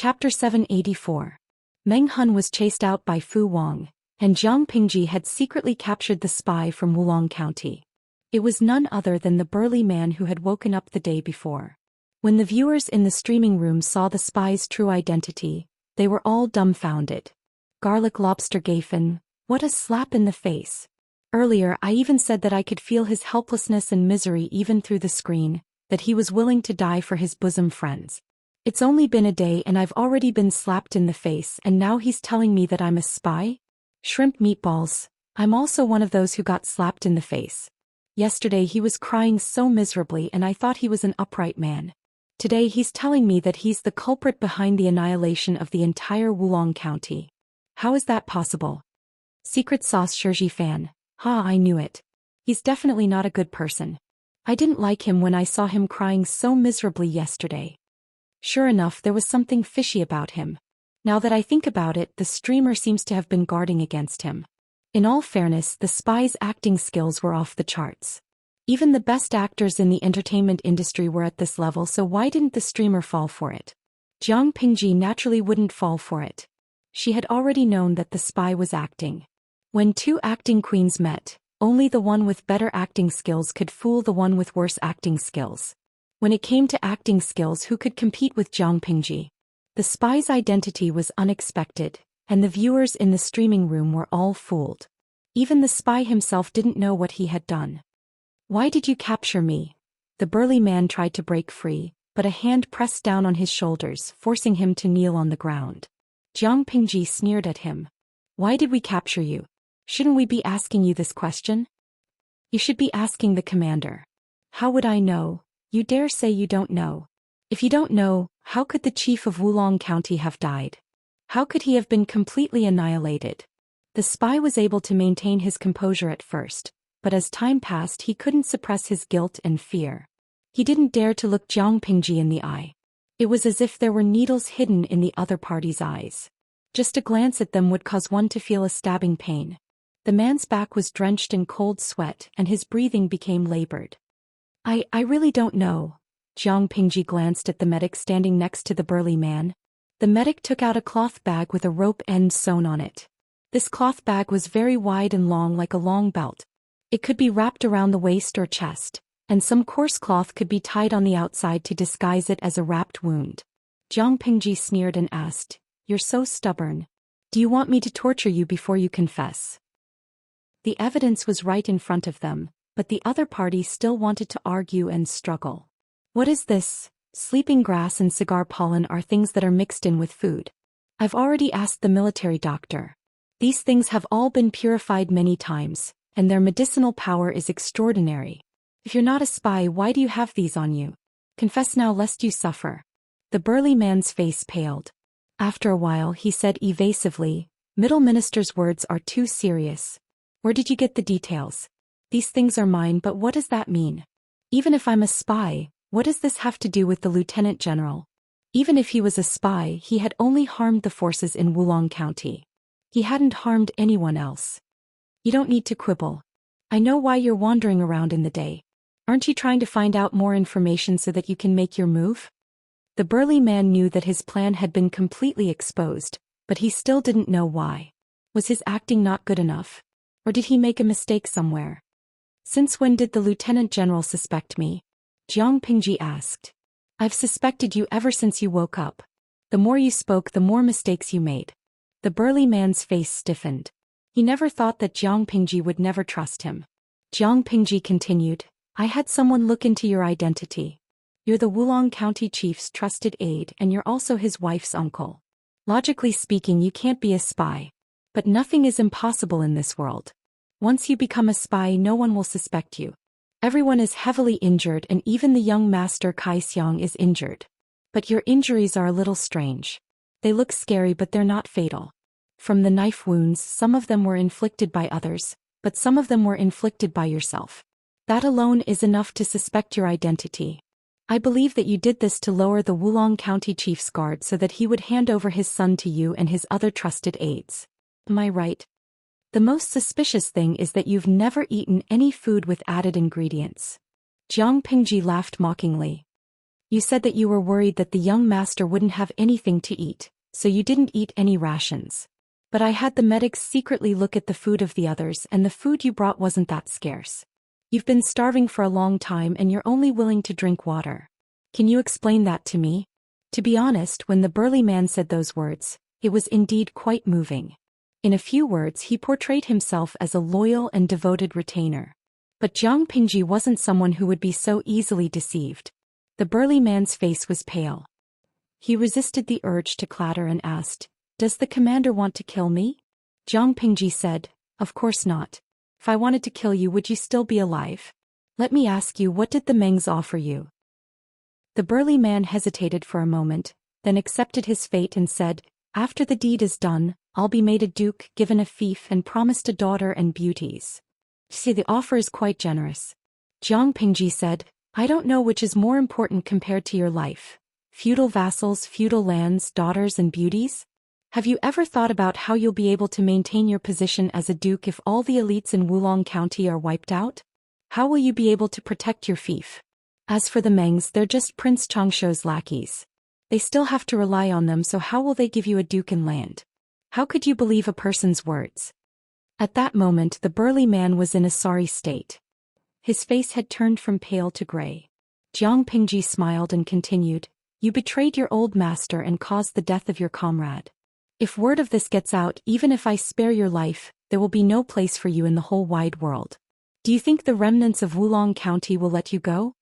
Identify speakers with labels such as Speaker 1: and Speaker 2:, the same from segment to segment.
Speaker 1: Chapter 784. Meng Hun was chased out by Fu Wang, and Jiang Pingji had secretly captured the spy from Wulong County. It was none other than the burly man who had woken up the day before. When the viewers in the streaming room saw the spy's true identity, they were all dumbfounded. Garlic lobster Gafen, what a slap in the face. Earlier I even said that I could feel his helplessness and misery even through the screen, that he was willing to die for his bosom friends. It's only been a day and I've already been slapped in the face, and now he's telling me that I'm a spy? Shrimp meatballs, I'm also one of those who got slapped in the face. Yesterday he was crying so miserably and I thought he was an upright man. Today he's telling me that he's the culprit behind the annihilation of the entire Wulong County. How is that possible? Secret sauce Zhou Xian. Ha, I knew it. He's definitely not a good person. I didn't like him when I saw him crying so miserably yesterday. Sure enough, there was something fishy about him. Now that I think about it, the streamer seems to have been guarding against him. In all fairness, the spy's acting skills were off the charts. Even the best actors in the entertainment industry were at this level, so why didn't the streamer fall for it? Jiang Pingji naturally wouldn't fall for it. She had already known that the spy was acting. When two acting queens met, only the one with better acting skills could fool the one with worse acting skills. When it came to acting skills, who could compete with Jiang Pingji? The spy's identity was unexpected, and the viewers in the streaming room were all fooled. Even the spy himself didn't know what he had done. Why did you capture me? The burly man tried to break free, but a hand pressed down on his shoulders, forcing him to kneel on the ground. Jiang Pingji sneered at him. Why did we capture you? Shouldn't we be asking you this question? You should be asking the commander. How would I know? You dare say you don't know. If you don't know, how could the chief of Wulong County have died? How could he have been completely annihilated? The spy was able to maintain his composure at first, but as time passed he couldn't suppress his guilt and fear. He didn't dare to look Jiang Pingji in the eye. It was as if there were needles hidden in the other party's eyes. Just a glance at them would cause one to feel a stabbing pain. The man's back was drenched in cold sweat and his breathing became labored. I really don't know. Jiang Pingji glanced at the medic standing next to the burly man. The medic took out a cloth bag with a rope end sewn on it. This cloth bag was very wide and long, like a long belt. It could be wrapped around the waist or chest, and some coarse cloth could be tied on the outside to disguise it as a wrapped wound. Jiang Pingji sneered and asked, "You're so stubborn. Do you want me to torture you before you confess?" The evidence was right in front of them, but the other party still wanted to argue and struggle. What is this? Sleeping grass and cigar pollen are things that are mixed in with food. I've already asked the military doctor. These things have all been purified many times, and their medicinal power is extraordinary. If you're not a spy, why do you have these on you? Confess now lest you suffer. The burly man's face paled. After a while he said evasively, "Middle Minister's words are too serious. Where did you get the details? These things are mine, but what does that mean? Even if I'm a spy, what does this have to do with the Lieutenant General? Even if he was a spy, he had only harmed the forces in Wulong County. He hadn't harmed anyone else. You don't need to quibble. I know why you're wandering around in the day. Aren't you trying to find out more information so that you can make your move?" The burly man knew that his plan had been completely exposed, but he still didn't know why. Was his acting not good enough? Or did he make a mistake somewhere? "Since when did the Lieutenant General suspect me?" Jiang Pingji asked. "I've suspected you ever since you woke up. The more you spoke, the more mistakes you made." The burly man's face stiffened. He never thought that Jiang Pingji would never trust him. Jiang Pingji continued, "I had someone look into your identity. You're the Wulong County Chief's trusted aide and you're also his wife's uncle. Logically speaking, you can't be a spy. But nothing is impossible in this world. Once you become a spy, no one will suspect you. Everyone is heavily injured and even the young master Kai Xiang is injured. But your injuries are a little strange. They look scary but they're not fatal. From the knife wounds, some of them were inflicted by others, but some of them were inflicted by yourself. That alone is enough to suspect your identity. I believe that you did this to lower the Wulong County Chief's guard so that he would hand over his son to you and his other trusted aides. Am I right? The most suspicious thing is that you've never eaten any food with added ingredients." Jiang Pingji laughed mockingly. You said that you were worried that the young master wouldn't have anything to eat, so you didn't eat any rations. But I had the medics secretly look at the food of the others, and the food you brought wasn't that scarce. You've been starving for a long time and you're only willing to drink water. Can you explain that to me? To be honest, when the burly man said those words, it was indeed quite moving. In a few words he portrayed himself as a loyal and devoted retainer. But Jiang Pingji wasn't someone who would be so easily deceived. The burly man's face was pale. He resisted the urge to clatter and asked, "Does the commander want to kill me?" Jiang Pingji said, "Of course not. If I wanted to kill you, would you still be alive? Let me ask you, what did the Mengs offer you?" The burly man hesitated for a moment, then accepted his fate and said, "After the deed is done, I'll be made a duke, given a fief and promised a daughter and beauties." See, the offer is quite generous. Jiang Pingji said, "I don't know which is more important compared to your life. Feudal vassals, feudal lands, daughters and beauties? Have you ever thought about how you'll be able to maintain your position as a duke if all the elites in Wulong County are wiped out? How will you be able to protect your fief? As for the Mengs, they're just Prince Changshuo's lackeys. They still have to rely on them, so how will they give you a duke and land? How could you believe a person's words?" At that moment the burly man was in a sorry state. His face had turned from pale to gray. Jiang Pingji smiled and continued, "You betrayed your old master and caused the death of your comrade. If word of this gets out, even if I spare your life, there will be no place for you in the whole wide world. Do you think the remnants of Wulong County will let you go?"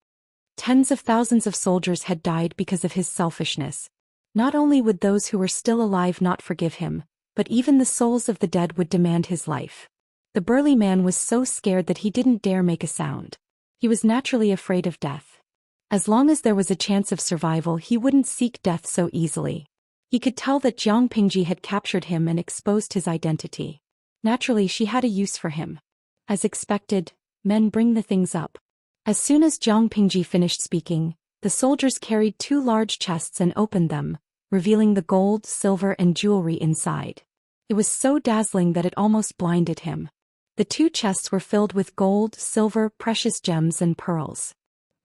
Speaker 1: Tens of thousands of soldiers had died because of his selfishness. Not only would those who were still alive not forgive him, but even the souls of the dead would demand his life. The burly man was so scared that he didn't dare make a sound. He was naturally afraid of death. As long as there was a chance of survival, he wouldn't seek death so easily. He could tell that Jiang Pingji had captured him and exposed his identity. Naturally, she had a use for him. As expected, men bring the things up. As soon as Jiang Pingji finished speaking, the soldiers carried 2 large chests and opened them, revealing the gold, silver and jewelry inside. It was so dazzling that it almost blinded him. The 2 chests were filled with gold, silver, precious gems and pearls.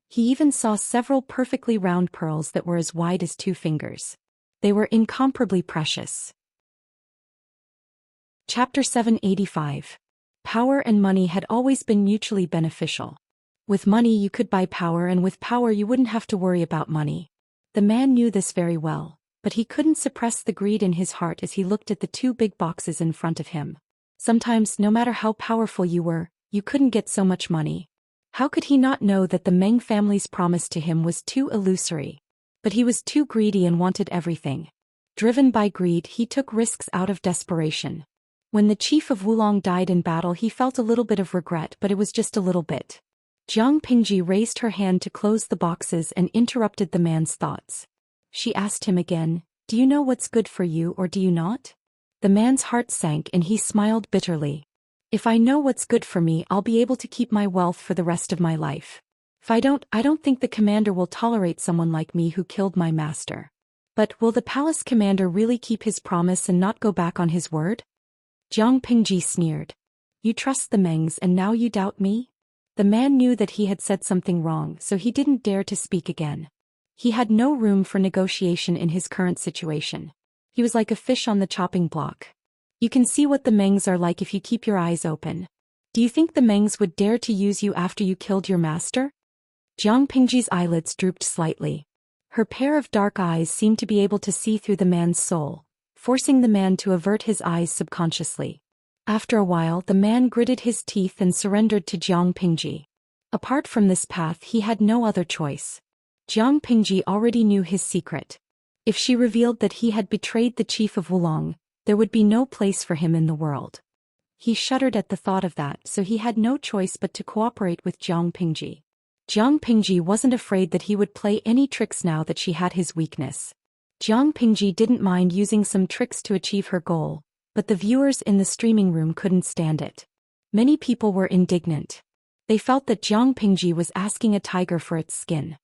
Speaker 1: He even saw several perfectly round pearls that were as wide as 2 fingers. They were incomparably precious. Chapter 785. Power and money had always been mutually beneficial. With money you could buy power, and with power you wouldn't have to worry about money. The man knew this very well, but he couldn't suppress the greed in his heart as he looked at the 2 big boxes in front of him. Sometimes, no matter how powerful you were, you couldn't get so much money. How could he not know that the Meng family's promise to him was too illusory? But he was too greedy and wanted everything. Driven by greed, he took risks out of desperation. When the chief of Wulong died in battle, he felt a little bit of regret, but it was just a little bit. Jiang Pingji raised her hand to close the boxes and interrupted the man's thoughts. She asked him again, "Do you know what's good for you or do you not?" The man's heart sank and he smiled bitterly. "If I know what's good for me, I'll be able to keep my wealth for the rest of my life. If I don't think the commander will tolerate someone like me who killed my master. But will the palace commander really keep his promise and not go back on his word?" Jiang Pingji sneered. "You trust the Mengs and now you doubt me?" The man knew that he had said something wrong, so he didn't dare to speak again. He had no room for negotiation in his current situation. He was like a fish on the chopping block. You can see what the Mengs are like if you keep your eyes open. Do you think the Mengs would dare to use you after you killed your master? Jiang Pingji's eyelids drooped slightly. Her pair of dark eyes seemed to be able to see through the man's soul, forcing the man to avert his eyes subconsciously. After a while, the man gritted his teeth and surrendered to Jiang Pingji. Apart from this path, he had no other choice. Jiang Pingji already knew his secret. If she revealed that he had betrayed the chief of Wulong, there would be no place for him in the world. He shuddered at the thought of that, so he had no choice but to cooperate with Jiang Pingji. Jiang Pingji wasn't afraid that he would play any tricks now that she had his weakness. Jiang Pingji didn't mind using some tricks to achieve her goal, but the viewers in the streaming room couldn't stand it. Many people were indignant. They felt that Jiang Pingji was asking a tiger for its skin.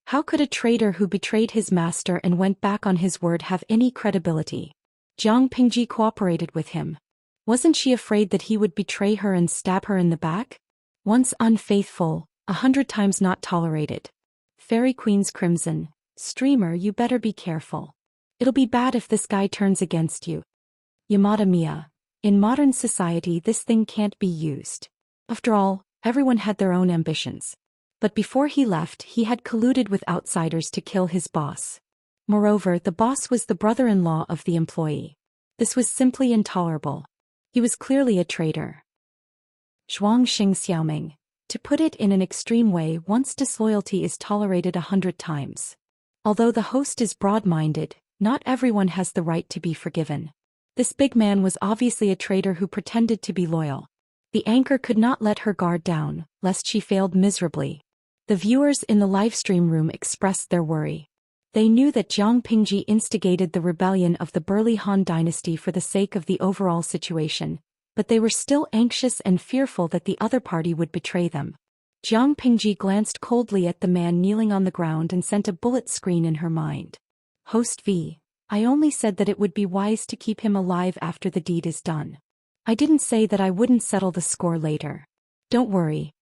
Speaker 1: How could a traitor who betrayed his master and went back on his word have any credibility? Jiang Pingji cooperated with him. Wasn't she afraid that he would betray her and stab her in the back? Once unfaithful, 100 times not tolerated. Fairy Queen's Crimson, Streamer, you better be careful. It'll be bad if this guy turns against you. Yamada Mia. In modern society this thing can't be used. After all, everyone had their own ambitions. But before he left he had colluded with outsiders to kill his boss. Moreover, the boss was the brother-in-law of the employee. This was simply intolerable. He was clearly a traitor. Zhuang Xiaoming. To put it in an extreme way, once disloyalty is tolerated 100 times. Although the host is broad-minded, not everyone has the right to be forgiven. This big man was obviously a traitor who pretended to be loyal. The anchor could not let her guard down, lest she failed miserably. The viewers in the livestream room expressed their worry. They knew that Jiang Pingji instigated the rebellion of the Burli Han dynasty for the sake of the overall situation, but they were still anxious and fearful that the other party would betray them. Jiang Pingji glanced coldly at the man kneeling on the ground and sent a bullet screen in her mind. Host V. I only said that it would be wise to keep him alive after the deed is done. I didn't say that I wouldn't settle the score later. Don't worry.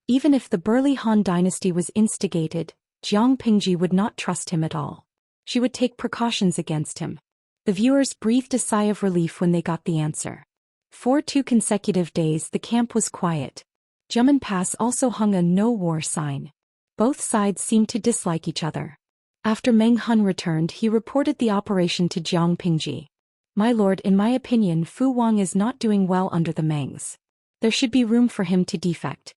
Speaker 1: Even if the Burli Han dynasty was instigated, Jiang Pingji would not trust him at all. She would take precautions against him. The viewers breathed a sigh of relief when they got the answer. For 2 consecutive days the camp was quiet. Jumen Pass also hung a no-war sign. Both sides seemed to dislike each other. After Meng Hun returned he reported the operation to Jiang Pingji. My lord, in my opinion Fu Wang is not doing well under the Mengs. There should be room for him to defect.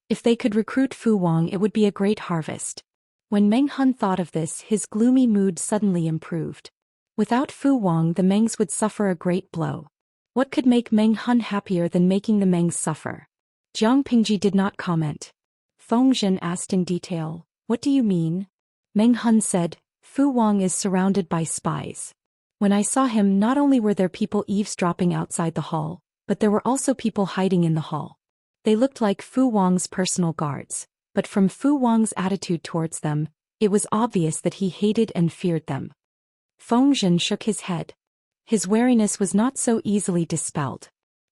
Speaker 1: If they could recruit Fu Wang it would be a great harvest. When Meng Hun thought of this his gloomy mood suddenly improved. Without Fu Wang the Mengs would suffer a great blow. What could make Meng Hun happier than making the Mengs suffer? Jiang Pingji did not comment. Feng Zhen asked in detail, what do you mean? Meng Hun said, Fu Wang is surrounded by spies. When I saw him not only were there people eavesdropping outside the hall, but there were also people hiding in the hall. They looked like Fu Wang's personal guards, but from Fu Wang's attitude towards them, it was obvious that he hated and feared them. Feng Zhen shook his head. His wariness was not so easily dispelled.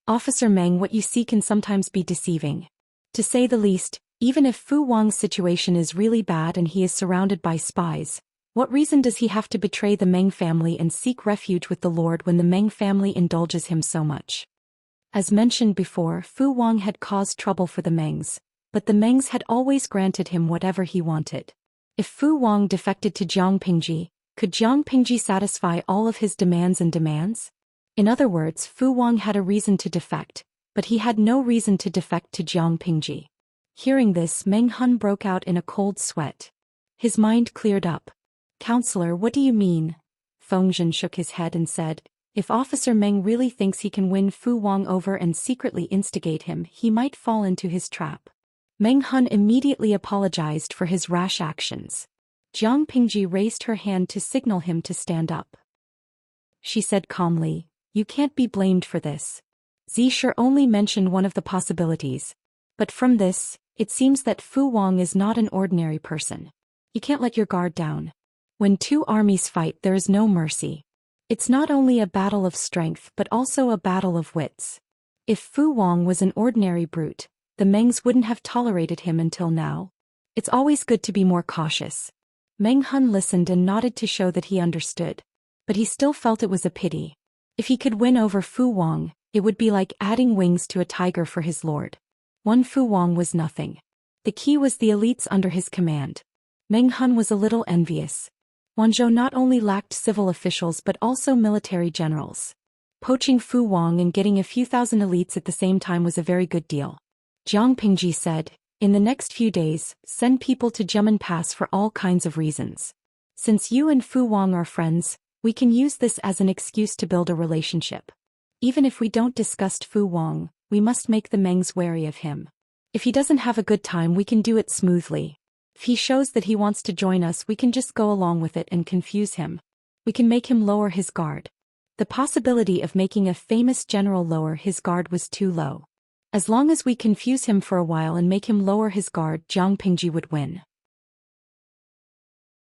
Speaker 1: Officer Meng, what you see can sometimes be deceiving. To say the least, even if Fu Wang's situation is really bad and he is surrounded by spies, what reason does he have to betray the Meng family and seek refuge with the Lord when the Meng family indulges him so much? As mentioned before, Fu Wang had caused trouble for the Mengs, but the Mengs had always granted him whatever he wanted. If Fu Wang defected to Jiang Pingji, could Jiang Pingji satisfy all of his demands? In other words, Fu Wang had a reason to defect, but he had no reason to defect to Jiang Pingji. Hearing this, Meng Hun broke out in a cold sweat. His mind cleared up. Counselor, what do you mean? Feng Zhen shook his head and said, if Officer Meng really thinks he can win Fu Wang over and secretly instigate him, he might fall into his trap. Meng Hun immediately apologized for his rash actions. Jiang Pingji raised her hand to signal him to stand up. She said calmly, you can't be blamed for this. Zisher only mentioned one of the possibilities. But from this, it seems that Fu Wang is not an ordinary person. You can't let your guard down. When 2 armies fight there is no mercy. It's not only a battle of strength but also a battle of wits. If Fu Wang was an ordinary brute, the Mengs wouldn't have tolerated him until now. It's always good to be more cautious. Meng Hun listened and nodded to show that he understood. But he still felt it was a pity. If he could win over Fu Wang, it would be like adding wings to a tiger for his lord. One Fu Wang was nothing. The key was the elites under his command. Meng Hun was a little envious. Wanzhou not only lacked civil officials but also military generals. Poaching Fu Wang and getting a few thousand elites at the same time was a very good deal. Jiang Pingji said, in the next few days, send people to Jumen Pass for all kinds of reasons. Since you and Fu Wang are friends, we can use this as an excuse to build a relationship. Even if we don't discuss Fu Wang, we must make the Mengs wary of him. If he doesn't have a good time we can do it smoothly. If he shows that he wants to join us we can just go along with it and confuse him. We can make him lower his guard. The possibility of making a famous general lower his guard was too low. As long as we confuse him for a while and make him lower his guard, Jiang Pingji would win.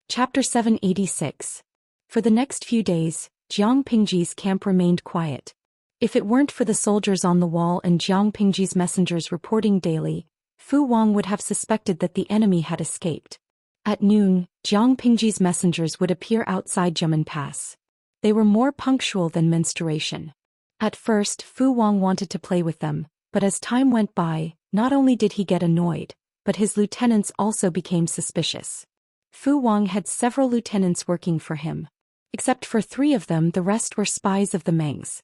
Speaker 1: Chapter 786. For the next few days, Jiang Pingji's camp remained quiet. If it weren't for the soldiers on the wall and Jiang Pingji's messengers reporting daily, Fu Wang would have suspected that the enemy had escaped. At noon, Jiang Pingji's messengers would appear outside Zhemen Pass. They were more punctual than menstruation. At first, Fu Wang wanted to play with them, but as time went by, not only did he get annoyed, but his lieutenants also became suspicious. Fu Wang had several lieutenants working for him. Except for 3 of them, the rest were spies of the Mengs.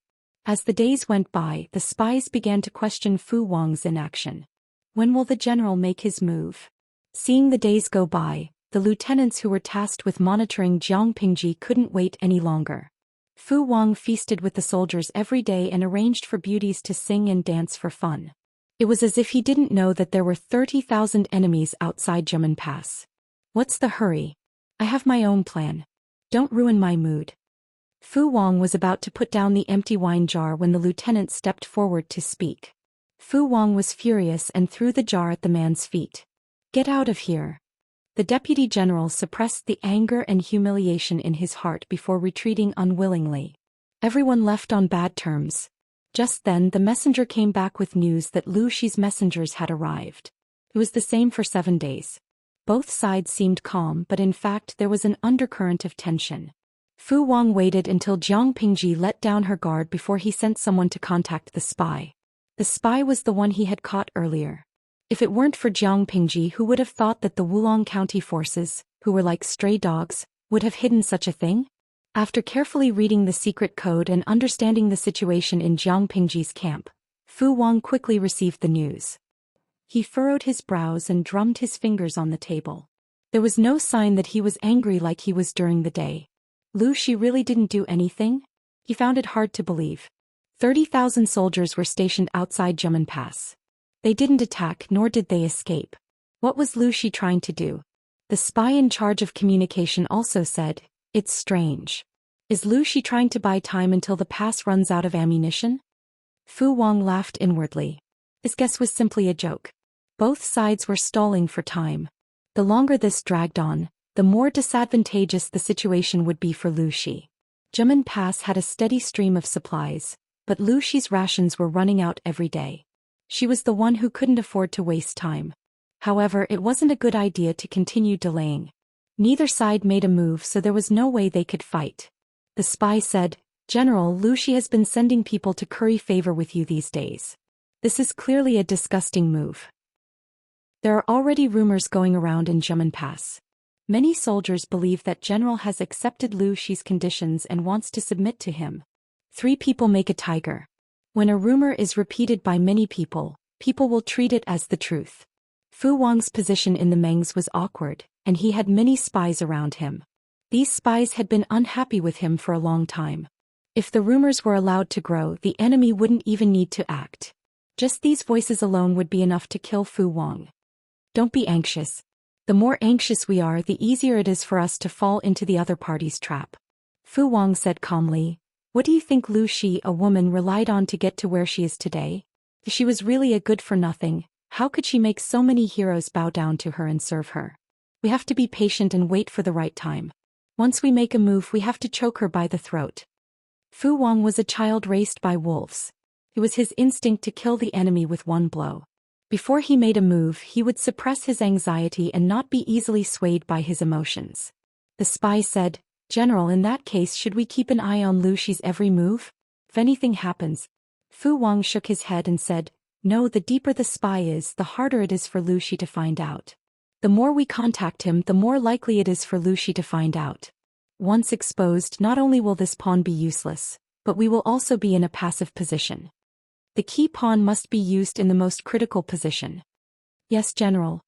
Speaker 1: As the days went by, the spies began to question Fu Wang's inaction. When will the general make his move? Seeing the days go by, the lieutenants who were tasked with monitoring Jiang Pingji couldn't wait any longer. Fu Wang feasted with the soldiers every day and arranged for beauties to sing and dance for fun. It was as if he didn't know that there were 30,000 enemies outside Zhemen Pass. What's the hurry? I have my own plan. Don't ruin my mood. Fu Wang was about to put down the empty wine jar when the lieutenant stepped forward to speak. Fu Wang was furious and threw the jar at the man's feet. Get out of here. The deputy general suppressed the anger and humiliation in his heart before retreating unwillingly. Everyone left on bad terms. Just then the messenger came back with news that Lu Shi's messengers had arrived. It was the same for 7 days. Both sides seemed calm, but in fact there was an undercurrent of tension. Fu Wang waited until Jiang Pingji let down her guard before he sent someone to contact the spy. The spy was the one he had caught earlier. If it weren't for Jiang Pingji, who would have thought that the Wulong County forces, who were like stray dogs, would have hidden such a thing? After carefully reading the secret code and understanding the situation in Jiang Pingji's camp, Fu Wang quickly received the news. He furrowed his brows and drummed his fingers on the table. There was no sign that he was angry like he was during the day. Lu Shi really didn't do anything? He found it hard to believe. 30,000 soldiers were stationed outside Zhemen Pass. They didn't attack nor did they escape. What was Lu Shi trying to do? The spy in charge of communication also said, "It's strange. Is Lu Shi trying to buy time until the pass runs out of ammunition?" Fu Wang laughed inwardly. His guess was simply a joke. Both sides were stalling for time. The longer this dragged on, the more disadvantageous the situation would be for Lu Shi. Zhemen Pass had a steady stream of supplies, but Lu Shi's rations were running out every day. She was the one who couldn't afford to waste time. However, it wasn't a good idea to continue delaying. Neither side made a move, so there was no way they could fight. The spy said, "General, Lu Shi has been sending people to curry favor with you these days. This is clearly a disgusting move." There are already rumors going around in Zhemen Pass. Many soldiers believe that General has accepted Lu Shi's conditions and wants to submit to him. 3 people make a tiger. When a rumor is repeated by many people, people will treat it as the truth. Fu Wang's position in the Mengs was awkward, and he had many spies around him. These spies had been unhappy with him for a long time. If the rumors were allowed to grow, the enemy wouldn't even need to act. Just these voices alone would be enough to kill Fu Wang. Don't be anxious. The more anxious we are, the easier it is for us to fall into the other party's trap. Fu Wang said calmly, "What do you think Lu Shi, a woman, relied on to get to where she is today? If she was really a good-for-nothing, how could she make so many heroes bow down to her and serve her? We have to be patient and wait for the right time. Once we make a move, we have to choke her by the throat." Fu Wang was a child raised by wolves. It was his instinct to kill the enemy with one blow. Before he made a move, he would suppress his anxiety and not be easily swayed by his emotions. The spy said, "General, in that case, should we keep an eye on Lu Shi's every move? If anything happens..." Fu Wang shook his head and said, "No, the deeper the spy is, the harder it is for Lu Shi to find out. The more we contact him, the more likely it is for Lu Shi to find out. Once exposed, not only will this pawn be useless, but we will also be in a passive position. The key pawn must be used in the most critical position." "Yes, General."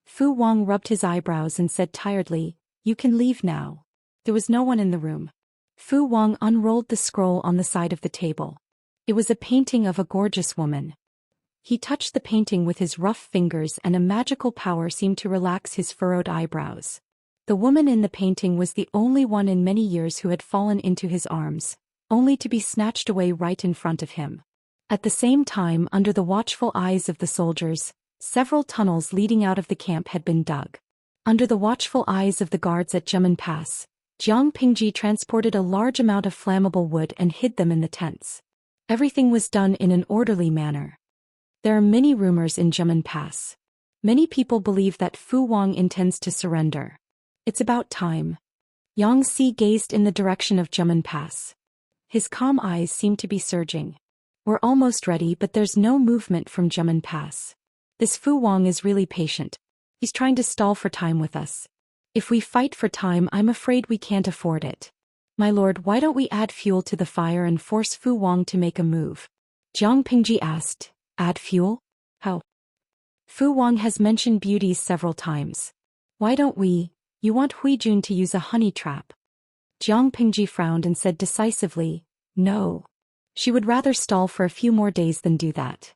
Speaker 1: Fu Wang rubbed his eyebrows and said tiredly, "You can leave now." There was no one in the room. Fu Wang unrolled the scroll on the side of the table. It was a painting of a gorgeous woman. He touched the painting with his rough fingers and a magical power seemed to relax his furrowed eyebrows. The woman in the painting was the only one in many years who had fallen into his arms, only to be snatched away right in front of him. At the same time, under the watchful eyes of the soldiers, several tunnels leading out of the camp had been dug. Under the watchful eyes of the guards at Zhemen Pass, Jiang Pingji transported a large amount of flammable wood and hid them in the tents. Everything was done in an orderly manner. There are many rumors in Zhemen Pass. Many people believe that Fu Wang intends to surrender. It's about time. Xianxia gazed in the direction of Jumen Pass. His calm eyes seemed to be surging. We're almost ready, but there's no movement from Jumen Pass. This Fu Wang is really patient. He's trying to stall for time with us. If we fight for time, I'm afraid we can't afford it. My lord, why don't we add fuel to the fire and force Fu Wang to make a move? Jiang Pingji asked. Add fuel? How? Fu Wang has mentioned beauties several times. Why don't we? You want Huijun to use a honey trap? Jiang Pingji frowned and said decisively, no. She would rather stall for a few more days than do that.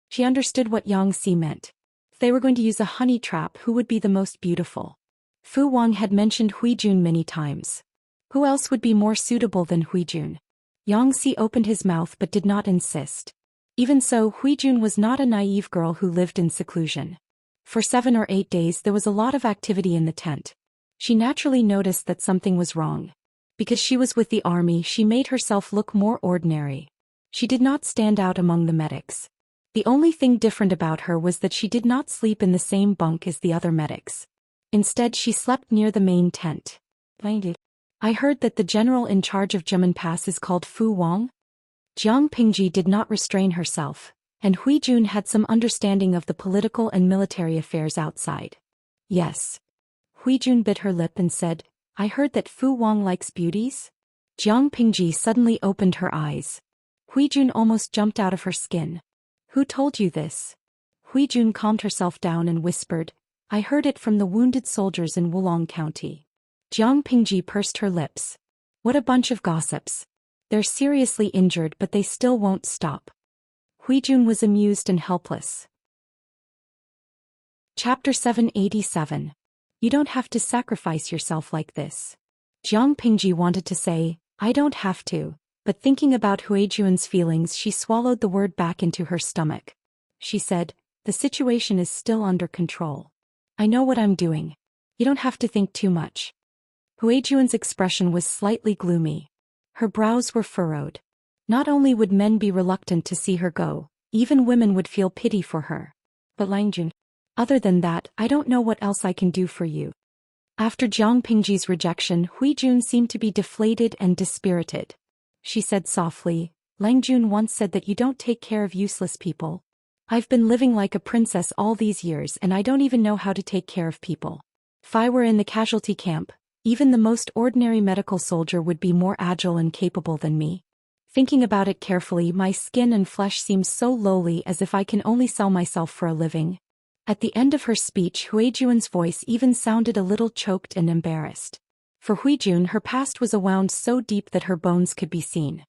Speaker 1: She understood what Xianxia meant. If they were going to use a honey trap, who would be the most beautiful? Fu Wang had mentioned Huijun many times. Who else would be more suitable than Huijun? Xianxia opened his mouth but did not insist. Even so, Huijun was not a naive girl who lived in seclusion. For 7 or 8 days there was a lot of activity in the tent. She naturally noticed that something was wrong. Because she was with the army, she made herself look more ordinary. She did not stand out among the medics. The only thing different about her was that she did not sleep in the same bunk as the other medics. Instead, she slept near the main tent. I heard that the general in charge of Jumen Pass is called Fu Wang. Jiang Pingji did not restrain herself, and Huijun had some understanding of the political and military affairs outside. Yes. Huijun bit her lip and said, I heard that Fu Wang likes beauties? Jiang Pingji suddenly opened her eyes. Huijun almost jumped out of her skin. Who told you this? Huijun calmed herself down and whispered, I heard it from the wounded soldiers in Wulong County. Jiang Pingji pursed her lips. What a bunch of gossips. They're seriously injured but they still won't stop. Huijun was amused and helpless. Chapter 787. You don't have to sacrifice yourself like this. Jiang Pingji wanted to say, I don't have to, but thinking about Huijun's feelings she swallowed the word back into her stomach. She said, the situation is still under control. I know what I'm doing. You don't have to think too much. Huijun's expression was slightly gloomy. Her brows were furrowed. Not only would men be reluctant to see her go, even women would feel pity for her. But Langjun, other than that, I don't know what else I can do for you. After Jiang Pingji's rejection, Huijun seemed to be deflated and dispirited. She said softly, Langjun once said that you don't take care of useless people. I've been living like a princess all these years and I don't even know how to take care of people. If I were in the casualty camp, even the most ordinary medical soldier would be more agile and capable than me. Thinking about it carefully, my skin and flesh seem so lowly as if I can only sell myself for a living. At the end of her speech, Huijun's voice even sounded a little choked and embarrassed. For Huijun, her past was a wound so deep that her bones could be seen.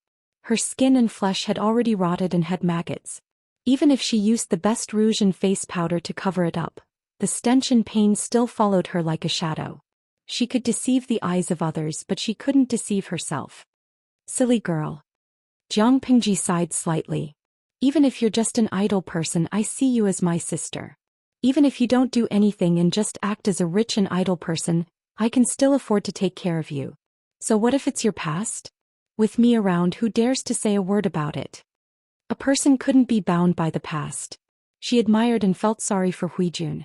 Speaker 1: Her skin and flesh had already rotted and had maggots. Even if she used the best rouge and face powder to cover it up, the stench and pain still followed her like a shadow. She could deceive the eyes of others, but she couldn't deceive herself. Silly girl. Jiang Pingji sighed slightly. Even if you're just an idle person, I see you as my sister. Even if you don't do anything and just act as a rich and idle person, I can still afford to take care of you. So what if it's your past? With me around, who dares to say a word about it? A person couldn't be bound by the past. She admired and felt sorry for Huijun.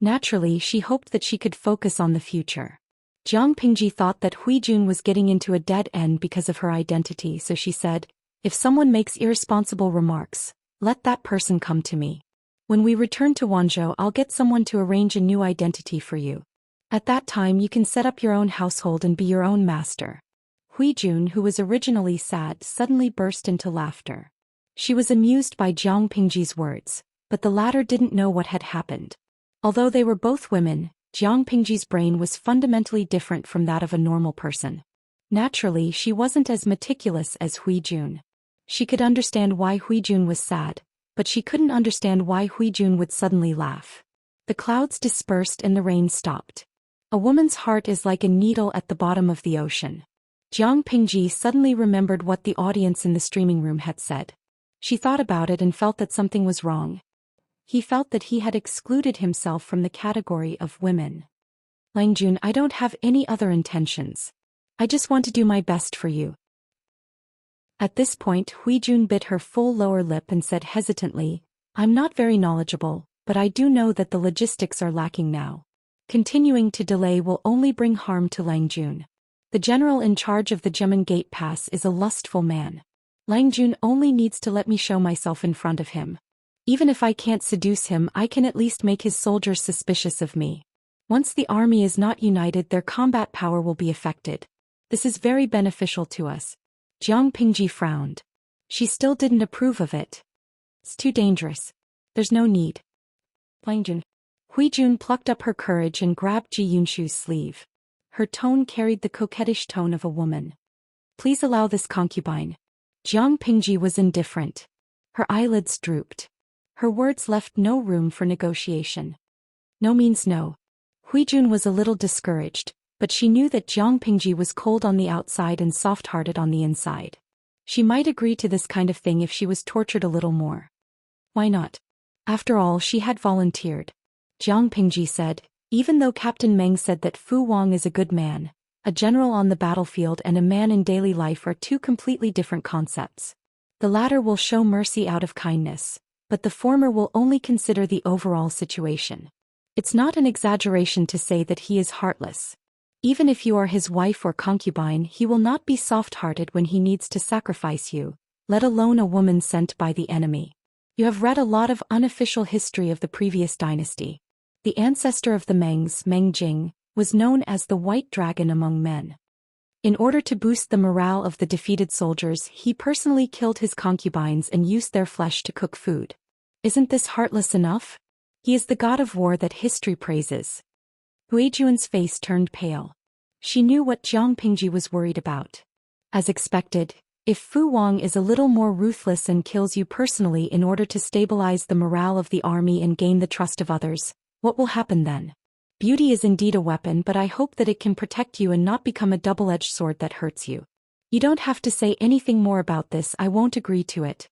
Speaker 1: Naturally, she hoped that she could focus on the future. Jiang Pingji thought that Huijun was getting into a dead end because of her identity, so she said, if someone makes irresponsible remarks, let that person come to me. When we return to Wanzhou, I'll get someone to arrange a new identity for you. At that time you can set up your own household and be your own master. Huijun, who was originally sad, suddenly burst into laughter. She was amused by Jiang Pingji's words, but the latter didn't know what had happened. Although they were both women, Jiang Pingji's brain was fundamentally different from that of a normal person. Naturally, she wasn't as meticulous as Huijun. She could understand why Huijun was sad, but she couldn't understand why Huijun would suddenly laugh. The clouds dispersed and the rain stopped. A woman's heart is like a needle at the bottom of the ocean. Jiang Pingji suddenly remembered what the audience in the streaming room had said. She thought about it and felt that something was wrong. He felt that he had excluded himself from the category of women. Langjun, I don't have any other intentions. I just want to do my best for you. At this point, Huijun bit her full lower lip and said hesitantly, I'm not very knowledgeable, but I do know that the logistics are lacking now. Continuing to delay will only bring harm to Lang Jun. The general in charge of the Gemin Gate Pass is a lustful man. Lang Jun only needs to let me show myself in front of him. Even if I can't seduce him, I can at least make his soldiers suspicious of me. Once the army is not united, their combat power will be affected. This is very beneficial to us. Jiang Pingji frowned. She still didn't approve of it. It's too dangerous. There's no need. Lang Jun. Hui Jun plucked up her courage and grabbed Ji Yunshu's sleeve. Her tone carried the coquettish tone of a woman. Please allow this concubine. Jiang Pingji was indifferent. Her eyelids drooped. Her words left no room for negotiation. No means no. Hui Jun was a little discouraged, but she knew that Jiang Pingji was cold on the outside and soft-hearted on the inside. She might agree to this kind of thing if she was tortured a little more. Why not? After all, she had volunteered. Jiang Pingji said, even though Captain Meng said that Fu Wang is a good man, a general on the battlefield and a man in daily life are two completely different concepts. The latter will show mercy out of kindness, but the former will only consider the overall situation. It's not an exaggeration to say that he is heartless. Even if you are his wife or concubine, he will not be soft-hearted when he needs to sacrifice you, let alone a woman sent by the enemy. You have read a lot of unofficial history of the previous dynasty. The ancestor of the Mengs, Meng Jing, was known as the White Dragon among men. In order to boost the morale of the defeated soldiers, he personally killed his concubines and used their flesh to cook food. Isn't this heartless enough? He is the god of war that history praises. Huijuan's face turned pale. She knew what Jiang Pingji was worried about. As expected, if Fu Wang is a little more ruthless and kills you personally in order to stabilize the morale of the army and gain the trust of others, what will happen then? Beauty is indeed a weapon, but I hope that it can protect you and not become a double-edged sword that hurts you. You don't have to say anything more about this, I won't agree to it.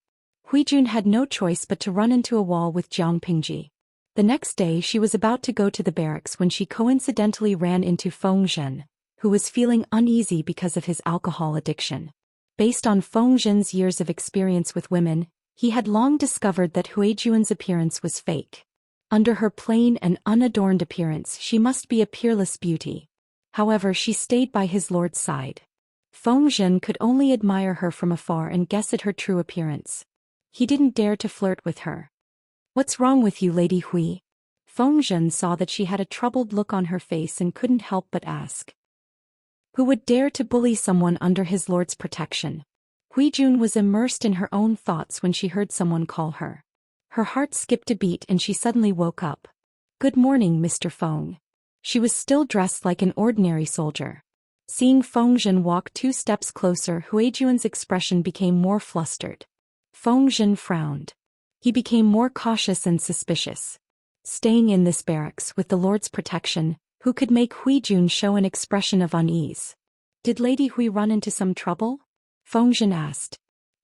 Speaker 1: Huijun had no choice but to run into a wall with Jiang Pingji. The next day she was about to go to the barracks when she coincidentally ran into Feng Zhen, who was feeling uneasy because of his alcohol addiction. Based on Feng Zhen's years of experience with women, he had long discovered that Huijuan's appearance was fake. Under her plain and unadorned appearance she must be a peerless beauty. However, she stayed by his lord's side. Feng Zhen could only admire her from afar and guess at her true appearance. He didn't dare to flirt with her. What's wrong with you, Lady Hui? Feng Zhen saw that she had a troubled look on her face and couldn't help but ask. Who would dare to bully someone under his lord's protection? Huijun was immersed in her own thoughts when she heard someone call her. Her heart skipped a beat and she suddenly woke up. Good morning, Mr. Feng. She was still dressed like an ordinary soldier. Seeing Feng Zhen walk 2 steps closer, Huijuan's expression became more flustered. Feng Zhen frowned. He became more cautious and suspicious. Staying in this barracks with the Lord's protection, who could make Huijun show an expression of unease? Did Lady Hui run into some trouble? Feng Zhen asked.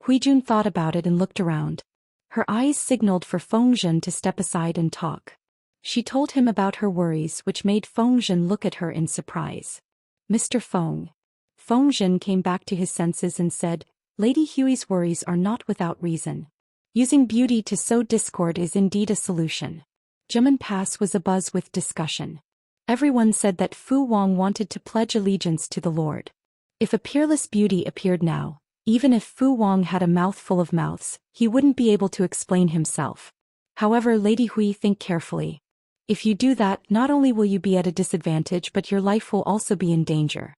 Speaker 1: Huijun thought about it and looked around. Her eyes signaled for Feng Zhen to step aside and talk. She told him about her worries, which made Feng Zhen look at her in surprise. Mr. Feng. Feng Zhen came back to his senses and said, Lady Hui's worries are not without reason. Using beauty to sow discord is indeed a solution. Gemin Pass was abuzz with discussion. Everyone said that Fu Wang wanted to pledge allegiance to the Lord. If a peerless beauty appeared now, even if Fu Wang had a mouthful of mouths, he wouldn't be able to explain himself. However, Lady Hui, think carefully. If you do that, not only will you be at a disadvantage but your life will also be in danger.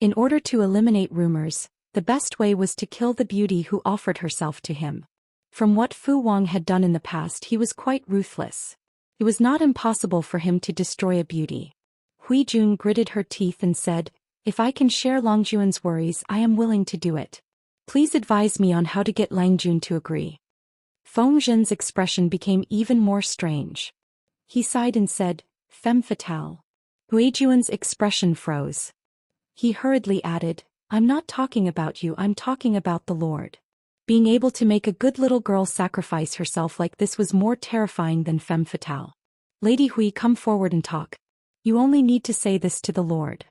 Speaker 1: In order to eliminate rumors, the best way was to kill the beauty who offered herself to him. From what Fu Wang had done in the past, he was quite ruthless. It was not impossible for him to destroy a beauty. Huijun gritted her teeth and said, If I can share Langjuan's worries, I am willing to do it. Please advise me on how to get Langjun to agree. Feng Zhen's expression became even more strange. He sighed and said, Femme fatale. Huijuan's expression froze. He hurriedly added, I'm not talking about you, I'm talking about the Lord. Being able to make a good little girl sacrifice herself like this was more terrifying than femme fatale. Lady Hui, come forward and talk. You only need to say this to the Lord.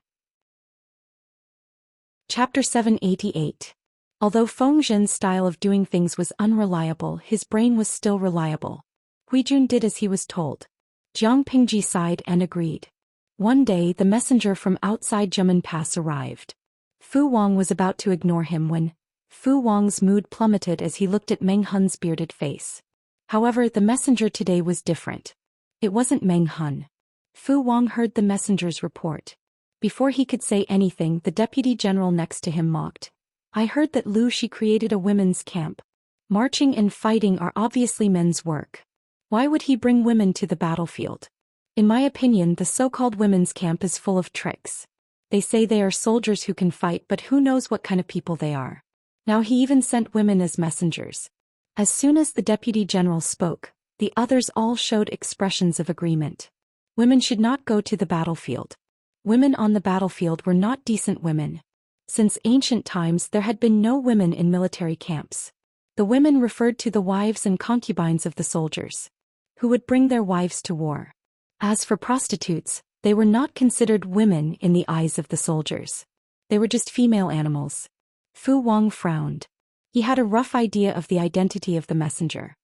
Speaker 1: Chapter 788. Although Feng Zhen's style of doing things was unreliable, his brain was still reliable. Huijun did as he was told. Jiang Pingji sighed and agreed. One day the messenger from outside Zhemen Pass arrived. Fu Wang was about to ignore him when Fu Wang's mood plummeted as he looked at Meng Hun's bearded face. However, the messenger today was different. It wasn't Meng Hun. Fu Wang heard the messenger's report. Before he could say anything, the deputy general next to him mocked. I heard that Lu Shi created a women's camp. Marching and fighting are obviously men's work. Why would he bring women to the battlefield? In my opinion, the so-called women's camp is full of tricks. They say they are soldiers who can fight, but who knows what kind of people they are. Now he even sent women as messengers. As soon as the deputy general spoke, the others all showed expressions of agreement. Women should not go to the battlefield. Women on the battlefield were not decent women. Since ancient times there had been no women in military camps. The women referred to the wives and concubines of the soldiers, who would bring their wives to war. As for prostitutes, they were not considered women in the eyes of the soldiers. They were just female animals. Fu Wang frowned. He had a rough idea of the identity of the messenger.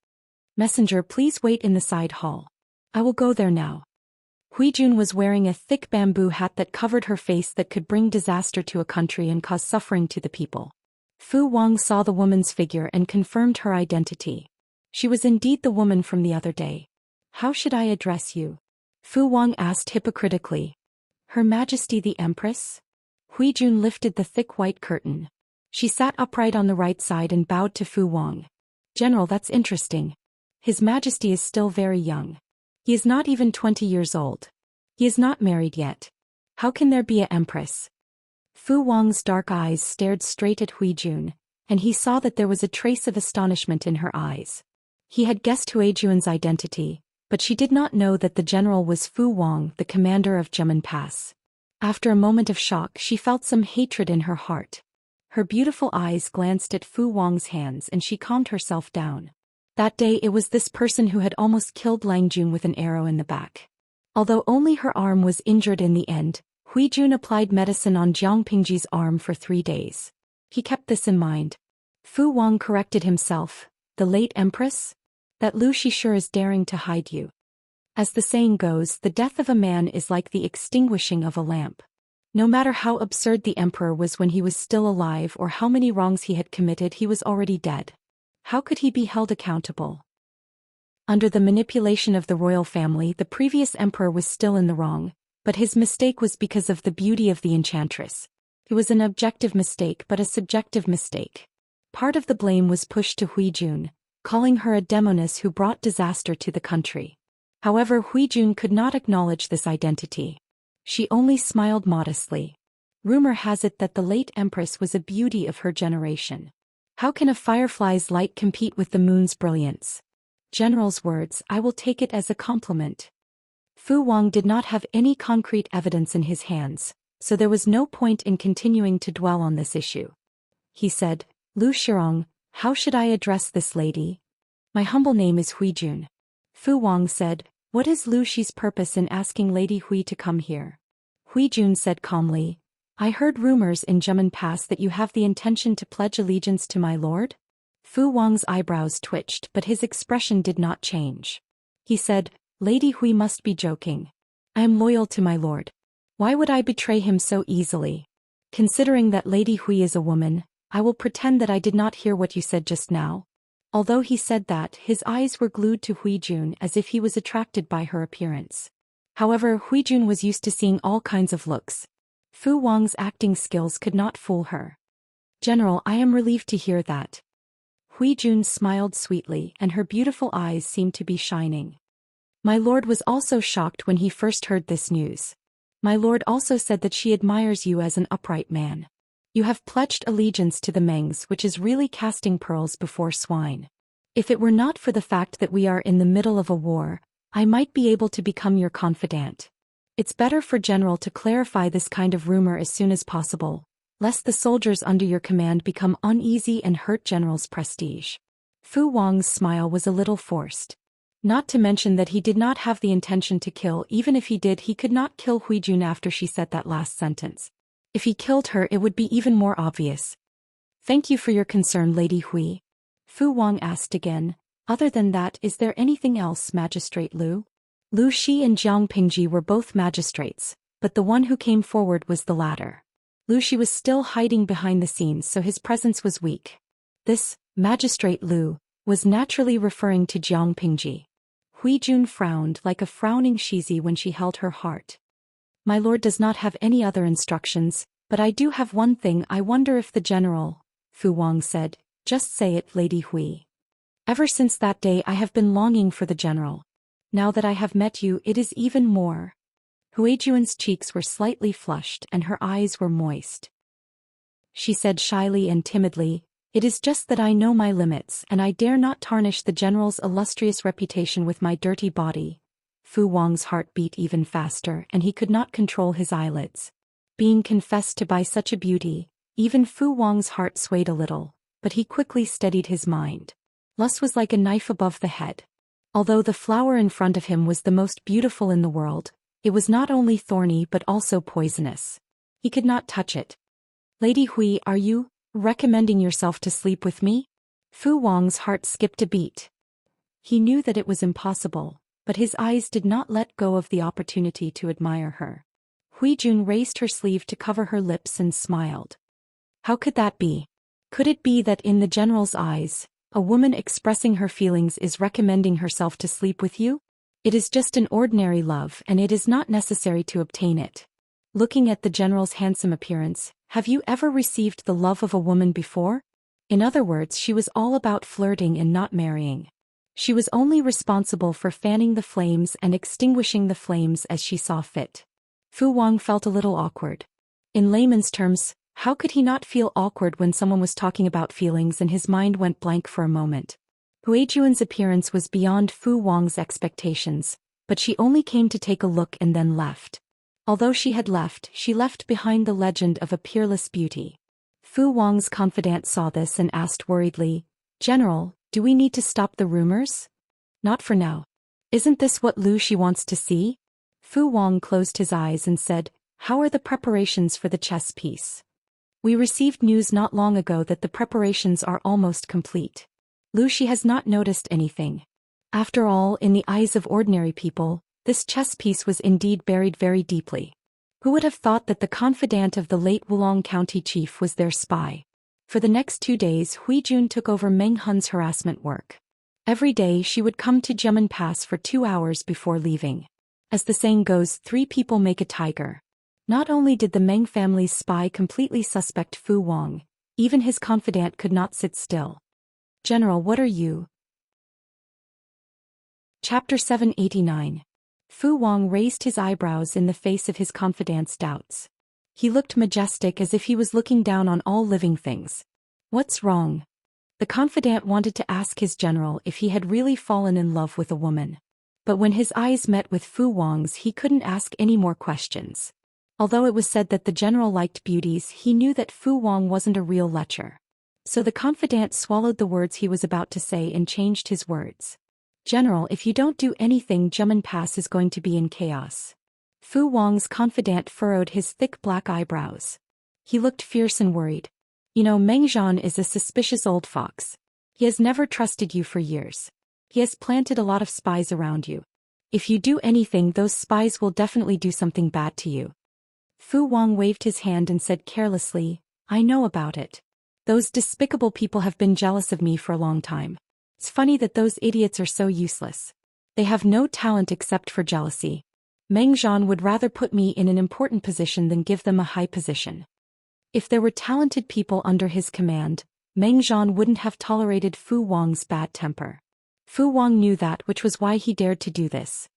Speaker 1: Messenger, please wait in the side hall. I will go there now. Huijun was wearing a thick bamboo hat that covered her face that could bring disaster to a country and cause suffering to the people. Fu Wang saw the woman's figure and confirmed her identity. She was indeed the woman from the other day. How should I address you? Fu Wang asked hypocritically. Her Majesty the Empress? Huijun lifted the thick white curtain. She sat upright on the right side and bowed to Fu Wang. General, that's interesting. His Majesty is still very young. He is not even 20 years old. He is not married yet. How can there be an empress? Fu Wang's dark eyes stared straight at Huijun, and he saw that there was a trace of astonishment in her eyes. He had guessed Huijun's identity, but she did not know that the general was Fu Wang, the commander of Zhemen Pass. After a moment of shock, she felt some hatred in her heart. Her beautiful eyes glanced at Fu Wang's hands and she calmed herself down. That day it was this person who had almost killed Lang Jun with an arrow in the back. Although only her arm was injured in the end, Huijun applied medicine on Jiang Pingji's arm for 3 days. He kept this in mind. Fu Wang corrected himself. The late Empress? That Lu Shi sure is daring to hide you. As the saying goes, the death of a man is like the extinguishing of a lamp. No matter how absurd the emperor was when he was still alive or how many wrongs he had committed, he was already dead. How could he be held accountable? Under the manipulation of the royal family, the previous emperor was still in the wrong, but his mistake was because of the beauty of the enchantress. It was an objective mistake but a subjective mistake. Part of the blame was pushed to Huijun, calling her a demoness who brought disaster to the country. However, Huijun could not acknowledge this identity. She only smiled modestly. Rumor has it that the late empress was a beauty of her generation. How can a firefly's light compete with the moon's brilliance? General's words, I will take it as a compliment. Fu Wang did not have any concrete evidence in his hands, so there was no point in continuing to dwell on this issue. He said, Lu Shirong, how should I address this lady? My humble name is Huijun. Fu Wang said, what is Lu Shi's purpose in asking Lady Hui to come here? Huijun said calmly, I heard rumors in Zhemen Pass that you have the intention to pledge allegiance to my lord? Fu Wang's eyebrows twitched but his expression did not change. He said, Lady Hui must be joking. I am loyal to my lord. Why would I betray him so easily? Considering that Lady Hui is a woman, I will pretend that I did not hear what you said just now. Although he said that, his eyes were glued to Huijun as if he was attracted by her appearance. However, Huijun was used to seeing all kinds of looks. Fu Wang's acting skills could not fool her. General, I am relieved to hear that. Huijun smiled sweetly and her beautiful eyes seemed to be shining. My lord was also shocked when he first heard this news. My lord also said that she admires you as an upright man. You have pledged allegiance to the Mengs, which is really casting pearls before swine. If it were not for the fact that we are in the middle of a war, I might be able to become your confidant. It's better for General to clarify this kind of rumor as soon as possible, lest the soldiers under your command become uneasy and hurt General's prestige. Fu Wang's smile was a little forced. Not to mention that he did not have the intention to kill. Even if he did, he could not kill Huijun after she said that last sentence. If he killed her, it would be even more obvious. Thank you for your concern, Lady Hui. Fu Wang asked again, Other than that, is there anything else, Magistrate Lu? Lu Shi and Jiang Pingji were both magistrates, but the one who came forward was the latter. Lu Shi was still hiding behind the scenes, so his presence was weak. This, Magistrate Lu, was naturally referring to Jiang Pingji. Hui Jun frowned like a frowning shizi when she held her heart. My lord does not have any other instructions, but I do have one thing. I wonder if the general, Fu Wang said. Just say it, Lady Hui. Ever since that day I have been longing for the general. Now that I have met you, it is even more. Hui Jun's cheeks were slightly flushed and her eyes were moist. She said shyly and timidly, "It is just that I know my limits and I dare not tarnish the general's illustrious reputation with my dirty body." Fu Wang's heart beat even faster and he could not control his eyelids. Being confessed to by such a beauty, even Fu Wang's heart swayed a little, but he quickly steadied his mind. Lust was like a knife above the head. Although the flower in front of him was the most beautiful in the world, it was not only thorny but also poisonous. He could not touch it. "Lady Hui, are you recommending yourself to sleep with me?" Fu Wang's heart skipped a beat. He knew that it was impossible, but his eyes did not let go of the opportunity to admire her. Hui Jun raised her sleeve to cover her lips and smiled. How could that be? Could it be that in the general's eyes, a woman expressing her feelings is recommending herself to sleep with you? It is just an ordinary love and it is not necessary to obtain it. Looking at the general's handsome appearance, have you ever received the love of a woman before? In other words, she was all about flirting and not marrying. She was only responsible for fanning the flames and extinguishing the flames as she saw fit. Fu Wang felt a little awkward. In layman's terms, how could he not feel awkward when someone was talking about feelings, and his mind went blank for a moment. Hui Jun's appearance was beyond Fu Wang's expectations, but she only came to take a look and then left. Although she had left, she left behind the legend of a peerless beauty. Fu Wang's confidant saw this and asked worriedly, "General, do we need to stop the rumors?" "Not for now. Isn't this what Lu Shi wants to see?" Fu Wang closed his eyes and said, "How are the preparations for the chess piece?" "We received news not long ago that the preparations are almost complete. Lu Shi has not noticed anything. After all, in the eyes of ordinary people, this chess piece was indeed buried very deeply. Who would have thought that the confidant of the late Wulong County chief was their spy?" For the next 2 days Hui Jun took over Meng Hun's harassment work. Every day she would come to Jiamen Pass for 2 hours before leaving. As the saying goes, 3 people make a tiger. Not only did the Meng family's spy completely suspect Fu Wang, even his confidant could not sit still. "General, what are you?" Chapter 789. Fu Wang raised his eyebrows in the face of his confidant's doubts. He looked majestic as if he was looking down on all living things. "What's wrong?" The confidant wanted to ask his general if he had really fallen in love with a woman. But when his eyes met with Fu Wang's, he couldn't ask any more questions. Although it was said that the general liked beauties, he knew that Fu Wang wasn't a real lecher. So the confidant swallowed the words he was about to say and changed his words. "General, if you don't do anything, Jiamen Pass is going to be in chaos." Fu Wang's confidant furrowed his thick black eyebrows. He looked fierce and worried. "You know, Meng Zhan is a suspicious old fox. He has never trusted you for years. He has planted a lot of spies around you. If you do anything, those spies will definitely do something bad to you." Fu Wang waved his hand and said carelessly, "I know about it. Those despicable people have been jealous of me for a long time. It's funny that those idiots are so useless. They have no talent except for jealousy. Meng Zhan would rather put me in an important position than give them a high position." If there were talented people under his command, Meng Zhan wouldn't have tolerated Fu Wang's bad temper. Fu Wang knew that, which was why he dared to do this.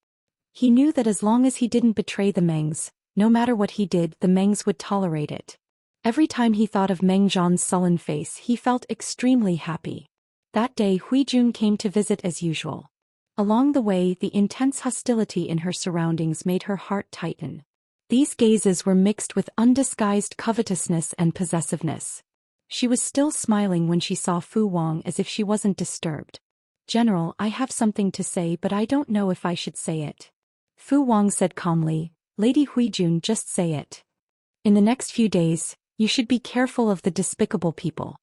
Speaker 1: He knew that as long as he didn't betray the Mengs, no matter what he did, the Mengs would tolerate it. Every time he thought of Meng Zhan's sullen face, he felt extremely happy. That day Hui Jun came to visit as usual. Along the way, the intense hostility in her surroundings made her heart tighten. These gazes were mixed with undisguised covetousness and possessiveness. She was still smiling when she saw Fu Wang as if she wasn't disturbed. "General, I have something to say, but I don't know if I should say it." Fu Wang said calmly, "Lady Hui Jun, just say it. In the next few days, you should be careful of the despicable people."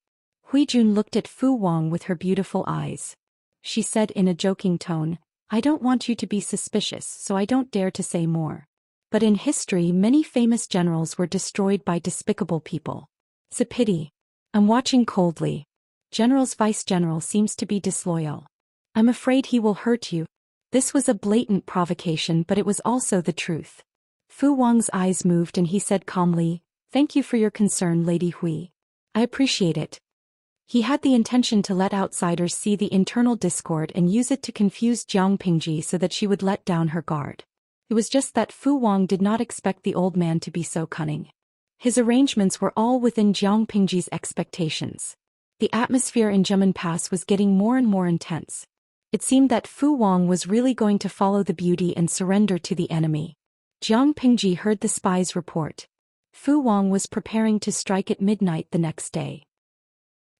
Speaker 1: Hui Jun looked at Fu Wang with her beautiful eyes. she said in a joking tone. I don't want you to be suspicious, so I don't dare to say more. But in history, many famous generals were destroyed by despicable people. It's a pity. I'm watching coldly. General's vice-general seems to be disloyal. I'm afraid he will hurt you. This was a blatant provocation, but it was also the truth. Fu Wang's eyes moved and he said calmly, Thank you for your concern, Lady Hui. I appreciate it. He had the intention to let outsiders see the internal discord and use it to confuse Jiang Pingji so that she would let down her guard. It was just that Fu Wang did not expect the old man to be so cunning. His arrangements were all within Jiang Pingji's expectations. The atmosphere in Zhemen Pass was getting more and more intense. It seemed that Fu Wang was really going to follow the beauty and surrender to the enemy. Jiang Pingji heard the spy's report. Fu Wang was preparing to strike at midnight the next day.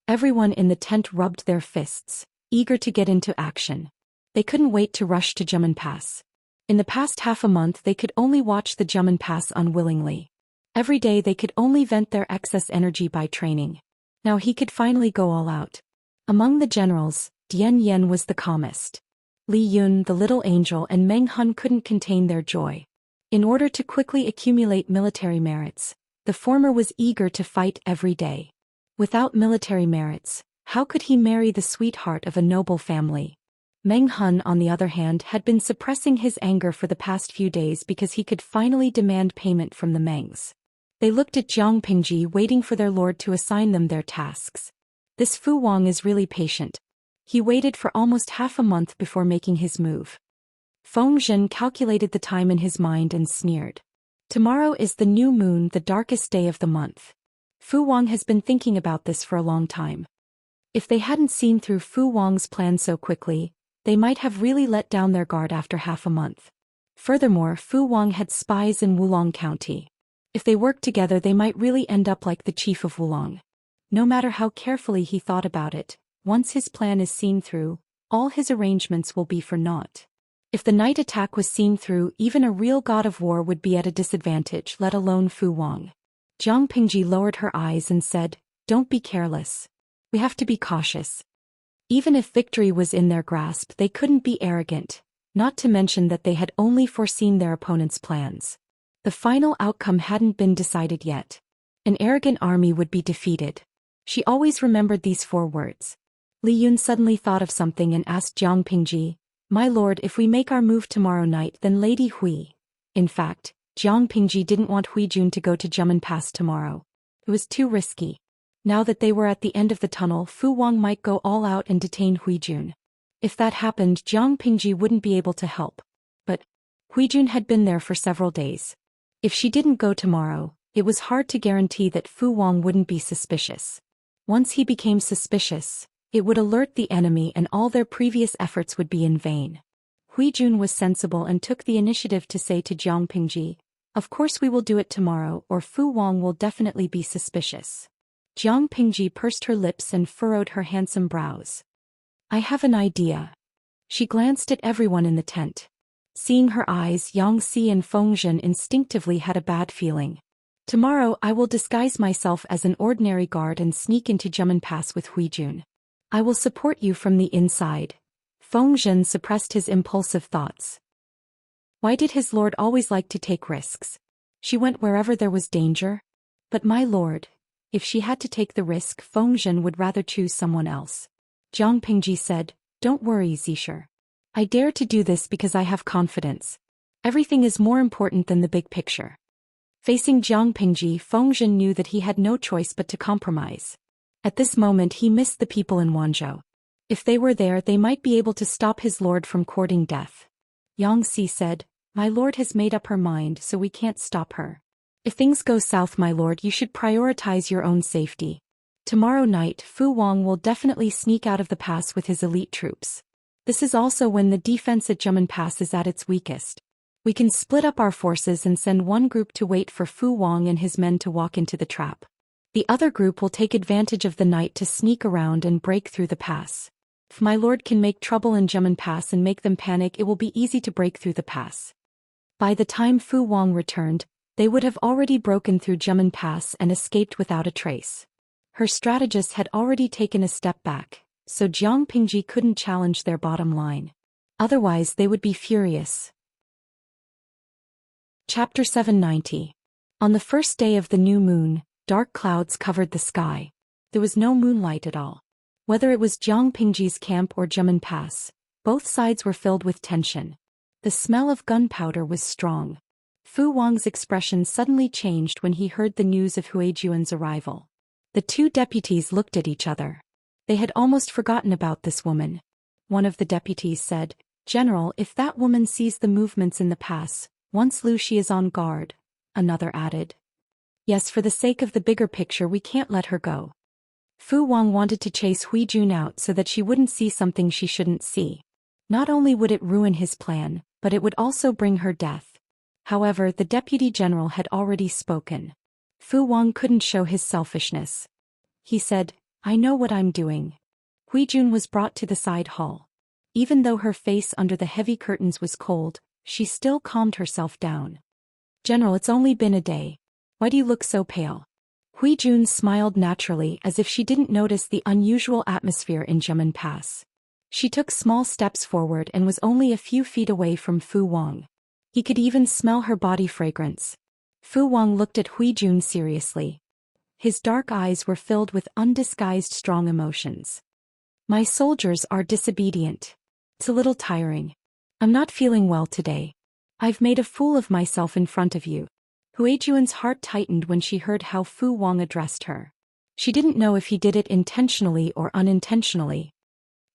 Speaker 1: Everyone in the tent rubbed their fists, eager to get into action. They couldn't wait to rush to Zhemen Pass. In the past half a month they could only watch the Zhemen Pass unwillingly. Every day they could only vent their excess energy by training. Now he could finally go all out. Among the generals, Dian Yen was the calmest. Li Yun, the little angel, and Meng Hun couldn't contain their joy. In order to quickly accumulate military merits, the former was eager to fight every day. Without military merits, how could he marry the sweetheart of a noble family? Meng Hun, on the other hand, had been suppressing his anger for the past few days because he could finally demand payment from the Mengs. They looked at Jiang Pingji, waiting for their lord to assign them their tasks. This Fu Wang is really patient. He waited for almost half a month before making his move. Feng Zhen calculated the time in his mind and sneered. Tomorrow is the new moon, the darkest day of the month. Fu Wang has been thinking about this for a long time. If they hadn't seen through Fu Wang's plan so quickly, they might have really let down their guard after half a month. Furthermore, Fu Wang had spies in Wulong County. If they worked together they might really end up like the chief of Wulong. No matter how carefully he thought about it, once his plan is seen through, all his arrangements will be for naught. If the night attack was seen through, even a real god of war would be at a disadvantage, let alone Fu Wang. Jiang Pingji lowered her eyes and said, Don't be careless. We have to be cautious. Even if victory was in their grasp, they couldn't be arrogant, not to mention that they had only foreseen their opponent's plans. The final outcome hadn't been decided yet. An arrogant army would be defeated. She always remembered these 4 words. Li Yun suddenly thought of something and asked Jiang Pingji, My lord, if we make our move tomorrow night, then Lady Hui. In fact, Jiang Pingji didn't want Hui Jun to go to Zhemen Pass tomorrow. It was too risky. Now that they were at the end of the tunnel, Fu Wang might go all out and detain Hui Jun. If that happened, Jiang Pingji wouldn't be able to help. But Hui Jun had been there for several days. If she didn't go tomorrow, it was hard to guarantee that Fu Wang wouldn't be suspicious. Once he became suspicious, it would alert the enemy and all their previous efforts would be in vain. Hui Jun was sensible and took the initiative to say to Jiang Pingji, Of course we will do it tomorrow, or Fu Wang will definitely be suspicious. Jiang Pingji pursed her lips and furrowed her handsome brows. I have an idea. She glanced at everyone in the tent. Seeing her eyes, Xianxia and Feng Zhen instinctively had a bad feeling. Tomorrow I will disguise myself as an ordinary guard and sneak into Zhemen Pass with Hui Jun. I will support you from the inside. Feng Zhen suppressed his impulsive thoughts. Why did his lord always like to take risks? She went wherever there was danger. But my lord, if she had to take the risk, Feng Zhen would rather choose someone else. Jiang Pingji said, Don't worry, Zisher. I dare to do this because I have confidence. Everything is more important than the big picture. Facing Jiang Pingji, Feng Zhen knew that he had no choice but to compromise. At this moment he missed the people in Wanzhou. If they were there, they might be able to stop his lord from courting death. Yang Si said, My lord has made up her mind, so we can't stop her. If things go south, my lord, you should prioritize your own safety. Tomorrow night, Fu Wang will definitely sneak out of the pass with his elite troops. This is also when the defense at Zhemen Pass is at its weakest. We can split up our forces and send one group to wait for Fu Wang and his men to walk into the trap. The other group will take advantage of the night to sneak around and break through the pass. If my lord can make trouble in Zhemen Pass and make them panic, it will be easy to break through the pass. By the time Fu Wang returned, they would have already broken through Zhemen Pass and escaped without a trace. Her strategist had already taken a step back, so Jiang Pingji couldn't challenge their bottom line. Otherwise they would be furious. Chapter 790. On the first day of the new moon, dark clouds covered the sky. There was no moonlight at all. Whether it was Jiang Pingji's camp or Jiamen Pass, both sides were filled with tension. The smell of gunpowder was strong. Fu Wang's expression suddenly changed when he heard the news of Huijuan's arrival. The two deputies looked at each other. They had almost forgotten about this woman. One of the deputies said, "General, if that woman sees the movements in the pass, once Lucy is on guard." Another added, "Yes, for the sake of the bigger picture we can't let her go." Fu Wang wanted to chase Huijun out so that she wouldn't see something she shouldn't see. Not only would it ruin his plan, but it would also bring her death. However, the deputy general had already spoken. Fu Wang couldn't show his selfishness. He said, "I know what I'm doing." Huijun was brought to the side hall. Even though her face under the heavy curtains was cold, she still calmed herself down. "General, it's only been a day. Why do you look so pale?" Huijun smiled naturally as if she didn't notice the unusual atmosphere in Jiamen Pass. She took small steps forward and was only a few feet away from Fu Wang. He could even smell her body fragrance. Fu Wang looked at Huijun seriously. His dark eyes were filled with undisguised strong emotions. "My soldiers are disobedient. It's a little tiring. I'm not feeling well today. I've made a fool of myself in front of you." Huijuan's heart tightened when she heard how Fu Wang addressed her. She didn't know if he did it intentionally or unintentionally.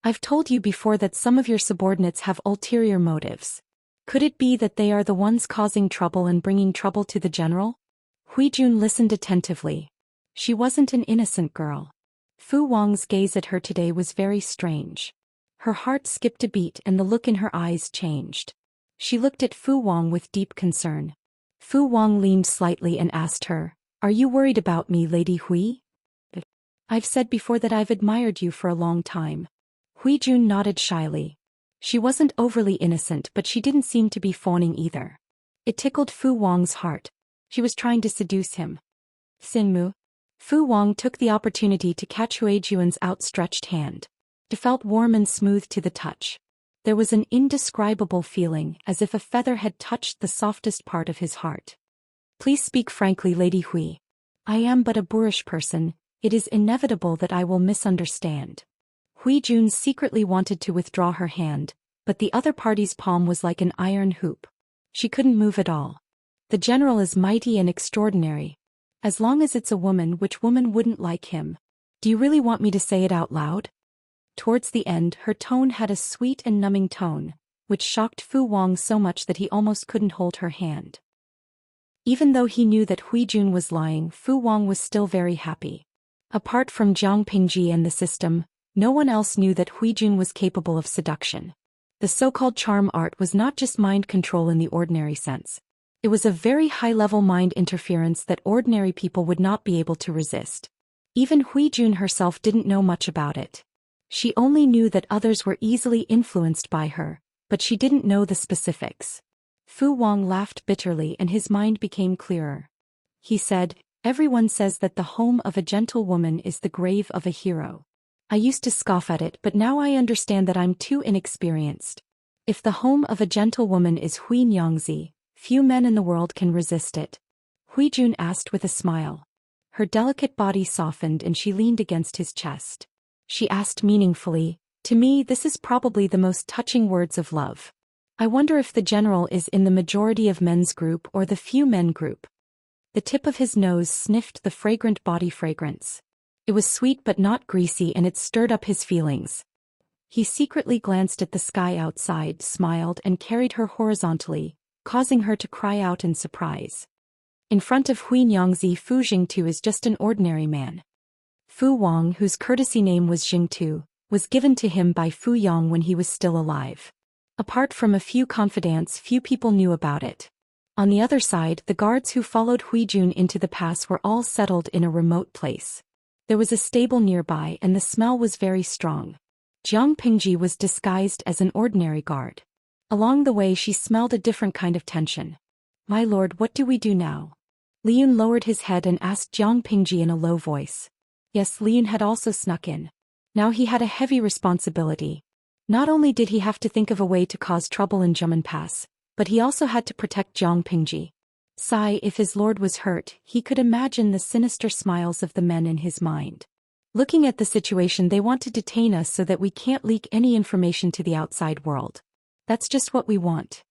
Speaker 1: "I've told you before that some of your subordinates have ulterior motives. Could it be that they are the ones causing trouble and bringing trouble to the general?" Huijun listened attentively. She wasn't an innocent girl. Fu Wang's gaze at her today was very strange. Her heart skipped a beat and the look in her eyes changed. She looked at Fu Wang with deep concern. Fu Wang leaned slightly and asked her, "Are you worried about me, Lady Hui?" "I've said before that I've admired you for a long time." Huijun nodded shyly. She wasn't overly innocent, but she didn't seem to be fawning either. It tickled Fu Wang's heart. She was trying to seduce him. "Xinmu." Fu Wang took the opportunity to catch Huijuan's outstretched hand. It felt warm and smooth to the touch. There was an indescribable feeling, as if a feather had touched the softest part of his heart. "Please speak frankly, Lady Hui. I am but a boorish person. It is inevitable that I will misunderstand." Huijun secretly wanted to withdraw her hand, but the other party's palm was like an iron hoop. She couldn't move at all. "The general is mighty and extraordinary. As long as it's a woman, which woman wouldn't like him? Do you really want me to say it out loud?" Towards the end, her tone had a sweet and numbing tone, which shocked Fu Wang so much that he almost couldn't hold her hand. Even though he knew that Huijun was lying, Fu Wang was still very happy. Apart from Jiang Pingji and the system, no one else knew that Huijun was capable of seduction. The so-called charm art was not just mind control in the ordinary sense. It was a very high-level mind interference that ordinary people would not be able to resist. Even Huijun herself didn't know much about it. She only knew that others were easily influenced by her, but she didn't know the specifics. Fu Wang laughed bitterly and his mind became clearer. He said, "Everyone says that the home of a gentle woman is the grave of a hero. I used to scoff at it, but now I understand that I'm too inexperienced. If the home of a gentle woman is Huinyangzi, few men in the world can resist it." Huijun asked with a smile. Her delicate body softened and she leaned against his chest. She asked meaningfully, "To me this is probably the most touching words of love. I wonder if the general is in the majority of men's group or the few men group." The tip of his nose sniffed the fragrant body fragrance. It was sweet but not greasy and it stirred up his feelings. He secretly glanced at the sky outside, smiled and carried her horizontally, causing her to cry out in surprise. In front of Huinyangzi, Fu Jingtu is just an ordinary man. Fu Wang, whose courtesy name was Jingtu, was given to him by Fu Yang when he was still alive. Apart from a few confidants, few people knew about it. On the other side, the guards who followed Huijun into the pass were all settled in a remote place. There was a stable nearby and the smell was very strong. Jiang Pingji was disguised as an ordinary guard. Along the way she smelled a different kind of tension. "My lord, what do we do now?" Liyun lowered his head and asked Jiang Pingji in a low voice. Yes, Liyun had also snuck in. Now he had a heavy responsibility. Not only did he have to think of a way to cause trouble in Zhemen Pass, but he also had to protect Jiang Pingji. If his lord was hurt, he could imagine the sinister smiles of the men in his mind. Looking at the situation, they want to detain us so that we can't leak any information to the outside world. That's just what we want.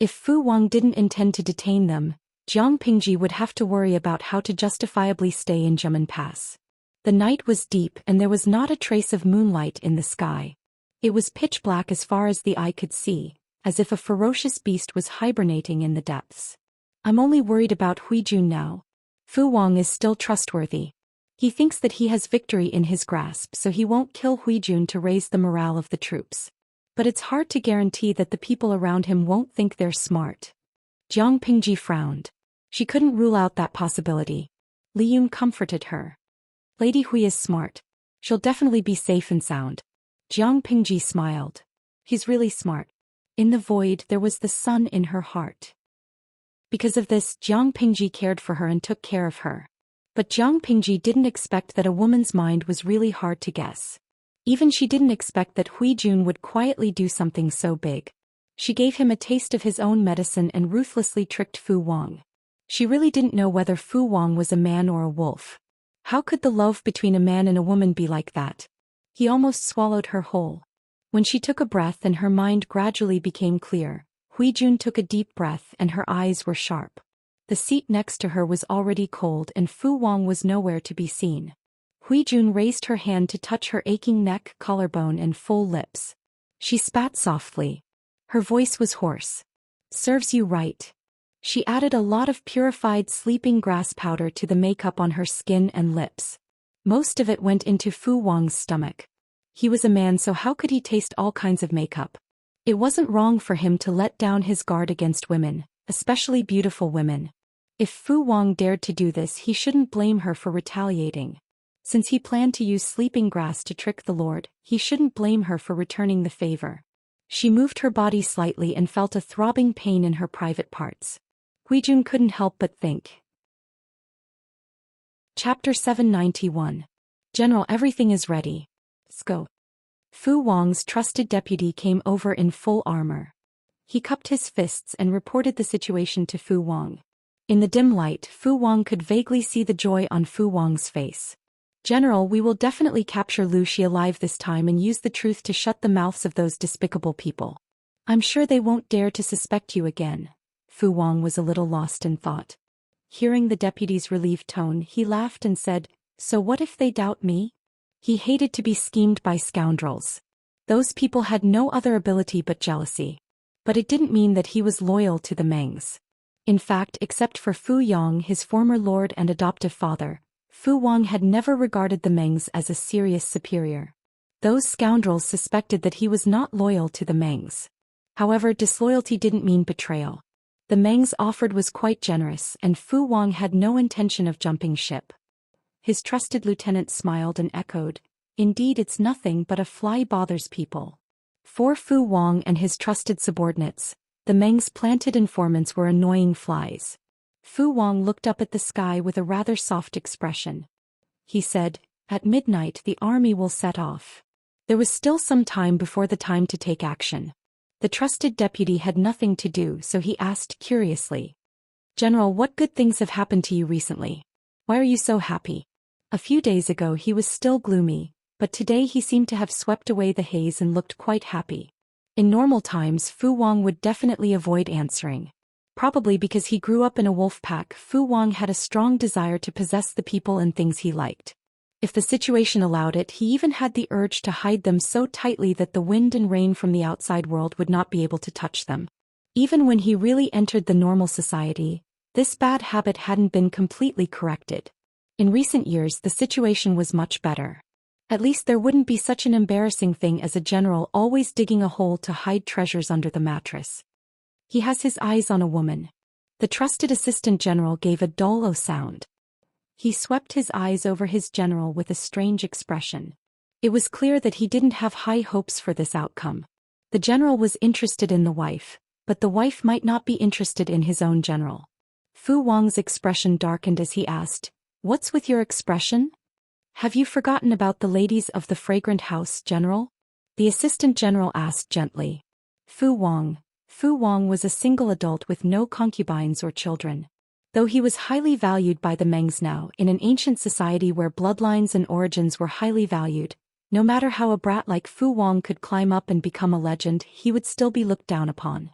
Speaker 1: If Fu Wang didn't intend to detain them, Jiang Pingji would have to worry about how to justifiably stay in Zhemen Pass. The night was deep and there was not a trace of moonlight in the sky. It was pitch black as far as the eye could see, as if a ferocious beast was hibernating in the depths. I'm only worried about Huijun now. Fu Wang is still trustworthy. He thinks that he has victory in his grasp, so he won't kill Huijun to raise the morale of the troops. But it's hard to guarantee that the people around him won't think they're smart. Jiang Pingji frowned. She couldn't rule out that possibility. Li Yun comforted her. Lady Hui is smart. She'll definitely be safe and sound. Jiang Pingji smiled. He's really smart. In the void there was the sun in her heart. Because of this, Jiang Pingji cared for her and took care of her. But Jiang Pingji didn't expect that a woman's mind was really hard to guess. Even she didn't expect that Huijun would quietly do something so big. She gave him a taste of his own medicine and ruthlessly tricked Fu Wang. She really didn't know whether Fu Wang was a man or a wolf. How could the love between a man and a woman be like that? He almost swallowed her whole. When she took a breath and her mind gradually became clear, Huijun took a deep breath and her eyes were sharp. The seat next to her was already cold and Fu Wang was nowhere to be seen. Huijun raised her hand to touch her aching neck, collarbone and full lips. She spat softly. Her voice was hoarse. Serves you right. She added a lot of purified sleeping grass powder to the makeup on her skin and lips. Most of it went into Fu Wang's stomach. He was a man, so how could he taste all kinds of makeup? It wasn't wrong for him to let down his guard against women, especially beautiful women. If Fu Wang dared to do this, he shouldn't blame her for retaliating. Since he planned to use sleeping grass to trick the lord, he shouldn't blame her for returning the favor. She moved her body slightly and felt a throbbing pain in her private parts. Huijun couldn't help but think. Chapter 791. General, everything is ready. Let's go. Fu Wang's trusted deputy came over in full armor. He cupped his fists and reported the situation to Fu Wang. In the dim light, Fu Wang could vaguely see the joy on Fu Wang's face. General, we will definitely capture Lu Xi alive this time and use the truth to shut the mouths of those despicable people. I'm sure they won't dare to suspect you again. Fu Wang was a little lost in thought. Hearing the deputy's relieved tone, he laughed and said, So what if they doubt me? He hated to be schemed by scoundrels. Those people had no other ability but jealousy. But it didn't mean that he was loyal to the Mengs. In fact, except for Fu Yang, his former lord and adoptive father, Fu Wang had never regarded the Mengs as a serious superior. Those scoundrels suspected that he was not loyal to the Mengs. However, disloyalty didn't mean betrayal. The Mengs offered was quite generous, and Fu Wang had no intention of jumping ship. His trusted lieutenant smiled and echoed, Indeed, it's nothing but a fly bothers people. For Fu Wang and his trusted subordinates, the Mengs' planted informants were annoying flies. Fu Wang looked up at the sky with a rather soft expression. He said, At midnight the army will set off. There was still some time before the time to take action. The trusted deputy had nothing to do, so he asked curiously, General, what good things have happened to you recently? Why are you so happy? A few days ago he was still gloomy, but today he seemed to have swept away the haze and looked quite happy. In normal times Fu Wang would definitely avoid answering. Probably because he grew up in a wolf pack, Fu Wang had a strong desire to possess the people and things he liked. If the situation allowed it, he even had the urge to hide them so tightly that the wind and rain from the outside world would not be able to touch them. Even when he really entered the normal society, this bad habit hadn't been completely corrected. In recent years the situation was much better. At least there wouldn't be such an embarrassing thing as a general always digging a hole to hide treasures under the mattress. He has his eyes on a woman. The trusted assistant general gave a dull "oh" sound. He swept his eyes over his general with a strange expression. It was clear that he didn't have high hopes for this outcome. The general was interested in the wife, but the wife might not be interested in his own general. Fu Wang's expression darkened as he asked, What's with your expression? Have you forgotten about the ladies of the fragrant house, General? The assistant general asked gently. Fu Wang. Fu Wang was a single adult with no concubines or children. Though he was highly valued by the Mengs now, in an ancient society where bloodlines and origins were highly valued, no matter how a brat like Fu Wang could climb up and become a legend, he would still be looked down upon.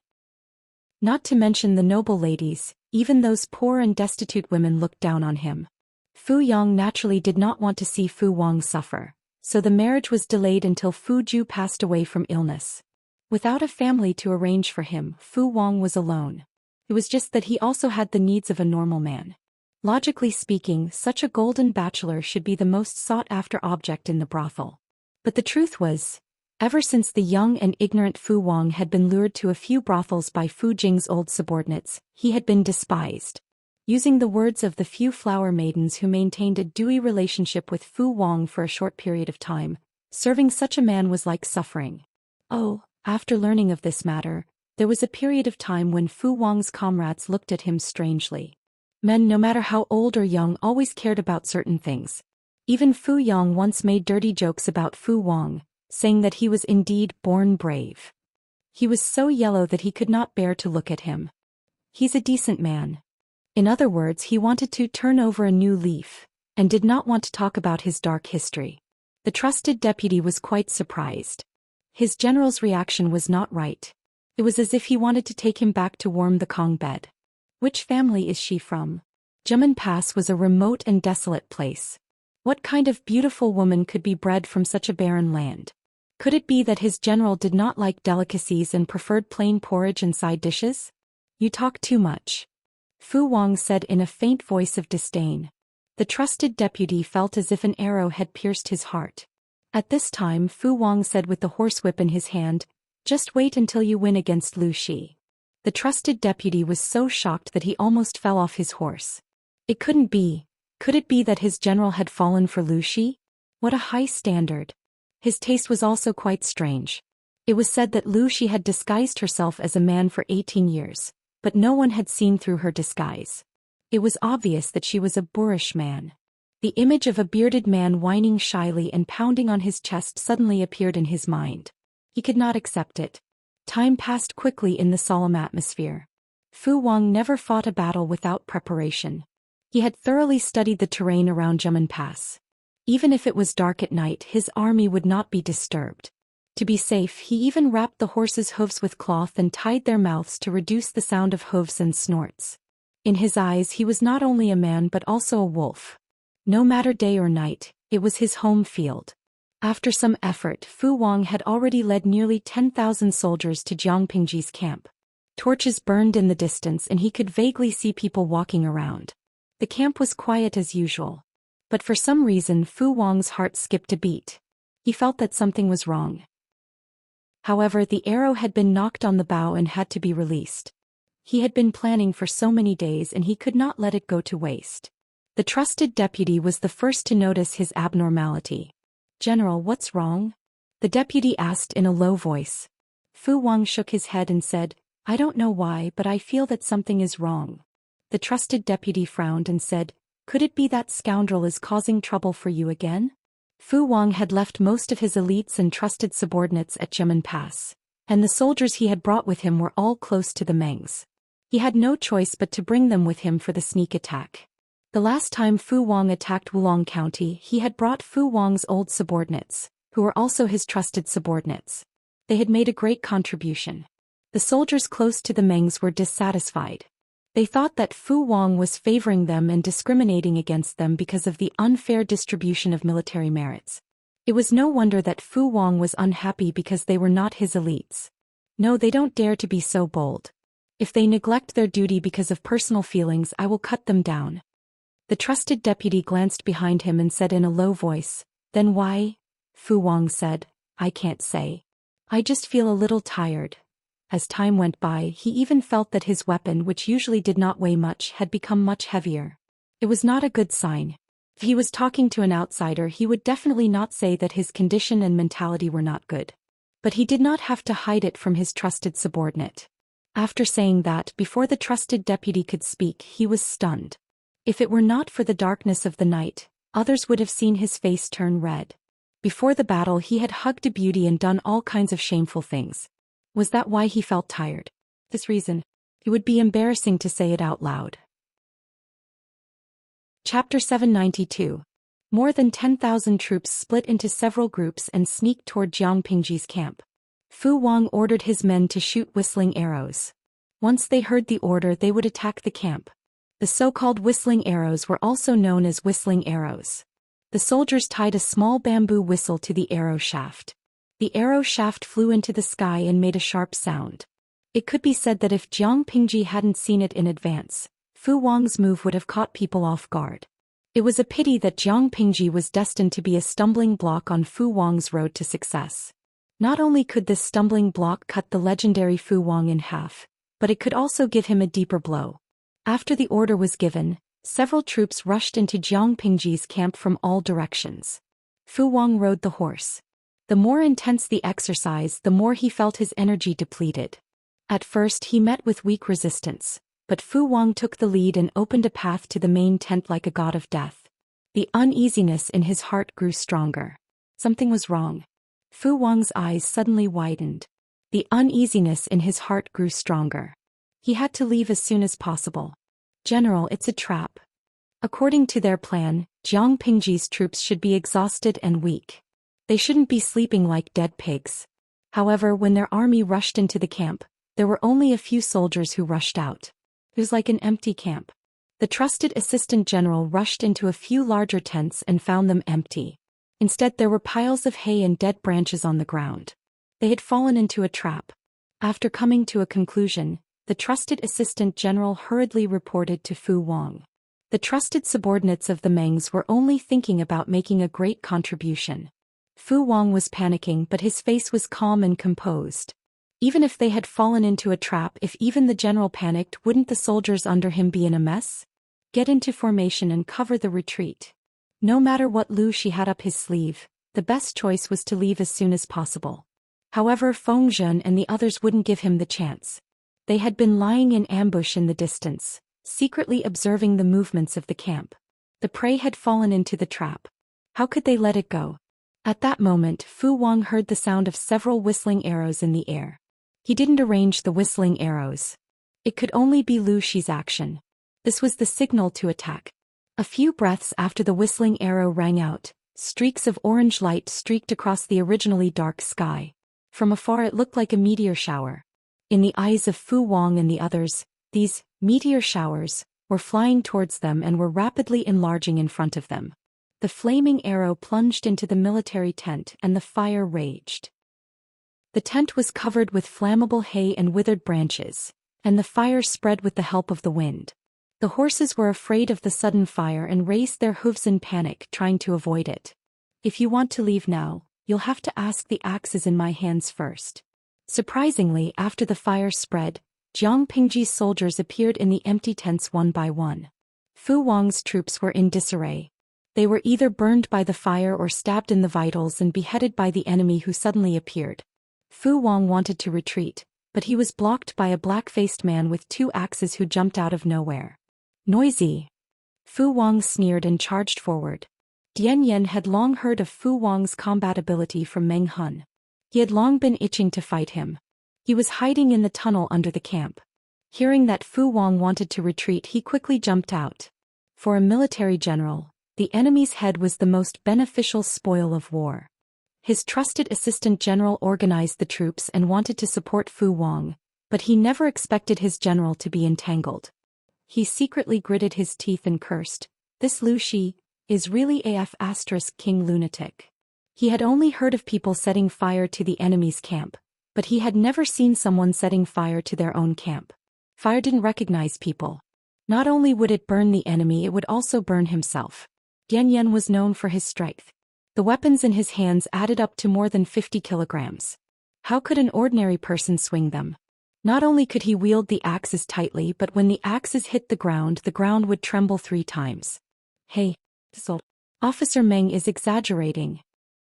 Speaker 1: Not to mention the noble ladies, even those poor and destitute women looked down on him. Fu Yang naturally did not want to see Fu Wang suffer, so the marriage was delayed until Fu Ju passed away from illness. Without a family to arrange for him, Fu Wang was alone. It was just that he also had the needs of a normal man. Logically speaking, such a golden bachelor should be the most sought-after object in the brothel. But the truth was, ever since the young and ignorant Fu Wang had been lured to a few brothels by Fu Jing's old subordinates, he had been despised. Using the words of the few flower maidens who maintained a dewy relationship with Fu Wang for a short period of time, serving such a man was like suffering. Oh, after learning of this matter, there was a period of time when Fu Wang's comrades looked at him strangely. Men, no matter how old or young, always cared about certain things. Even Fu Yang once made dirty jokes about Fu Wang, saying that he was indeed born brave. He was so yellow that he could not bear to look at him. He's a decent man. In other words, he wanted to turn over a new leaf, and did not want to talk about his dark history. The trusted deputy was quite surprised. His general's reaction was not right. It was as if he wanted to take him back to warm the Kong bed. Which family is she from? Jimen Pass was a remote and desolate place. What kind of beautiful woman could be bred from such a barren land? Could it be that his general did not like delicacies and preferred plain porridge and side dishes? You talk too much. Fu Wang said in a faint voice of disdain. The trusted deputy felt as if an arrow had pierced his heart. At this time Fu Wang said with the horsewhip in his hand, "Just wait until you win against Lu Shi." The trusted deputy was so shocked that he almost fell off his horse. It couldn't be. Could it be that his general had fallen for Lu Shi? What a high standard. His taste was also quite strange. It was said that Lu Shi had disguised herself as a man for 18 years, but no one had seen through her disguise. It was obvious that she was a boorish man. The image of a bearded man whining shyly and pounding on his chest suddenly appeared in his mind. He could not accept it. Time passed quickly in the solemn atmosphere. Fu Wang never fought a battle without preparation. He had thoroughly studied the terrain around Jimen Pass. Even if it was dark at night, his army would not be disturbed. To be safe, he even wrapped the horses' hooves with cloth and tied their mouths to reduce the sound of hooves and snorts. In his eyes he was not only a man but also a wolf. No matter day or night, it was his home field. After some effort, Fu Wang had already led nearly 10,000 soldiers to Jiang Pingji's camp. Torches burned in the distance and he could vaguely see people walking around. The camp was quiet as usual. But for some reason Fu Wang's heart skipped a beat. He felt that something was wrong. However, the arrow had been knocked on the bow and had to be released. He had been planning for so many days and he could not let it go to waste. The trusted deputy was the first to notice his abnormality. "General, what's wrong?" the deputy asked in a low voice. Fu Wang shook his head and said, "I don't know why, but I feel that something is wrong." The trusted deputy frowned and said, "Could it be that scoundrel is causing trouble for you again?" Fu Wang had left most of his elites and trusted subordinates at Jimen Pass, and the soldiers he had brought with him were all close to the Mengs. He had no choice but to bring them with him for the sneak attack. The last time Fu Wang attacked Wulong County, he had brought Fu Wang's old subordinates, who were also his trusted subordinates. They had made a great contribution. The soldiers close to the Mengs were dissatisfied. They thought that Fu Wang was favoring them and discriminating against them because of the unfair distribution of military merits. It was no wonder that Fu Wang was unhappy because they were not his elites. No, they don't dare to be so bold. If they neglect their duty because of personal feelings, I will cut them down. The trusted deputy glanced behind him and said in a low voice, "Then why?" Fu Wang said, "I can't say. I just feel a little tired." As time went by, he even felt that his weapon, which usually did not weigh much, had become much heavier. It was not a good sign. If he was talking to an outsider, he would definitely not say that his condition and mentality were not good. But he did not have to hide it from his trusted subordinate. After saying that, before the trusted deputy could speak, he was stunned. If it were not for the darkness of the night, Others would have seen his face turn red. Before the battle he had hugged a beauty and done all kinds of shameful things. Was that why he felt tired? This reason? It would be embarrassing to say it out loud. Chapter 792. More than 10,000 troops split into several groups and sneaked toward Jiang Pingji's camp. Fu Wang ordered his men to shoot whistling arrows. Once they heard the order, they would attack the camp. The so-called whistling arrows were also known as whistling arrows. The soldiers tied a small bamboo whistle to the arrow shaft. The arrow shaft flew into the sky and made a sharp sound. It could be said that if Jiang Pingji hadn't seen it in advance, Fu Wang's move would have caught people off guard. It was a pity that Jiang Pingji was destined to be a stumbling block on Fu Wang's road to success. Not only could this stumbling block cut the legendary Fu Wang in half, but it could also give him a deeper blow. After the order was given, several troops rushed into Jiang Pingji's camp from all directions. Fu Wang rode the horse. The more intense the exercise, the more he felt his energy depleted. At first he met with weak resistance, but Fu Wang took the lead and opened a path to the main tent like a god of death. The uneasiness in his heart grew stronger. Something was wrong. Fu Wang's eyes suddenly widened. The uneasiness in his heart grew stronger. He had to leave as soon as possible. General, it's a trap. According to their plan, Jiang Pingji's troops should be exhausted and weak. They shouldn't be sleeping like dead pigs. However, when their army rushed into the camp, there were only a few soldiers who rushed out. It was like an empty camp. The trusted assistant general rushed into a few larger tents and found them empty. Instead, there were piles of hay and dead branches on the ground. They had fallen into a trap. After coming to a conclusion, the trusted assistant general hurriedly reported to Fu Wang. The trusted subordinates of the Mengs were only thinking about making a great contribution. Fu Wang was panicking, but his face was calm and composed. Even if they had fallen into a trap, if even the general panicked, wouldn't the soldiers under him be in a mess? Get into formation and cover the retreat. No matter what Lu Shi had up his sleeve, the best choice was to leave as soon as possible. However, Feng Zhen and the others wouldn't give him the chance. They had been lying in ambush in the distance, secretly observing the movements of the camp. The prey had fallen into the trap. How could they let it go? At that moment, Fu Wang heard the sound of several whistling arrows in the air. He didn't arrange the whistling arrows. It could only be Lu Shi's action. This was the signal to attack. A few breaths after the whistling arrow rang out, streaks of orange light streaked across the originally dark sky. From afar it looked like a meteor shower. In the eyes of Fu Wang and the others, these meteor showers were flying towards them and were rapidly enlarging in front of them. The flaming arrow plunged into the military tent and the fire raged. The tent was covered with flammable hay and withered branches, and the fire spread with the help of the wind. The horses were afraid of the sudden fire and raised their hooves in panic, trying to avoid it. If you want to leave now, you'll have to ask the axes in my hands first. Surprisingly, after the fire spread, Jiang Pingji's soldiers appeared in the empty tents one by one. Fu Wang's troops were in disarray. They were either burned by the fire or stabbed in the vitals and beheaded by the enemy who suddenly appeared. Fu Wang wanted to retreat, but he was blocked by a black-faced man with 2 axes who jumped out of nowhere. Noisy! Fu Wang sneered and charged forward. Dian Yen had long heard of Fu Wang's combat ability from Meng Hun. He had long been itching to fight him. He was hiding in the tunnel under the camp. Hearing that Fu Wang wanted to retreat, he quickly jumped out. For a military general, the enemy's head was the most beneficial spoil of war. His trusted assistant general organized the troops and wanted to support Fu Wang, but he never expected his general to be entangled. He secretly gritted his teeth and cursed, "This Lu Shi is really king lunatic." He had only heard of people setting fire to the enemy's camp, but he had never seen someone setting fire to their own camp. Fire didn't recognize people. Not only would it burn the enemy, it would also burn himself. Dian Yen was known for his strength. The weapons in his hands added up to more than 50 kilograms. How could an ordinary person swing them? Not only could he wield the axes tightly, but when the axes hit the ground would tremble 3 times. "Hey, Officer Meng is exaggerating,"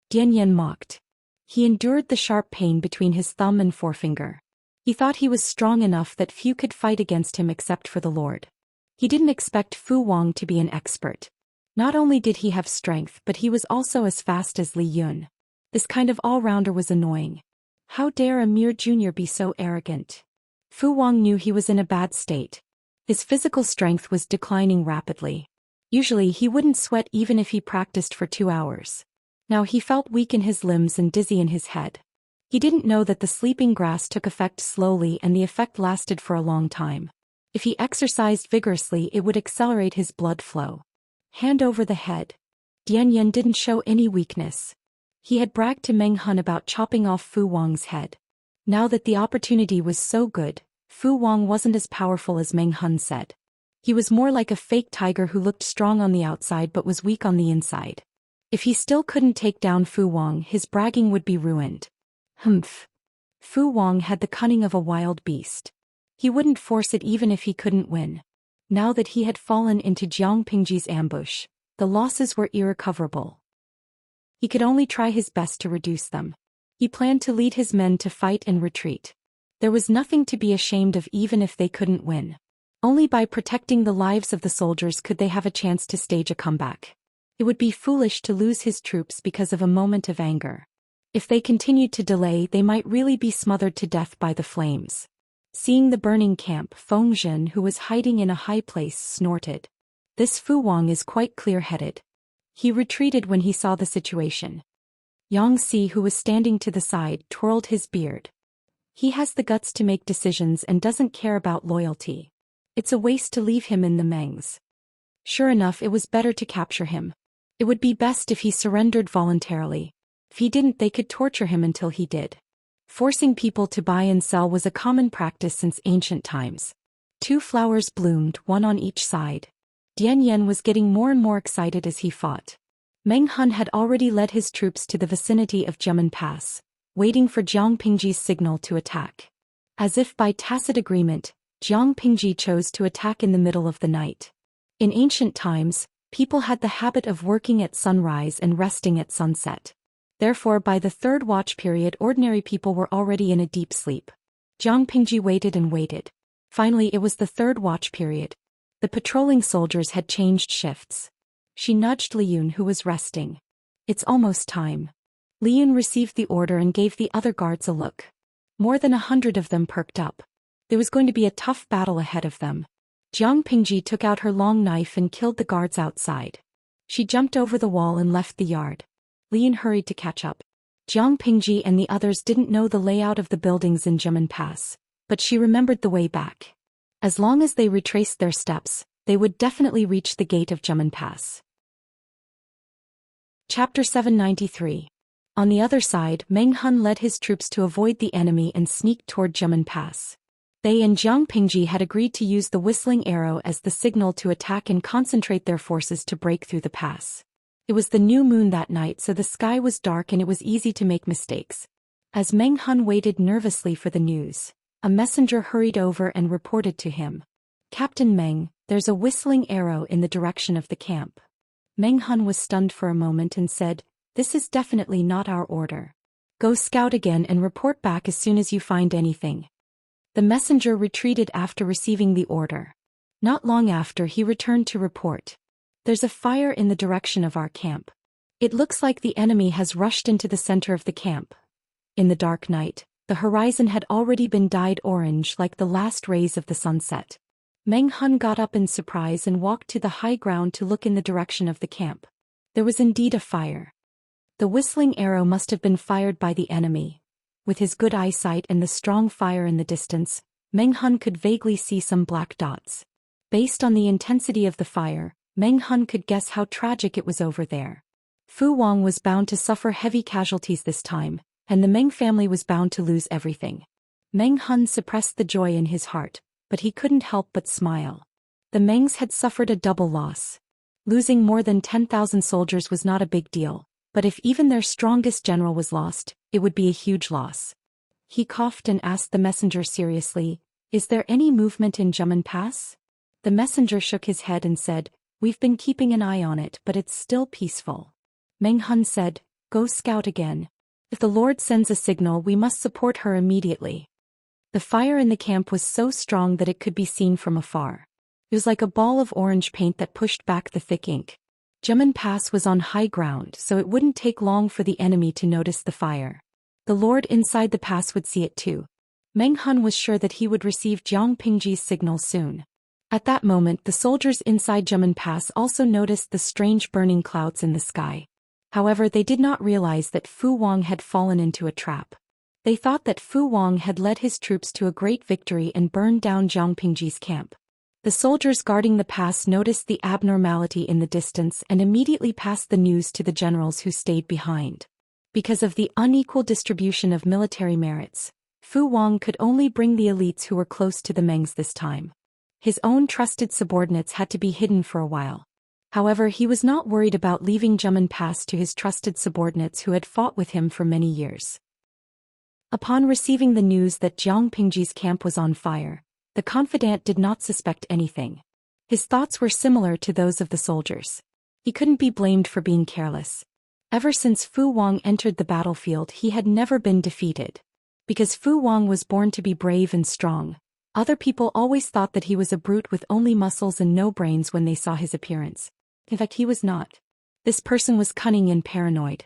Speaker 1: Dian Yen mocked. He endured the sharp pain between his thumb and forefinger. He thought he was strong enough that few could fight against him except for the Lord. He didn't expect Fu Wang to be an expert. Not only did he have strength, but he was also as fast as Li Yun. This kind of all-rounder was annoying. How dare a mere junior be so arrogant? Fu Wang knew he was in a bad state. His physical strength was declining rapidly. Usually he wouldn't sweat even if he practiced for 2 hours. Now he felt weak in his limbs and dizzy in his head. He didn't know that the sleeping grass took effect slowly and the effect lasted for a long time. If he exercised vigorously, it would accelerate his blood flow. Hand over the head. Dian Yan didn't show any weakness. He had bragged to Meng Hun about chopping off Fu Wang's head. Now that the opportunity was so good, Fu Wang wasn't as powerful as Meng Hun said. He was more like a fake tiger who looked strong on the outside but was weak on the inside. If he still couldn't take down Fu Wang, his bragging would be ruined. Humph. Fu Wang had the cunning of a wild beast. He wouldn't force it even if he couldn't win. Now that he had fallen into Jiang Pingji's ambush, the losses were irrecoverable. He could only try his best to reduce them. He planned to lead his men to fight and retreat. There was nothing to be ashamed of even if they couldn't win. Only by protecting the lives of the soldiers could they have a chance to stage a comeback. It would be foolish to lose his troops because of a moment of anger. If they continued to delay, they might really be smothered to death by the flames. Seeing the burning camp, Feng Zhen, who was hiding in a high place, snorted. This Fu Wang is quite clear-headed. He retreated when he saw the situation. Yang Si, who was standing to the side, twirled his beard. He has the guts to make decisions and doesn't care about loyalty. It's a waste to leave him in the Mengs. Sure enough, it was better to capture him. It would be best if he surrendered voluntarily. If he didn't, they could torture him until he did. Forcing people to buy and sell was a common practice since ancient times. 2 flowers bloomed, one on each side. Dian Yan was getting more and more excited as he fought. Meng Hun had already led his troops to the vicinity of Jiamen Pass, waiting for Jiang Pingji's signal to attack. As if by tacit agreement, Jiang Pingji chose to attack in the middle of the night. In ancient times, people had the habit of working at sunrise and resting at sunset. Therefore, by the 3rd watch period, ordinary people were already in a deep sleep. Jiang Pingji waited and waited. Finally, it was the 3rd watch period. The patrolling soldiers had changed shifts. She nudged Li Yun, who was resting. It's almost time. Li Yun received the order and gave the other guards a look. More than 100 of them perked up. There was going to be a tough battle ahead of them. Jiang Pingji took out her long knife and killed the guards outside. She jumped over the wall and left the yard. Li Yun hurried to catch up. Jiang Pingji and the others didn't know the layout of the buildings in Jiamen Pass, but she remembered the way back. As long as they retraced their steps, they would definitely reach the gate of Jiamen Pass. Chapter 793. On the other side, Meng Hun led his troops to avoid the enemy and sneaked toward Jiamen Pass. They and Jiang Pingji had agreed to use the whistling arrow as the signal to attack and concentrate their forces to break through the pass. It was the new moon that night, so the sky was dark and it was easy to make mistakes. As Meng Hun waited nervously for the news, a messenger hurried over and reported to him. Captain Meng, there's a whistling arrow in the direction of the camp. Meng Hun was stunned for a moment and said, "This is definitely not our order. Go scout again and report back as soon as you find anything." The messenger retreated after receiving the order. Not long after, he returned to report. There's a fire in the direction of our camp. It looks like the enemy has rushed into the center of the camp. In the dark night, the horizon had already been dyed orange like the last rays of the sunset. Meng Hun got up in surprise and walked to the high ground to look in the direction of the camp. There was indeed a fire. The whistling arrow must have been fired by the enemy. With his good eyesight and the strong fire in the distance, Meng Hun could vaguely see some black dots. Based on the intensity of the fire, Meng Hun could guess how tragic it was over there. Fu Wang was bound to suffer heavy casualties this time, and the Meng family was bound to lose everything. Meng Hun suppressed the joy in his heart, but he couldn't help but smile. The Mengs had suffered a double loss. Losing more than 10,000 soldiers was not a big deal, but if even their strongest general was lost, it would be a huge loss. He coughed and asked the messenger seriously, "Is there any movement in Jiamen Pass?" The messenger shook his head and said, "We've been keeping an eye on it, but it's still peaceful." Meng Hun said, "Go scout again. If the Lord sends a signal, we must support her immediately." The fire in the camp was so strong that it could be seen from afar. It was like a ball of orange paint that pushed back the thick ink. Jiamen Pass was on high ground, so it wouldn't take long for the enemy to notice the fire. The lord inside the pass would see it too. Meng Hun was sure that he would receive Jiang Pingji's signal soon. At that moment, the soldiers inside Jiamen Pass also noticed the strange burning clouds in the sky. However, they did not realize that Fu Wang had fallen into a trap. They thought that Fu Wang had led his troops to a great victory and burned down Jiang Pingji's camp. The soldiers guarding the pass noticed the abnormality in the distance and immediately passed the news to the generals who stayed behind. Because of the unequal distribution of military merits, Fu Wang could only bring the elites who were close to the Mengs this time. His own trusted subordinates had to be hidden for a while. However, he was not worried about leaving Jiamen Pass to his trusted subordinates who had fought with him for many years. Upon receiving the news that Jiang Pingji's camp was on fire, the confidant did not suspect anything. His thoughts were similar to those of the soldiers. He couldn't be blamed for being careless. Ever since Fu Wang entered the battlefield, he had never been defeated. Because Fu Wang was born to be brave and strong, other people always thought that he was a brute with only muscles and no brains when they saw his appearance. In fact, he was not. This person was cunning and paranoid.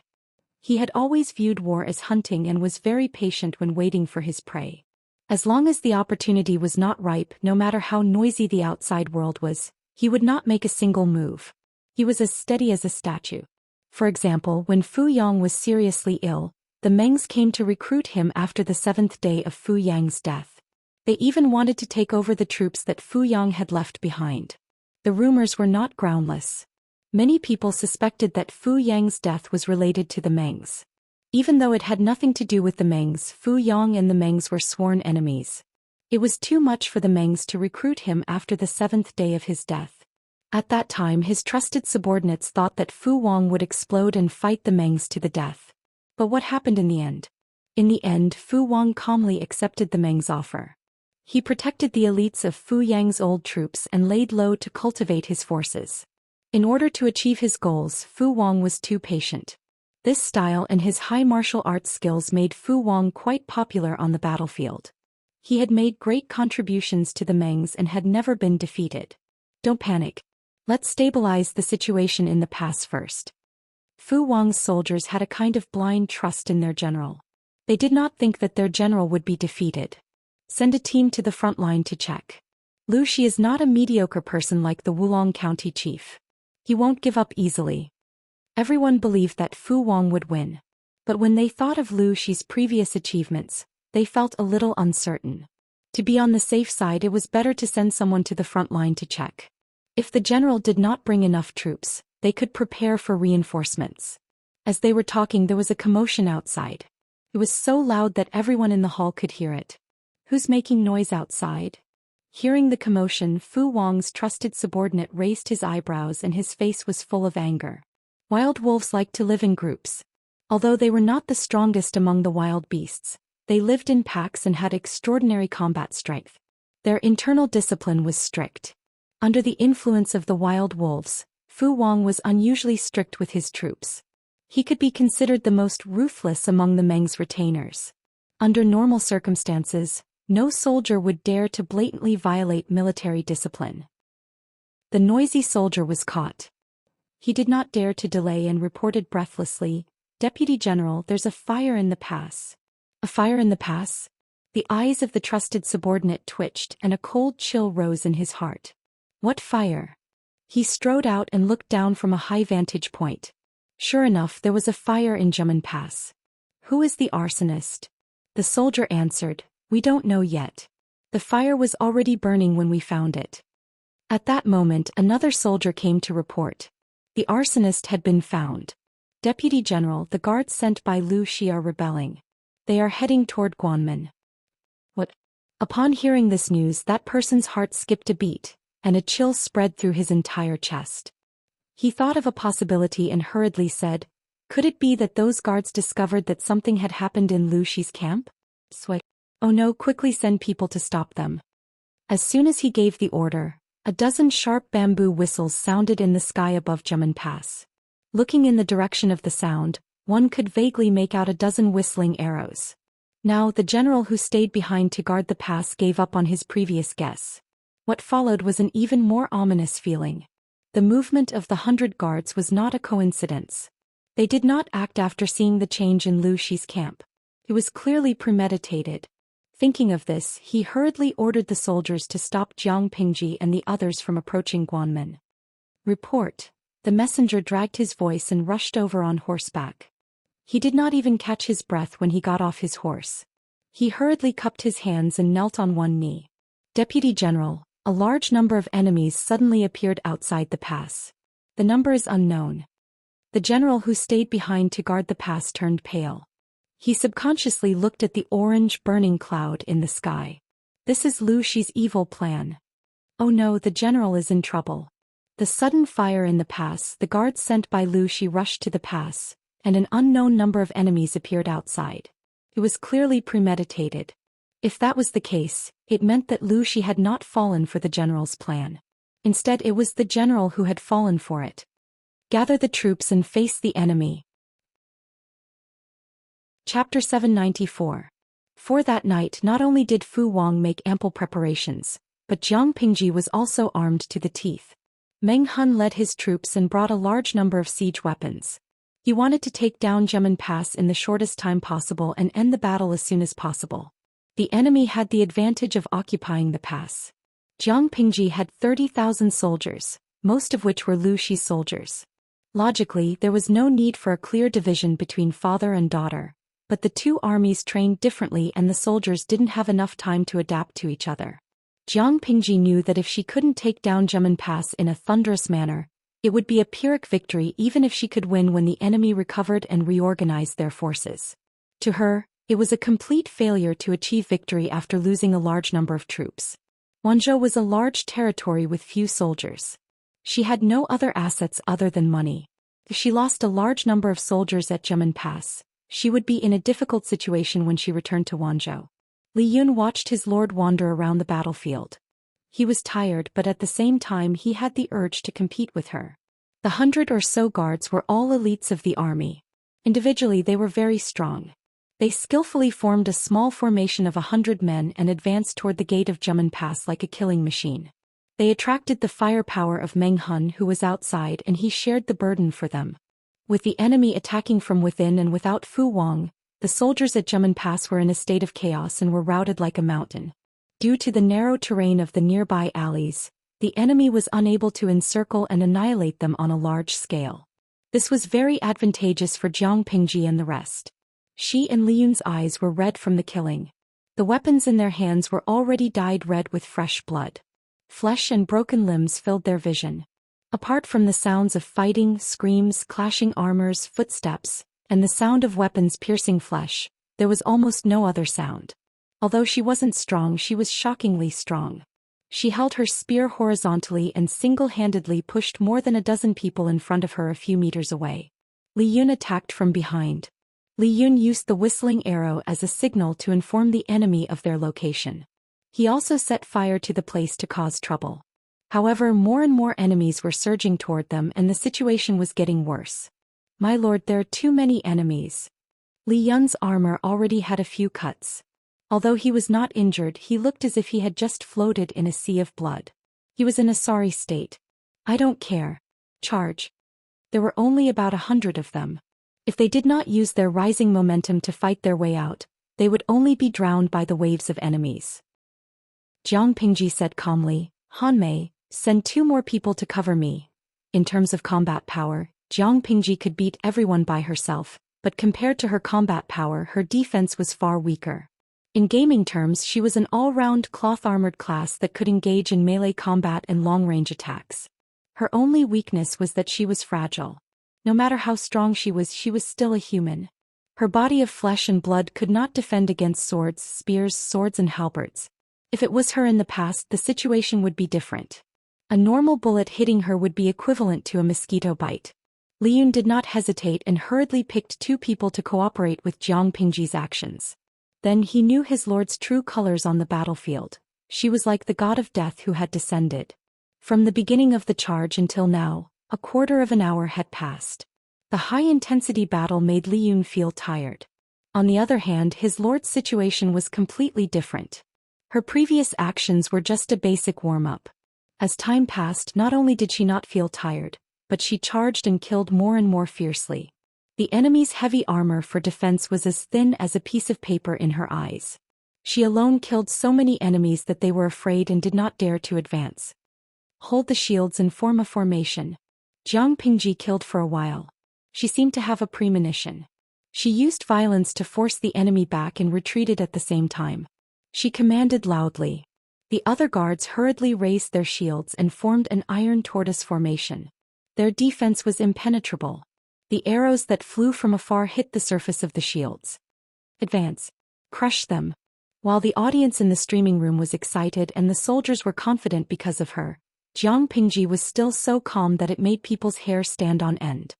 Speaker 1: He had always viewed war as hunting and was very patient when waiting for his prey. As long as the opportunity was not ripe, no matter how noisy the outside world was, he would not make a single move. He was as steady as a statue. For example, when Fu Yang was seriously ill, the Mengs came to recruit him after the 7th day of Fu Yang's death. They even wanted to take over the troops that Fu Yang had left behind. The rumors were not groundless. Many people suspected that Fu Yang's death was related to the Mengs. Even though it had nothing to do with the Mengs, Fu Yang and the Mengs were sworn enemies. It was too much for the Mengs to recruit him after the 7th day of his death. At that time, his trusted subordinates thought that Fu Wang would explode and fight the Mengs to the death. But what happened in the end? In the end, Fu Wang calmly accepted the Mengs' offer. He protected the elites of Fu Yang's old troops and laid low to cultivate his forces. In order to achieve his goals, Fu Wang was too patient. This style and his high martial arts skills made Fu Wang quite popular on the battlefield. He had made great contributions to the Mengs and had never been defeated. Don't panic. Let's stabilize the situation in the pass first. Fu Wang's soldiers had a kind of blind trust in their general. They did not think that their general would be defeated. Send a team to the front line to check. Lu Xi is not a mediocre person like the Wulong County chief. He won't give up easily. Everyone believed that Fu Wang would win. But when they thought of Lu Xi's previous achievements, they felt a little uncertain. To be on the safe side, it was better to send someone to the front line to check. If the general did not bring enough troops, they could prepare for reinforcements. As they were talking, there was a commotion outside. It was so loud that everyone in the hall could hear it. Who's making noise outside? Hearing the commotion, Fu Wang's trusted subordinate raised his eyebrows and his face was full of anger. Wild wolves like to live in groups. Although they were not the strongest among the wild beasts, they lived in packs and had extraordinary combat strength. Their internal discipline was strict. Under the influence of the wild wolves, Fu Wang was unusually strict with his troops. He could be considered the most ruthless among the Meng's retainers. Under normal circumstances, no soldier would dare to blatantly violate military discipline. The noisy soldier was caught. He did not dare to delay and reported breathlessly, "Deputy General, there's a fire in the pass." A fire in the pass? The eyes of the trusted subordinate twitched and a cold chill rose in his heart. What fire? He strode out and looked down from a high vantage point. Sure enough, there was a fire in Jiamen Pass. Who is the arsonist? The soldier answered, "We don't know yet. The fire was already burning when we found it." At that moment, another soldier came to report. The arsonist had been found. "Deputy General, the guards sent by Lu Xi are rebelling. They are heading toward Guanmen." What? Upon hearing this news, that person's heart skipped a beat, and a chill spread through his entire chest. He thought of a possibility and hurriedly said, "Could it be that those guards discovered that something had happened in Lu Xi's camp? Sweat. Oh no, quickly send people to stop them." As soon as he gave the order, a dozen sharp bamboo whistles sounded in the sky above Jiamen Pass. Looking in the direction of the sound, one could vaguely make out a dozen whistling arrows. Now the general who stayed behind to guard the pass gave up on his previous guess. What followed was an even more ominous feeling. The movement of the 100 guards was not a coincidence. They did not act after seeing the change in Lu Shi's camp. It was clearly premeditated. Thinking of this, he hurriedly ordered the soldiers to stop Jiang Pingji and the others from approaching Guanmen. Report. The messenger dragged his voice and rushed over on horseback. He did not even catch his breath when he got off his horse. He hurriedly cupped his hands and knelt on one knee. Deputy General, a large number of enemies suddenly appeared outside the pass. The number is unknown. The general who stayed behind to guard the pass turned pale. He subconsciously looked at the orange burning cloud in the sky. This is Lu Shi's evil plan. Oh no, the general is in trouble. The sudden fire in the pass, the guards sent by Lu Shi rushed to the pass, and an unknown number of enemies appeared outside. It was clearly premeditated. If that was the case, it meant that Lu Shi had not fallen for the general's plan. Instead, it was the general who had fallen for it. Gather the troops and face the enemy. Chapter 794. For that night not only did Fu Wang make ample preparations, but Jiang Pingji was also armed to the teeth. Meng Hun led his troops and brought a large number of siege weapons. He wanted to take down Jiamen Pass in the shortest time possible and end the battle as soon as possible. The enemy had the advantage of occupying the pass. Jiang Pingji had 30,000 soldiers, most of which were Lu Shi's soldiers. Logically, there was no need for a clear division between father and daughter, but the two armies trained differently and the soldiers didn't have enough time to adapt to each other. Jiang Pingji knew that if she couldn't take down Jiamen Pass in a thunderous manner, it would be a Pyrrhic victory even if she could win when the enemy recovered and reorganized their forces. To her, it was a complete failure to achieve victory after losing a large number of troops. Wanzhou was a large territory with few soldiers. She had no other assets other than money. If she lost a large number of soldiers at Jiamen Pass, she would be in a difficult situation when she returned to Wanzhou. Li Yun watched his lord wander around the battlefield. He was tired, but at the same time he had the urge to compete with her. The 100 or so guards were all elites of the army. Individually they were very strong. They skillfully formed a small formation of 100 men and advanced toward the gate of Jiamen Pass like a killing machine. They attracted the firepower of Meng Hun, who was outside, and he shared the burden for them. With the enemy attacking from within and without Fu Wang, the soldiers at Jiamen Pass were in a state of chaos and were routed like a mountain. Due to the narrow terrain of the nearby alleys, the enemy was unable to encircle and annihilate them on a large scale. This was very advantageous for Jiang Pingji and the rest. She and Li Yun's eyes were red from the killing. The weapons in their hands were already dyed red with fresh blood. Flesh and broken limbs filled their vision. Apart from the sounds of fighting, screams, clashing armors, footsteps, and the sound of weapons piercing flesh, there was almost no other sound. Although she wasn't strong, she was shockingly strong. She held her spear horizontally and single-handedly pushed more than a dozen people in front of her a few meters away. Li Yun attacked from behind. Li Yun used the whistling arrow as a signal to inform the enemy of their location. He also set fire to the place to cause trouble. However, more and more enemies were surging toward them and the situation was getting worse. My lord, there are too many enemies. Li Yun's armor already had a few cuts. Although he was not injured, he looked as if he had just floated in a sea of blood. He was in a sorry state. I don't care. Charge. There were only about 100 of them. If they did not use their rising momentum to fight their way out, they would only be drowned by the waves of enemies. Jiang Pingji said calmly, Han Mei, send 2 more people to cover me. In terms of combat power, Jiang Pingji could beat everyone by herself, but compared to her combat power, her defense was far weaker. In gaming terms, she was an all-round cloth-armored class that could engage in melee combat and long-range attacks. Her only weakness was that she was fragile. No matter how strong she was still a human. Her body of flesh and blood could not defend against swords, spears, swords and halberds. If it was her in the past, the situation would be different. A normal bullet hitting her would be equivalent to a mosquito bite. Li Yun did not hesitate and hurriedly picked 2 people to cooperate with Jiang Pingji's actions. Then he knew his lord's true colors on the battlefield. She was like the god of death who had descended. From the beginning of the charge until now, a quarter of an hour had passed. The high-intensity battle made Li Yun feel tired. On the other hand, his lord's situation was completely different. Her previous actions were just a basic warm-up. As time passed, not only did she not feel tired, but she charged and killed more and more fiercely. The enemy's heavy armor for defense was as thin as a piece of paper in her eyes. She alone killed so many enemies that they were afraid and did not dare to advance. Hold the shields and form a formation. Jiang Pingji killed for a while. She seemed to have a premonition. She used violence to force the enemy back and retreated at the same time. She commanded loudly. The other guards hurriedly raised their shields and formed an iron tortoise formation. Their defense was impenetrable. The arrows that flew from afar hit the surface of the shields. Advance. Crush them. While the audience in the streaming room was excited and the soldiers were confident because of her, Jiang Pingji was still so calm that it made people's hair stand on end.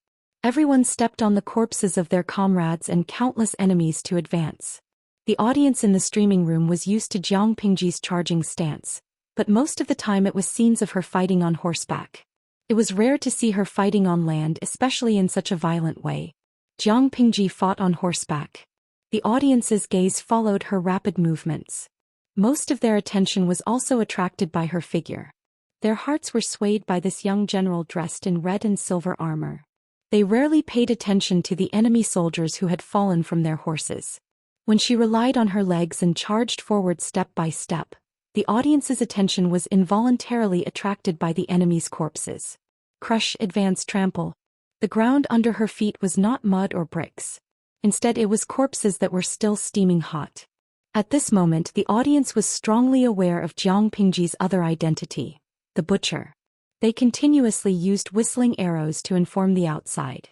Speaker 1: Everyone stepped on the corpses of their comrades and countless enemies to advance. The audience in the streaming room was used to Jiang Pingji's charging stance, but most of the time it was scenes of her fighting on horseback. It was rare to see her fighting on land, especially in such a violent way. Jiang Pingji fought on horseback. The audience's gaze followed her rapid movements. Most of their attention was also attracted by her figure. Their hearts were swayed by this young general dressed in red and silver armor. They rarely paid attention to the enemy soldiers who had fallen from their horses. When she relied on her legs and charged forward step by step, the audience's attention was involuntarily attracted by the enemy's corpses. Crush, advance, trample. The ground under her feet was not mud or bricks. Instead, it was corpses that were still steaming hot. At this moment, the audience was strongly aware of Jiang Pingji's other identity, the butcher. They continuously used whistling arrows to inform the outside.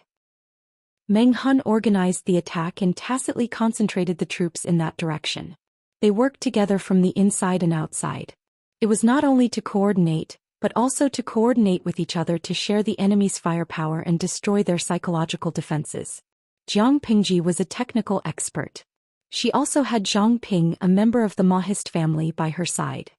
Speaker 1: Meng Hun organized the attack and tacitly concentrated the troops in that direction. They worked together from the inside and outside. It was not only to coordinate, but also to coordinate with each other to share the enemy's firepower and destroy their psychological defenses. Jiang Pingji was a technical expert. She also had Zhang Ping, a member of the Mahist family, by her side.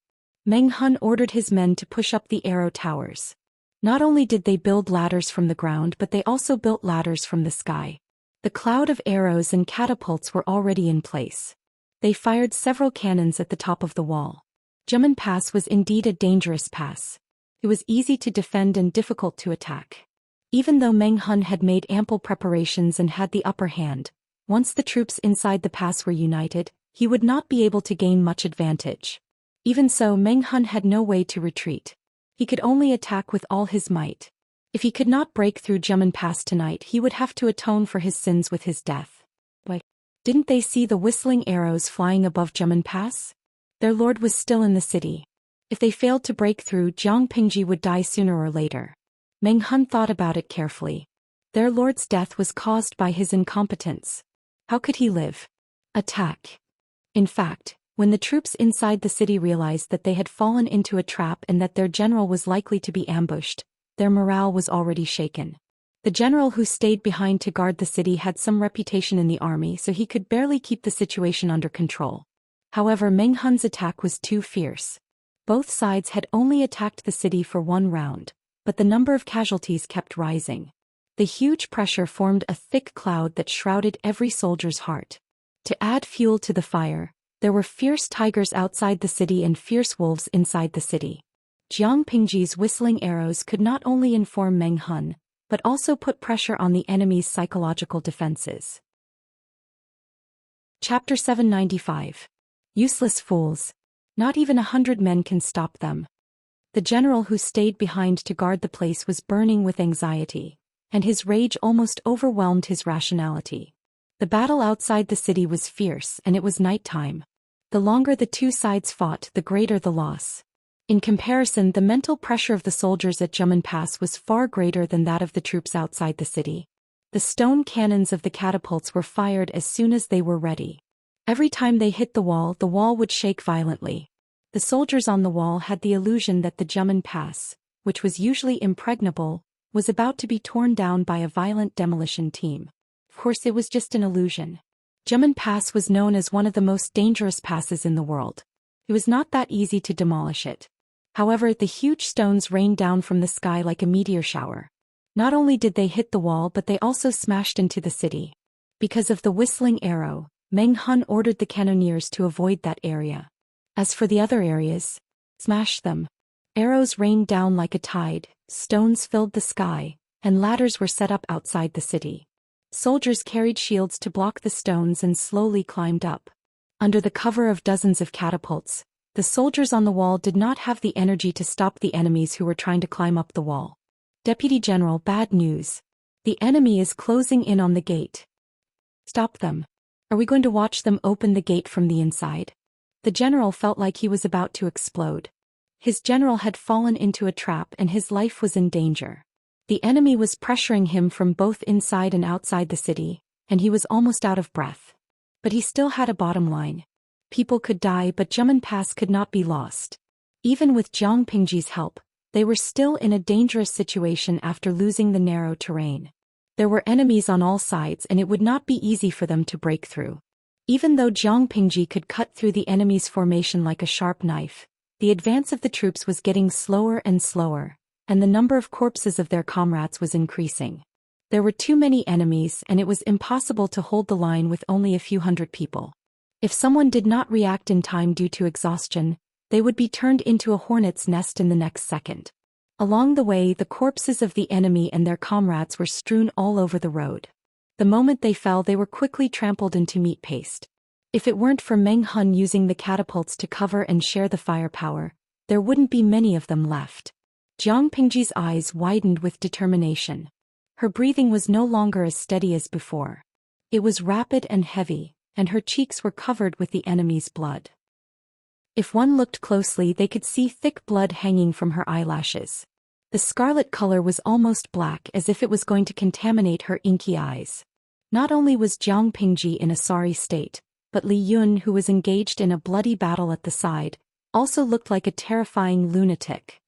Speaker 1: Meng Hun ordered his men to push up the arrow towers. Not only did they build ladders from the ground, but they also built ladders from the sky. The cloud of arrows and catapults were already in place. They fired several cannons at the top of the wall. Zhemen Pass was indeed a dangerous pass. It was easy to defend and difficult to attack. Even though Meng Hun had made ample preparations and had the upper hand, once the troops inside the pass were united, he would not be able to gain much advantage. Even so, Meng Hun had no way to retreat. He could only attack with all his might. If he could not break through Zhemen Pass tonight, he would have to atone for his sins with his death. Why, didn't they see the whistling arrows flying above Zhemen Pass? Their lord was still in the city. If they failed to break through, Jiang Pingji would die sooner or later. Meng Hun thought about it carefully. Their lord's death was caused by his incompetence. How could he live? Attack. In fact, when the troops inside the city realized that they had fallen into a trap and that their general was likely to be ambushed, their morale was already shaken. The general who stayed behind to guard the city had some reputation in the army, so he could barely keep the situation under control. However, Meng Hun's attack was too fierce. Both sides had only attacked the city for one round, but the number of casualties kept rising. The huge pressure formed a thick cloud that shrouded every soldier's heart. To add fuel to the fire, there were fierce tigers outside the city and fierce wolves inside the city. Jiang Pingji's whistling arrows could not only inform Meng Hun, but also put pressure on the enemy's psychological defenses. Chapter 795. Useless fools. Not even 100 men can stop them. The general who stayed behind to guard the place was burning with anxiety, and his rage almost overwhelmed his rationality. The battle outside the city was fierce, and it was nighttime. The longer the two sides fought, the greater the loss. In comparison, the mental pressure of the soldiers at Zhemen Pass was far greater than that of the troops outside the city. The stone cannons of the catapults were fired as soon as they were ready. Every time they hit the wall would shake violently. The soldiers on the wall had the illusion that the Zhemen Pass, which was usually impregnable, was about to be torn down by a violent demolition team. Of course, it was just an illusion. Zhemen Pass was known as one of the most dangerous passes in the world. It was not that easy to demolish it. However, the huge stones rained down from the sky like a meteor shower. Not only did they hit the wall, but they also smashed into the city. Because of the whistling arrow, Meng Hun ordered the cannoneers to avoid that area. As for the other areas, smash them. Arrows rained down like a tide, stones filled the sky, and ladders were set up outside the city. Soldiers carried shields to block the stones and slowly climbed up. Under the cover of dozens of catapults, the soldiers on the wall did not have the energy to stop the enemies who were trying to climb up the wall. Deputy General, bad news. The enemy is closing in on the gate. Stop them. Are we going to watch them open the gate from the inside? The general felt like he was about to explode. His general had fallen into a trap and his life was in danger. The enemy was pressuring him from both inside and outside the city, and he was almost out of breath. But he still had a bottom line. People could die, but Zhemin Pass could not be lost. Even with Jiang Pingji's help, they were still in a dangerous situation after losing the narrow terrain. There were enemies on all sides and it would not be easy for them to break through. Even though Jiang Pingji could cut through the enemy's formation like a sharp knife, the advance of the troops was getting slower and slower, and the number of corpses of their comrades was increasing. There were too many enemies and it was impossible to hold the line with only a few hundred people. If someone did not react in time due to exhaustion, they would be turned into a hornet's nest in the next second. Along the way, the corpses of the enemy and their comrades were strewn all over the road. The moment they fell, they were quickly trampled into meat paste. If it weren't for Meng Hun using the catapults to cover and share the firepower, there wouldn't be many of them left. Jiang Pingji's eyes widened with determination. Her breathing was no longer as steady as before. It was rapid and heavy, and her cheeks were covered with the enemy's blood. If one looked closely, they could see thick blood hanging from her eyelashes. The scarlet color was almost black, as if it was going to contaminate her inky eyes. Not only was Jiang Pingji in a sorry state, but Li Yun, who was engaged in a bloody battle at the side, also looked like a terrifying lunatic.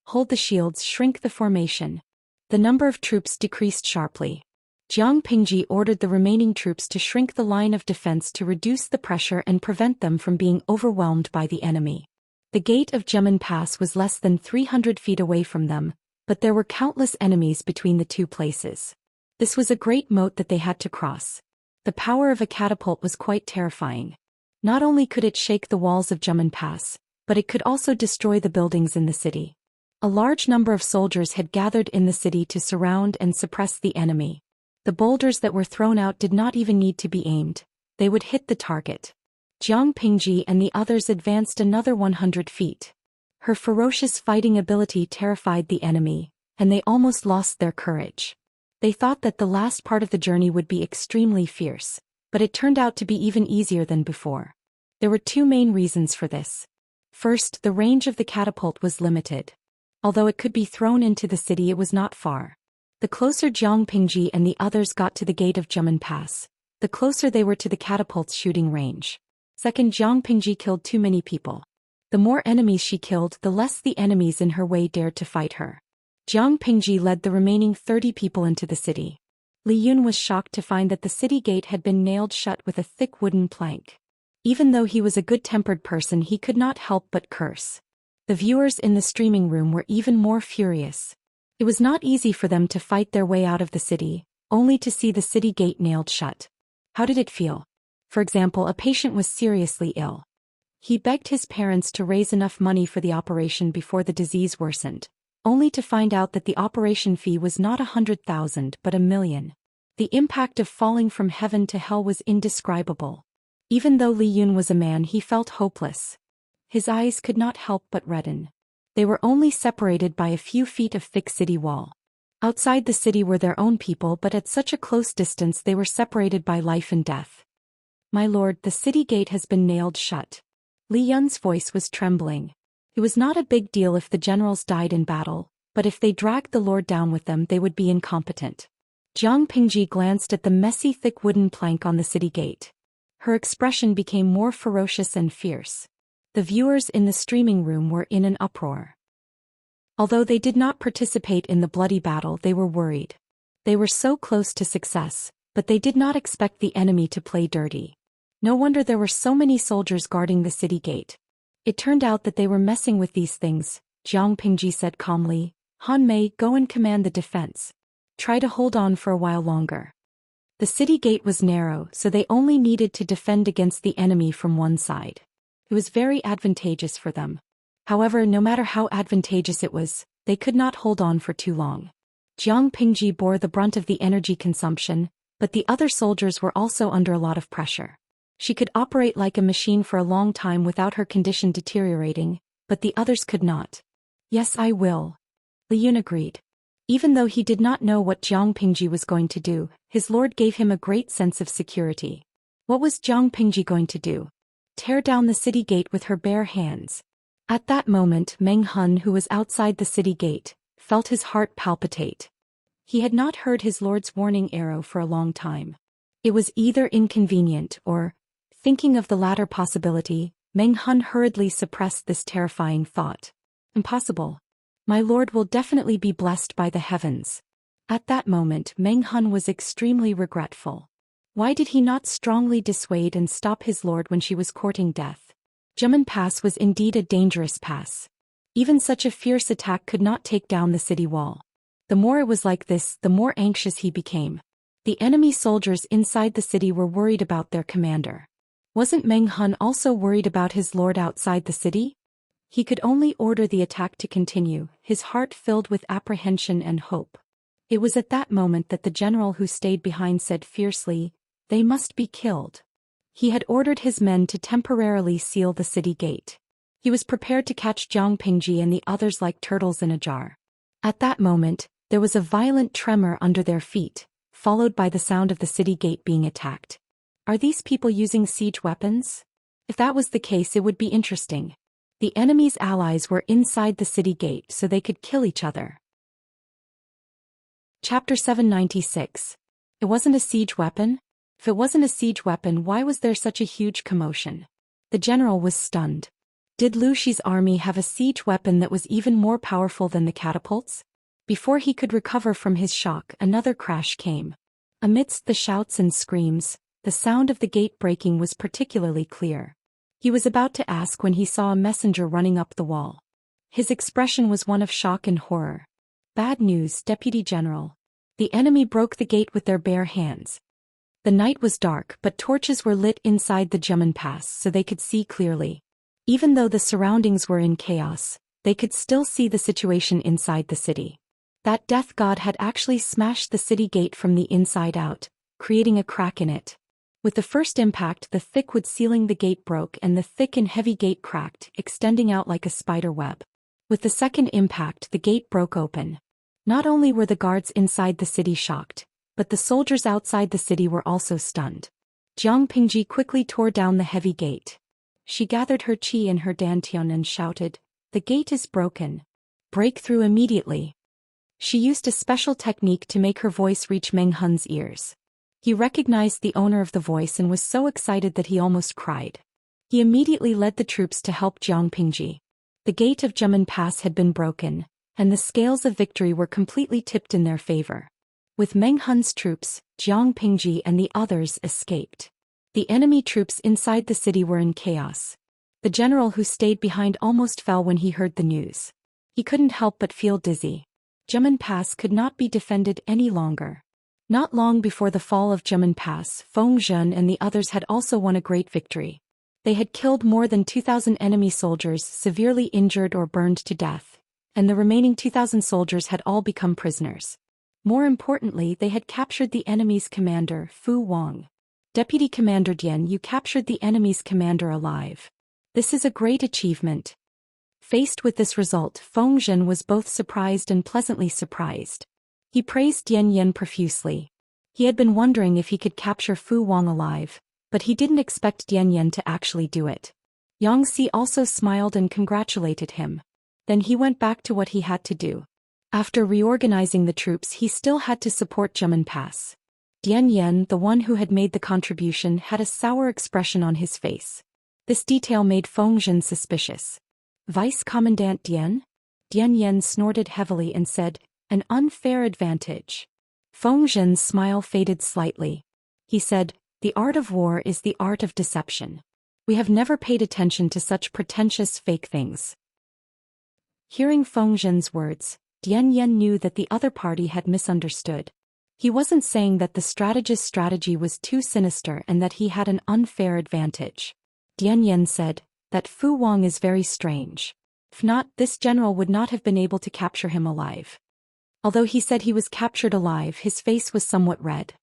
Speaker 1: Hold the shields, shrink the formation. The number of troops decreased sharply. Jiang Pingji ordered the remaining troops to shrink the line of defense to reduce the pressure and prevent them from being overwhelmed by the enemy. The gate of Zhemin Pass was less than 300 feet away from them, but there were countless enemies between the two places. This was a great moat that they had to cross. The power of a catapult was quite terrifying. Not only could it shake the walls of Zhemin Pass, but it could also destroy the buildings in the city. A large number of soldiers had gathered in the city to surround and suppress the enemy. The boulders that were thrown out did not even need to be aimed. They would hit the target. Jiang Pingji and the others advanced another 100 feet. Her ferocious fighting ability terrified the enemy, and they almost lost their courage. They thought that the last part of the journey would be extremely fierce, but it turned out to be even easier than before. There were two main reasons for this. First, the range of the catapult was limited. Although it could be thrown into the city, it was not far. The closer Jiang Pingji and the others got to the gate of Zhemin Pass, the closer they were to the catapult's shooting range. Second, Jiang Pingji killed too many people. The more enemies she killed, the less the enemies in her way dared to fight her. Jiang Pingji led the remaining 30 people into the city. Li Yun was shocked to find that the city gate had been nailed shut with a thick wooden plank. Even though he was a good-tempered person, he could not help but curse. The viewers in the streaming room were even more furious. It was not easy for them to fight their way out of the city, only to see the city gate nailed shut. How did it feel? For example, a patient was seriously ill. He begged his parents to raise enough money for the operation before the disease worsened, only to find out that the operation fee was not 100,000 but 1,000,000. The impact of falling from heaven to hell was indescribable. Even though Li Yun was a man, he felt hopeless. His eyes could not help but redden. They were only separated by a few feet of thick city wall. Outside the city were their own people, but at such a close distance they were separated by life and death. "My lord, the city gate has been nailed shut." Li Yun's voice was trembling. It was not a big deal if the generals died in battle, but if they dragged the lord down with them, they would be incompetent. Jiang Pingji glanced at the messy thick wooden plank on the city gate. Her expression became more ferocious and fierce. The viewers in the streaming room were in an uproar. Although they did not participate in the bloody battle, they were worried. They were so close to success, but they did not expect the enemy to play dirty. No wonder there were so many soldiers guarding the city gate. It turned out that they were messing with these things. Jiang Pingji said calmly, "Han Mei, go and command the defense. Try to hold on for a while longer." The city gate was narrow, so they only needed to defend against the enemy from one side. It was very advantageous for them. However, no matter how advantageous it was, they could not hold on for too long. Jiang Pingji bore the brunt of the energy consumption, but the other soldiers were also under a lot of pressure. She could operate like a machine for a long time without her condition deteriorating, but the others could not. Yes, I will. Li Yun agreed. Even though he did not know what Jiang Pingji was going to do, his lord gave him a great sense of security. What was Jiang Pingji going to do? Tear down the city gate with her bare hands. At that moment, Meng Hun, who was outside the city gate, felt his heart palpitate. He had not heard his lord's warning arrow for a long time. It was either inconvenient or, thinking of the latter possibility, Meng Hun hurriedly suppressed this terrifying thought. Impossible. My lord will definitely be blessed by the heavens. At that moment, Meng Hun was extremely regretful. Why did he not strongly dissuade and stop his lord when she was courting death? Jiamen Pass was indeed a dangerous pass. Even such a fierce attack could not take down the city wall. The more it was like this, the more anxious he became. The enemy soldiers inside the city were worried about their commander. Wasn't Meng Hun also worried about his lord outside the city? He could only order the attack to continue, his heart filled with apprehension and hope. It was at that moment that the general who stayed behind said fiercely, "They must be killed." He had ordered his men to temporarily seal the city gate. He was prepared to catch Jiang Pingji and the others like turtles in a jar. At that moment, there was a violent tremor under their feet, followed by the sound of the city gate being attacked. Are these people using siege weapons? If that was the case, it would be interesting. The enemy's allies were inside the city gate so they could kill each other. Chapter 796. It wasn't a siege weapon? If it wasn't a siege weapon, why was there such a huge commotion? The general was stunned. Did Lu Shi's army have a siege weapon that was even more powerful than the catapults? Before he could recover from his shock, another crash came. Amidst the shouts and screams, the sound of the gate breaking was particularly clear. He was about to ask when he saw a messenger running up the wall. His expression was one of shock and horror. Bad news, Deputy General. The enemy broke the gate with their bare hands. The night was dark, but torches were lit inside the Jiamen Pass so they could see clearly. Even though the surroundings were in chaos, they could still see the situation inside the city. That death god had actually smashed the city gate from the inside out, creating a crack in it. With the first impact, the thick wood sealing the gate broke and the thick and heavy gate cracked, extending out like a spider web. With the second impact, the gate broke open. Not only were the guards inside the city shocked, but the soldiers outside the city were also stunned. Jiang Pingji quickly tore down the heavy gate. She gathered her qi in her dantian and shouted, "The gate is broken. Break through immediately." She used a special technique to make her voice reach Meng Hun's ears. He recognized the owner of the voice and was so excited that he almost cried. He immediately led the troops to help Jiang Pingji. The gate of Jiamen Pass had been broken, and the scales of victory were completely tipped in their favor. With Meng Hun's troops, Jiang Pingji and the others escaped. The enemy troops inside the city were in chaos. The general who stayed behind almost fell when he heard the news. He couldn't help but feel dizzy. Jiamen Pass could not be defended any longer. Not long before the fall of Jiamen Pass, Feng Zhen and the others had also won a great victory. They had killed more than 2,000 enemy soldiers, severely injured or burned to death, and the remaining 2,000 soldiers had all become prisoners. More importantly, they had captured the enemy's commander, Fu Wang. Deputy Commander Dian, you captured the enemy's commander alive. This is a great achievement. Faced with this result, Feng Zhen was both surprised and pleasantly surprised. He praised Dian Yen profusely. He had been wondering if he could capture Fu Wang alive, but he didn't expect Dian Yen to actually do it. Yang Si also smiled and congratulated him. Then he went back to what he had to do. After reorganizing the troops, he still had to support Jiamen Pass. Dian Yen, the one who had made the contribution, had a sour expression on his face. This detail made Feng Zhen suspicious. Vice Commandant Dian? Dian Yen snorted heavily and said, "An unfair advantage." Feng Zhen's smile faded slightly. He said, "The art of war is the art of deception. We have never paid attention to such pretentious fake things." Hearing Feng Zhen's words, Dian Yen knew that the other party had misunderstood. He wasn't saying that the strategist's strategy was too sinister and that he had an unfair advantage. Dian Yen said, "That Fu Wang is very strange. If not, this general would not have been able to capture him alive. Although he said he was captured alive, his face was somewhat red.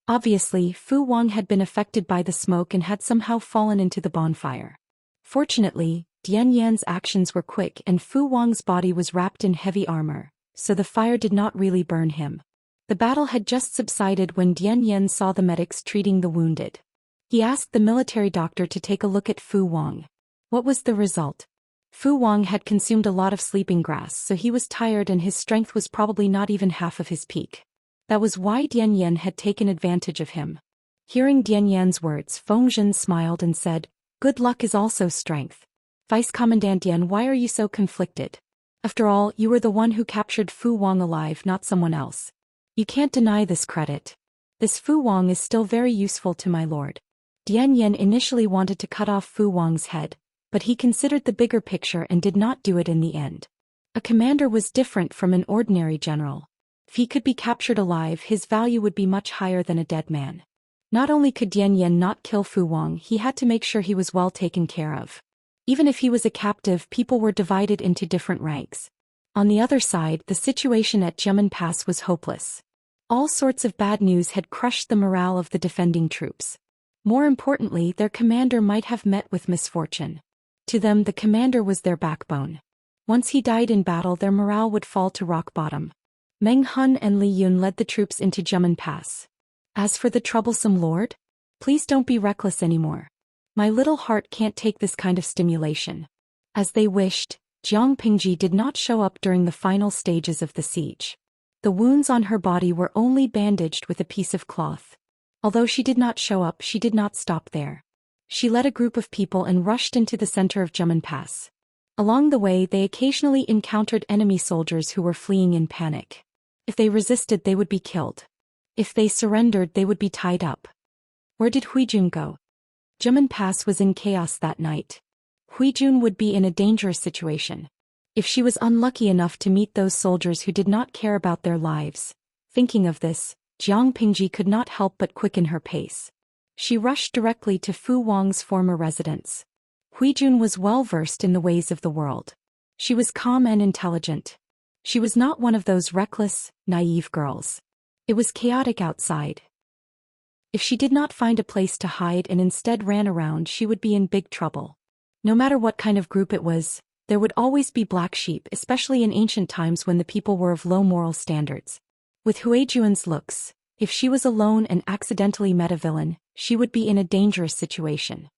Speaker 1: Obviously, Fu Wang had been affected by the smoke and had somehow fallen into the bonfire. Fortunately, Dian Yan's actions were quick and Fu Wang's body was wrapped in heavy armor, so the fire did not really burn him. The battle had just subsided when Dian Yan saw the medics treating the wounded. He asked the military doctor to take a look at Fu Wang. What was the result? Fu Wang had consumed a lot of sleeping grass, so he was tired and his strength was probably not even half of his peak. That was why Dian Yan had taken advantage of him. Hearing Dian Yan's words, Fengzhen smiled and said, "Good luck is also strength. Vice Commandant Dian, why are you so conflicted? After all, you were the one who captured Fu Wang alive, not someone else. You can't deny this credit. This Fu Wang is still very useful to my lord." Dian Yan initially wanted to cut off Fu Wang's head, but he considered the bigger picture and did not do it in the end. A commander was different from an ordinary general. If he could be captured alive, his value would be much higher than a dead man. Not only could Dian Yan not kill Fu Wang, he had to make sure he was well taken care of. Even if he was a captive, people were divided into different ranks. On the other side, the situation at Jiamen Pass was hopeless. All sorts of bad news had crushed the morale of the defending troops. More importantly, their commander might have met with misfortune. To them, the commander was their backbone. Once he died in battle, their morale would fall to rock bottom. Meng Hun and Li Yun led the troops into Jiamen Pass. As for the troublesome lord? Please don't be reckless anymore. My little heart can't take this kind of stimulation. As they wished, Jiang Pingji did not show up during the final stages of the siege. The wounds on her body were only bandaged with a piece of cloth. Although she did not show up, she did not stop there. She led a group of people and rushed into the center of Jiamen Pass. Along the way, they occasionally encountered enemy soldiers who were fleeing in panic. If they resisted, they would be killed. If they surrendered, they would be tied up. Where did Huijun go? Jiamen Pass was in chaos that night. Huijun would be in a dangerous situation. If she was unlucky enough to meet those soldiers who did not care about their lives. Thinking of this, Jiang Pingji could not help but quicken her pace. She rushed directly to Fu Wang's former residence. Huijun was well versed in the ways of the world. She was calm and intelligent. She was not one of those reckless, naive girls. It was chaotic outside. If she did not find a place to hide and instead ran around, she would be in big trouble. No matter what kind of group it was, there would always be black sheep, especially in ancient times when the people were of low moral standards. With Huijun's looks, if she was alone and accidentally met a villain, she would be in a dangerous situation.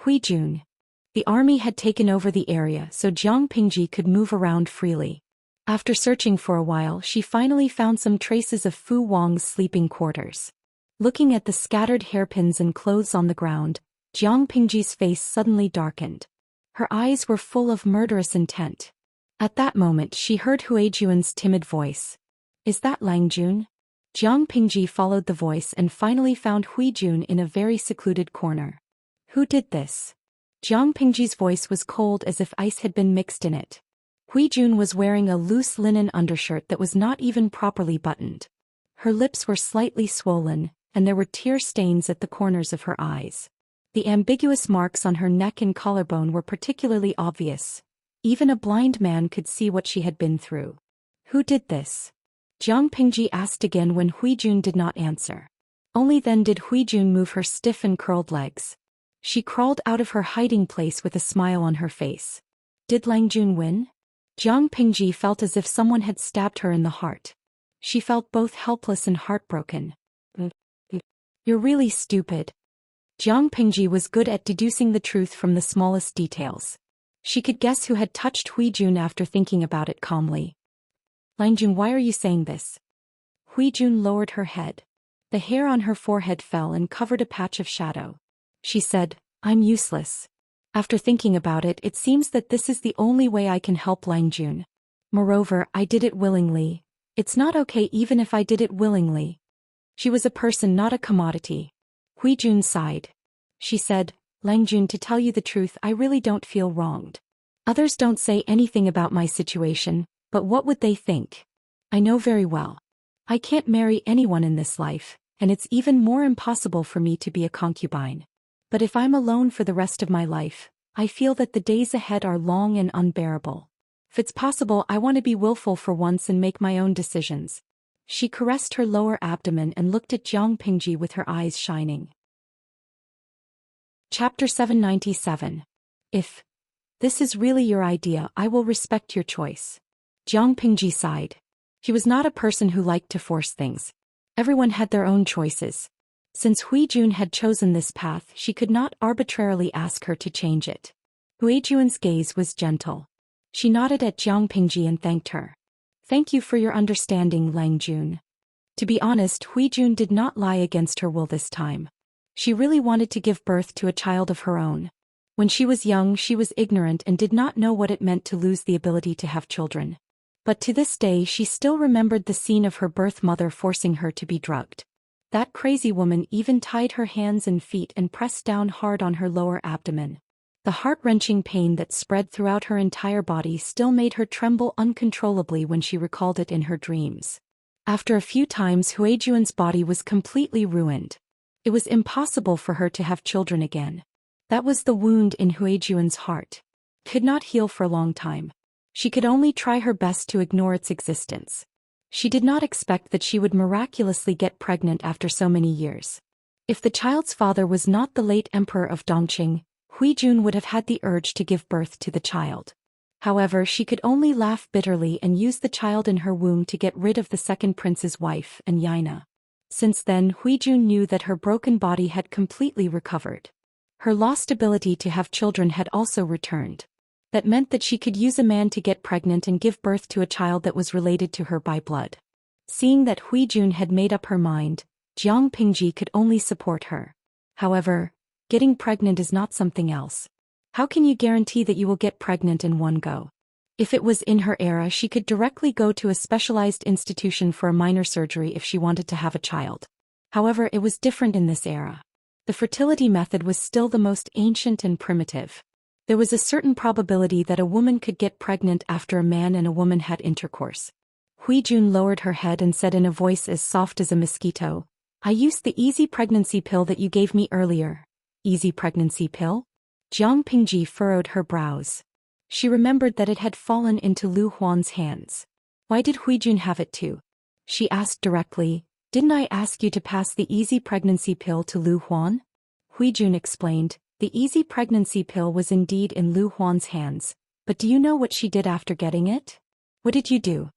Speaker 1: Huijun. The army had taken over the area so Jiang Pingji could move around freely. After searching for a while, she finally found some traces of Fu Wang's sleeping quarters. Looking at the scattered hairpins and clothes on the ground, Jiang Pingji's face suddenly darkened. Her eyes were full of murderous intent. At that moment, she heard Huijun's timid voice. "Is that Lang Jun?" Jiang Pingji followed the voice and finally found Huijun in a very secluded corner. "Who did this?" Jiang Pingji's voice was cold as if ice had been mixed in it. Huijun was wearing a loose linen undershirt that was not even properly buttoned. Her lips were slightly swollen, and there were tear stains at the corners of her eyes. The ambiguous marks on her neck and collarbone were particularly obvious. Even a blind man could see what she had been through. "Who did this?" Jiang Pingji asked again when Huijun did not answer. Only then did Huijun move her stiff and curled legs. She crawled out of her hiding place with a smile on her face. Did Lang Jun win? Jiang Pingji felt as if someone had stabbed her in the heart. She felt both helpless and heartbroken. "You're really stupid." Jiang Pingji was good at deducing the truth from the smallest details. She could guess who had touched Huijun after thinking about it calmly. "Lang Jun, why are you saying this?" Huijun lowered her head. The hair on her forehead fell and covered a patch of shadow. She said, "I'm useless. After thinking about it, it seems that this is the only way I can help Lang Jun. Moreover, I did it willingly. It's not okay even if I did it willingly." She was a person, not a commodity. Huijun sighed. She said, "Lang Jun, to tell you the truth, I really don't feel wronged. Others don't say anything about my situation, but what would they think? I know very well. I can't marry anyone in this life, and it's even more impossible for me to be a concubine. But if I'm alone for the rest of my life, I feel that the days ahead are long and unbearable. If it's possible, I want to be willful for once and make my own decisions. She caressed her lower abdomen and looked at Jiang Pingji with her eyes shining. Chapter 797. If this is really your idea, I will respect your choice. Jiang Pingji sighed. He was not a person who liked to force things. Everyone had their own choices. Since Huijun had chosen this path, she could not arbitrarily ask her to change it. Huijun's gaze was gentle. She nodded at Jiang Pingji and thanked her. Thank you for your understanding, Lang Jun. To be honest, Huijun did not lie against her will this time. She really wanted to give birth to a child of her own. When she was young, she was ignorant and did not know what it meant to lose the ability to have children. But to this day she still remembered the scene of her birth mother forcing her to be drugged. That crazy woman even tied her hands and feet and pressed down hard on her lower abdomen. The heart-wrenching pain that spread throughout her entire body still made her tremble uncontrollably when she recalled it in her dreams. After a few times, Huijun's body was completely ruined. It was impossible for her to have children again. That was the wound in Huijun's heart. It could not heal for a long time. She could only try her best to ignore its existence. She did not expect that she would miraculously get pregnant after so many years. If the child's father was not the late emperor of Dongqing, Huijun would have had the urge to give birth to the child. However, she could only laugh bitterly and use the child in her womb to get rid of the second prince's wife and Yaina. Since then, Huijun knew that her broken body had completely recovered. Her lost ability to have children had also returned. That meant that she could use a man to get pregnant and give birth to a child that was related to her by blood. Seeing that Huijun had made up her mind, Jiang Pingji could only support her. However, getting pregnant is not something else. How can you guarantee that you will get pregnant in one go? If it was in her era, she could directly go to a specialized institution for a minor surgery if she wanted to have a child. However, it was different in this era. The fertility method was still the most ancient and primitive. There was a certain probability that a woman could get pregnant after a man and a woman had intercourse. Huijun lowered her head and said in a voice as soft as a mosquito, I used the easy pregnancy pill that you gave me earlier. Easy pregnancy pill? Jiang Pingji furrowed her brows. She remembered that it had fallen into Lu Huan's hands. Why did Huijun have it too? She asked directly, didn't I ask you to pass the easy pregnancy pill to Lu Huan? Huijun explained, the easy pregnancy pill was indeed in Lu Huan's hands, but do you know what she did after getting it? What did you do?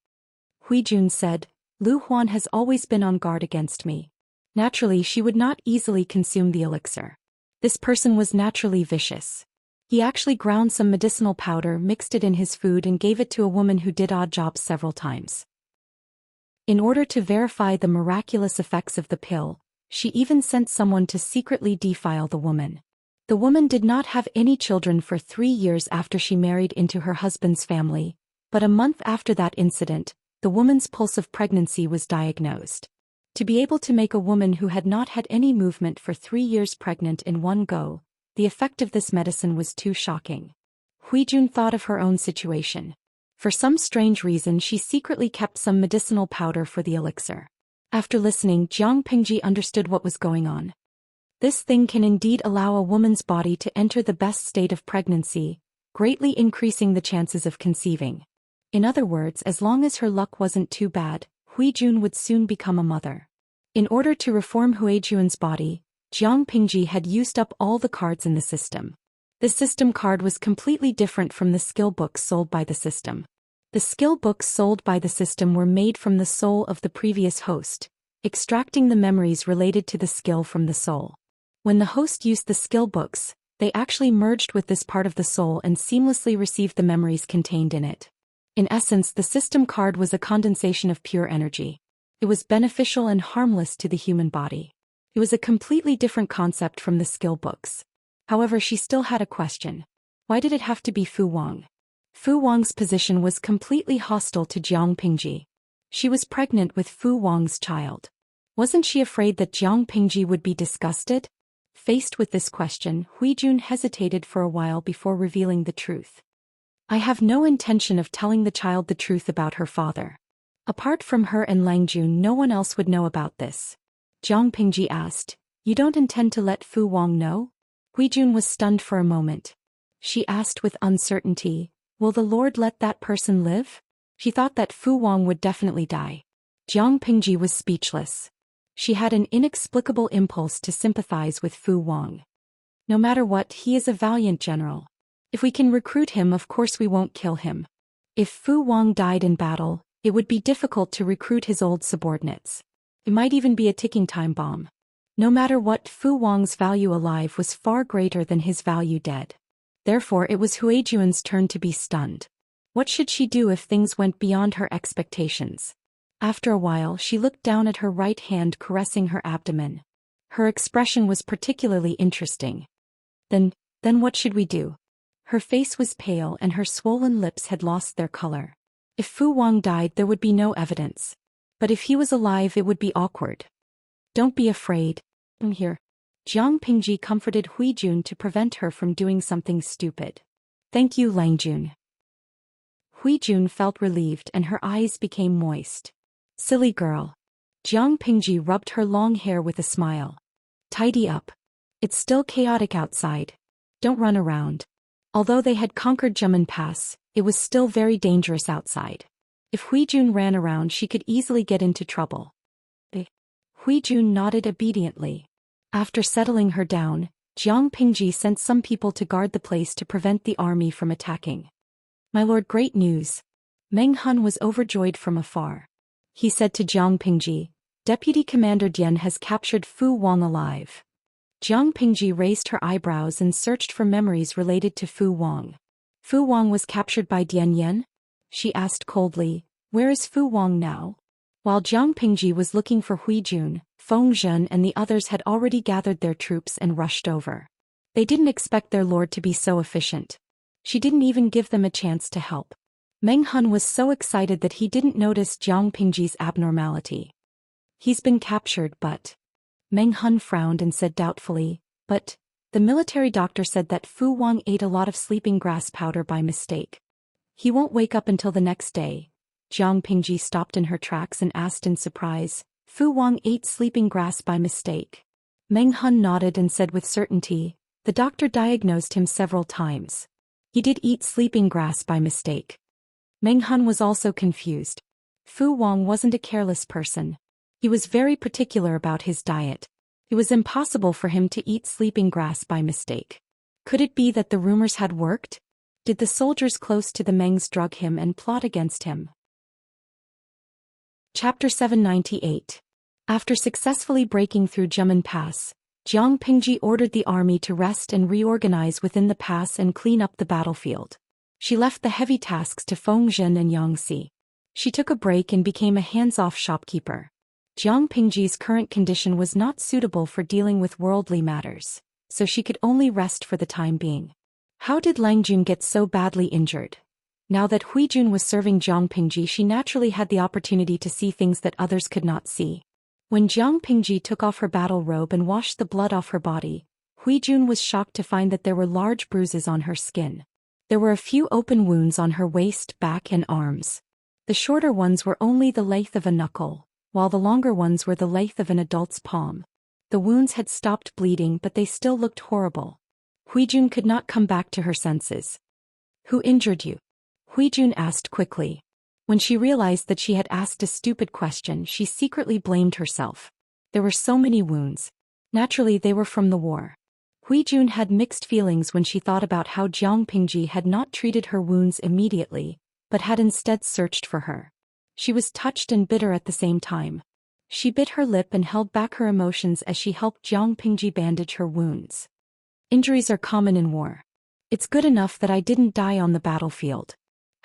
Speaker 1: Huijun said, Lu Huan has always been on guard against me. Naturally, she would not easily consume the elixir. This person was naturally vicious. He actually ground some medicinal powder, mixed it in his food and gave it to a woman who did odd jobs several times. In order to verify the miraculous effects of the pill, she even sent someone to secretly defile the woman. The woman did not have any children for 3 years after she married into her husband's family, but a month after that incident, the woman's pulse of pregnancy was diagnosed. To be able to make a woman who had not had any movement for 3 years pregnant in one go, the effect of this medicine was too shocking. Huijun thought of her own situation. For some strange reason, she secretly kept some medicinal powder for the elixir. After listening, Jiang Pingji understood what was going on. This thing can indeed allow a woman's body to enter the best state of pregnancy, greatly increasing the chances of conceiving. In other words, as long as her luck wasn't too bad, Huijun would soon become a mother. In order to reform Huijun's body, Jiang Pingji had used up all the cards in the system. The system card was completely different from the skill books sold by the system. The skill books sold by the system were made from the soul of the previous host, extracting the memories related to the skill from the soul. When the host used the skill books, they actually merged with this part of the soul and seamlessly received the memories contained in it. In essence, the system card was a condensation of pure energy. It was beneficial and harmless to the human body. It was a completely different concept from the skill books. However, she still had a question. Why did it have to be Fu Wang? Fu Wang's position was completely hostile to Jiang Pingji. She was pregnant with Fu Wang's child. Wasn't she afraid that Jiang Pingji would be disgusted? Faced with this question, Huijun hesitated for a while before revealing the truth. I have no intention of telling the child the truth about her father. Apart from her and Lang Jun, no one else would know about this. Jiang Pingji asked, you don't intend to let Fu Wang know? Huijun was stunned for a moment. She asked with uncertainty, Will the Lord let that person live? She thought that Fu Wang would definitely die. Jiang Pingji was speechless. She had an inexplicable impulse to sympathize with Fu Wang. No matter what, he is a valiant general. If we can recruit him, of course we won't kill him. If Fu Wang died in battle, it would be difficult to recruit his old subordinates. It might even be a ticking time bomb. No matter what, Fu Wang's value alive was far greater than his value dead. Therefore it was Huijuan's turn to be stunned. What should she do if things went beyond her expectations? After a while she looked down at her right hand caressing her abdomen. Her expression was particularly interesting. Then what should we do? Her face was pale and her swollen lips had lost their color. If Fu Wang died there would be no evidence. But if he was alive it would be awkward. Don't be afraid. I'm here. Jiang Pingji comforted Huijun to prevent her from doing something stupid. Thank you, Langjun. Huijun felt relieved and her eyes became moist. Silly girl. Jiang Pingji rubbed her long hair with a smile. Tidy up. It's still chaotic outside. Don't run around. Although they had conquered Zhemen Pass, it was still very dangerous outside. If Huijun ran around she could easily get into trouble. Huijun nodded obediently. After settling her down, Jiang Pingji sent some people to guard the place to prevent the army from attacking. My lord, great news. Meng Hun was overjoyed from afar. He said to Jiang Pingji, Deputy Commander Dian has captured Fu Wang alive. Jiang Pingji raised her eyebrows and searched for memories related to Fu Wang. Fu Wang was captured by Dian Yan? She asked coldly, where is Fu Wang now? While Jiang Pingji was looking for Huijun, Feng Zhen and the others had already gathered their troops and rushed over. They didn't expect their lord to be so efficient. She didn't even give them a chance to help. Meng Hun was so excited that he didn't notice Jiang Pingji's abnormality. He's been captured, but... Meng Hun frowned and said doubtfully, but... The military doctor said that Fu Wang ate a lot of sleeping grass powder by mistake. He won't wake up until the next day. Jiang Pingji stopped in her tracks and asked in surprise, Fu Wang ate sleeping grass by mistake. Meng Hun nodded and said with certainty, the doctor diagnosed him several times. He did eat sleeping grass by mistake. Meng Hun was also confused. Fu Wang wasn't a careless person. He was very particular about his diet. It was impossible for him to eat sleeping grass by mistake. Could it be that the rumors had worked? Did the soldiers close to the Mengs drug him and plot against him? Chapter 798. After successfully breaking through Zhemen Pass, Jiang Pingji ordered the army to rest and reorganize within the pass and clean up the battlefield. She left the heavy tasks to Feng Zhen and Yang Si. She took a break and became a hands-off shopkeeper. Jiang Pingji's current condition was not suitable for dealing with worldly matters, so she could only rest for the time being. How did Langjun get so badly injured? Now that Huijun was serving Jiang Pingji, she naturally had the opportunity to see things that others could not see. When Jiang Pingji took off her battle robe and washed the blood off her body, Huijun was shocked to find that there were large bruises on her skin. There were a few open wounds on her waist, back and arms. The shorter ones were only the length of a knuckle, while the longer ones were the length of an adult's palm. The wounds had stopped bleeding, but they still looked horrible. Huijun could not come back to her senses. Who injured you? Huijun asked quickly. When she realized that she had asked a stupid question, she secretly blamed herself. There were so many wounds. Naturally, they were from the war. Huijun had mixed feelings when she thought about how Jiang Pingji had not treated her wounds immediately, but had instead searched for her. She was touched and bitter at the same time. She bit her lip and held back her emotions as she helped Jiang Pingji bandage her wounds. Injuries are common in war. It's good enough that I didn't die on the battlefield.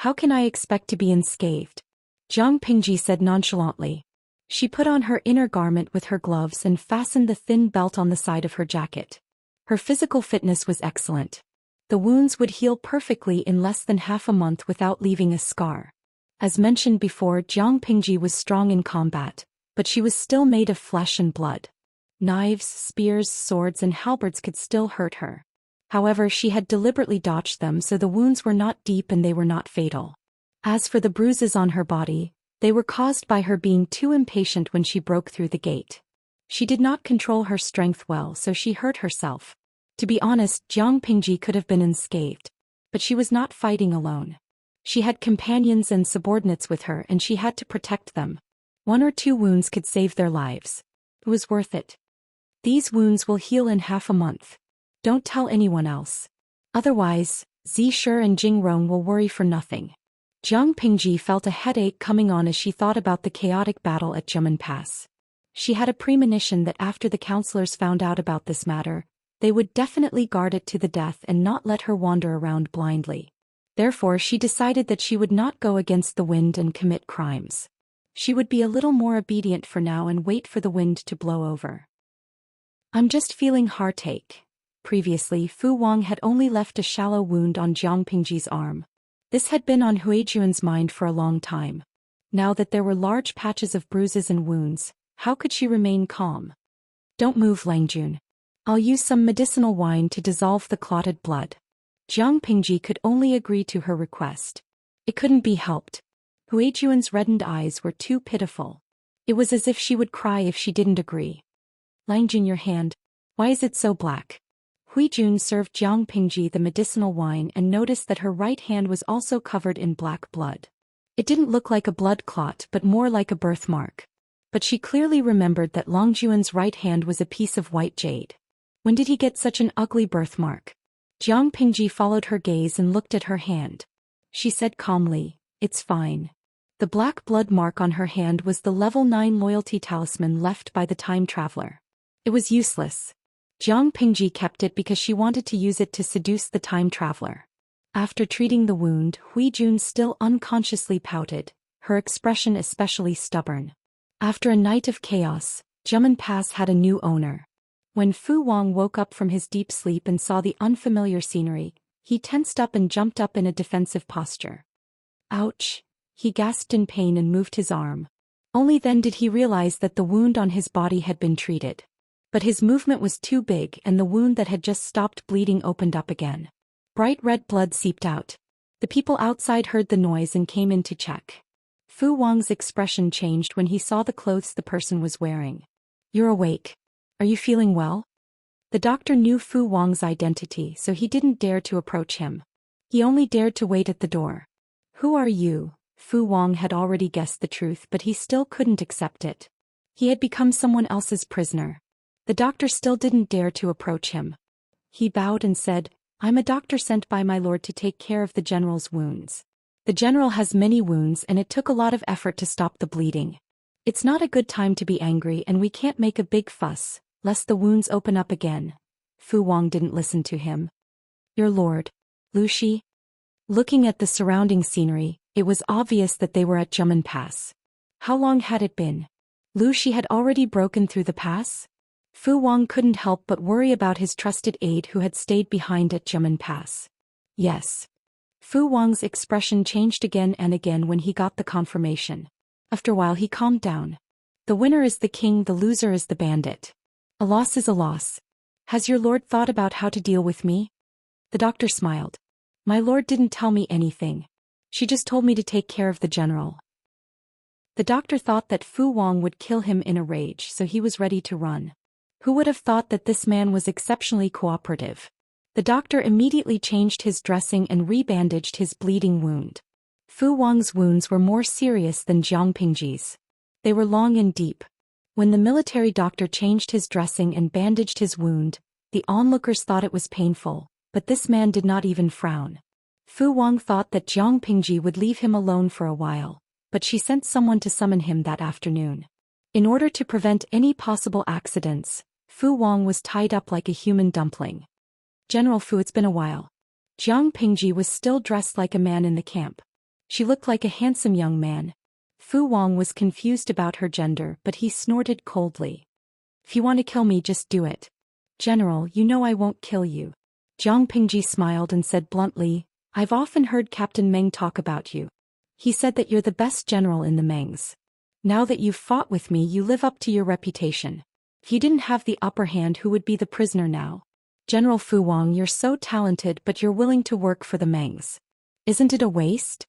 Speaker 1: How can I expect to be unscathed? Jiang Pingji said nonchalantly. She put on her inner garment with her gloves and fastened the thin belt on the side of her jacket. Her physical fitness was excellent. The wounds would heal perfectly in less than half a month without leaving a scar. As mentioned before, Jiang Pingji was strong in combat, but she was still made of flesh and blood. Knives, spears, swords and halberds could still hurt her. However, she had deliberately dodged them, so the wounds were not deep and they were not fatal. As for the bruises on her body, they were caused by her being too impatient when she broke through the gate. She did not control her strength well, so she hurt herself. To be honest, Jiang Pingji could have been unscathed. But she was not fighting alone. She had companions and subordinates with her, and she had to protect them. 1 or 2 wounds could save their lives. It was worth it. These wounds will heal in half a month. Don't tell anyone else. Otherwise, Zhi and Jing Rong will worry for nothing. Jiang Pingji felt a headache coming on as she thought about the chaotic battle at Zhemen Pass. She had a premonition that after the counselors found out about this matter, they would definitely guard it to the death and not let her wander around blindly. Therefore, she decided that she would not go against the wind and commit crimes. She would be a little more obedient for now and wait for the wind to blow over. I'm just feeling heartache. Previously, Fu Wang had only left a shallow wound on Jiang Pingji's arm. This had been on Huijuan's mind for a long time. Now that there were large patches of bruises and wounds, how could she remain calm? Don't move, Langjun. I'll use some medicinal wine to dissolve the clotted blood. Jiang Pingji could only agree to her request. It couldn't be helped. Huijuan's reddened eyes were too pitiful. It was as if she would cry if she didn't agree. Langjun, your hand. Why is it so black? Huijun served Jiang Pingji the medicinal wine and noticed that her right hand was also covered in black blood. It didn't look like a blood clot but more like a birthmark. But she clearly remembered that Longjuan's right hand was a piece of white jade. When did he get such an ugly birthmark? Jiang Pingji followed her gaze and looked at her hand. She said calmly, it's fine. The black blood mark on her hand was the level 9 loyalty talisman left by the time traveler. It was useless. Jiang Pingji kept it because she wanted to use it to seduce the time traveler. After treating the wound, Huijun still unconsciously pouted, her expression especially stubborn. After a night of chaos, Zhemen Pass had a new owner. When Fu Wang woke up from his deep sleep and saw the unfamiliar scenery, he tensed up and jumped up in a defensive posture. Ouch! He gasped in pain and moved his arm. Only then did he realize that the wound on his body had been treated. But his movement was too big and the wound that had just stopped bleeding opened up again. Bright red blood seeped out. The people outside heard the noise and came in to check. Fu Wang's expression changed when he saw the clothes the person was wearing. You're awake. Are you feeling well? The doctor knew Fu Wang's identity, so he didn't dare to approach him. He only dared to wait at the door. Who are you? Fu Wang had already guessed the truth, but he still couldn't accept it. He had become someone else's prisoner. The doctor still didn't dare to approach him. He bowed and said, I'm a doctor sent by my lord to take care of the general's wounds. The general has many wounds and it took a lot of effort to stop the bleeding. It's not a good time to be angry and we can't make a big fuss, lest the wounds open up again. Fu Wang didn't listen to him. Your lord, Lu Shi? Looking at the surrounding scenery, it was obvious that they were at Zhemen Pass. How long had it been? Lu Shi had already broken through the pass? Fu Wang couldn't help but worry about his trusted aide who had stayed behind at Zhemen Pass. Yes. Fu Wang's expression changed again and again when he got the confirmation. After a while he calmed down. The winner is the king, the loser is the bandit. A loss is a loss. Has your lord thought about how to deal with me? The doctor smiled. My lord didn't tell me anything. She just told me to take care of the general. The doctor thought that Fu Wang would kill him in a rage, so he was ready to run. Who would have thought that this man was exceptionally cooperative? The doctor immediately changed his dressing and rebandaged his bleeding wound. Fu Wang's wounds were more serious than Jiang Pingji's. They were long and deep. When the military doctor changed his dressing and bandaged his wound, the onlookers thought it was painful, but this man did not even frown. Fu Wang thought that Jiang Pingji would leave him alone for a while, but she sent someone to summon him that afternoon. In order to prevent any possible accidents, Fu Wang was tied up like a human dumpling. General Fu, it's been a while. Jiang Pingji was still dressed like a man in the camp. She looked like a handsome young man. Fu Wang was confused about her gender, but he snorted coldly. If you want to kill me, just do it. General, you know I won't kill you. Jiang Pingji smiled and said bluntly, I've often heard Captain Meng talk about you. He said that you're the best general in the Mengs. Now that you've fought with me, you live up to your reputation. If you didn't have the upper hand, who would be the prisoner now? General Fu Wang, you're so talented, but you're willing to work for the Mengs. Isn't it a waste?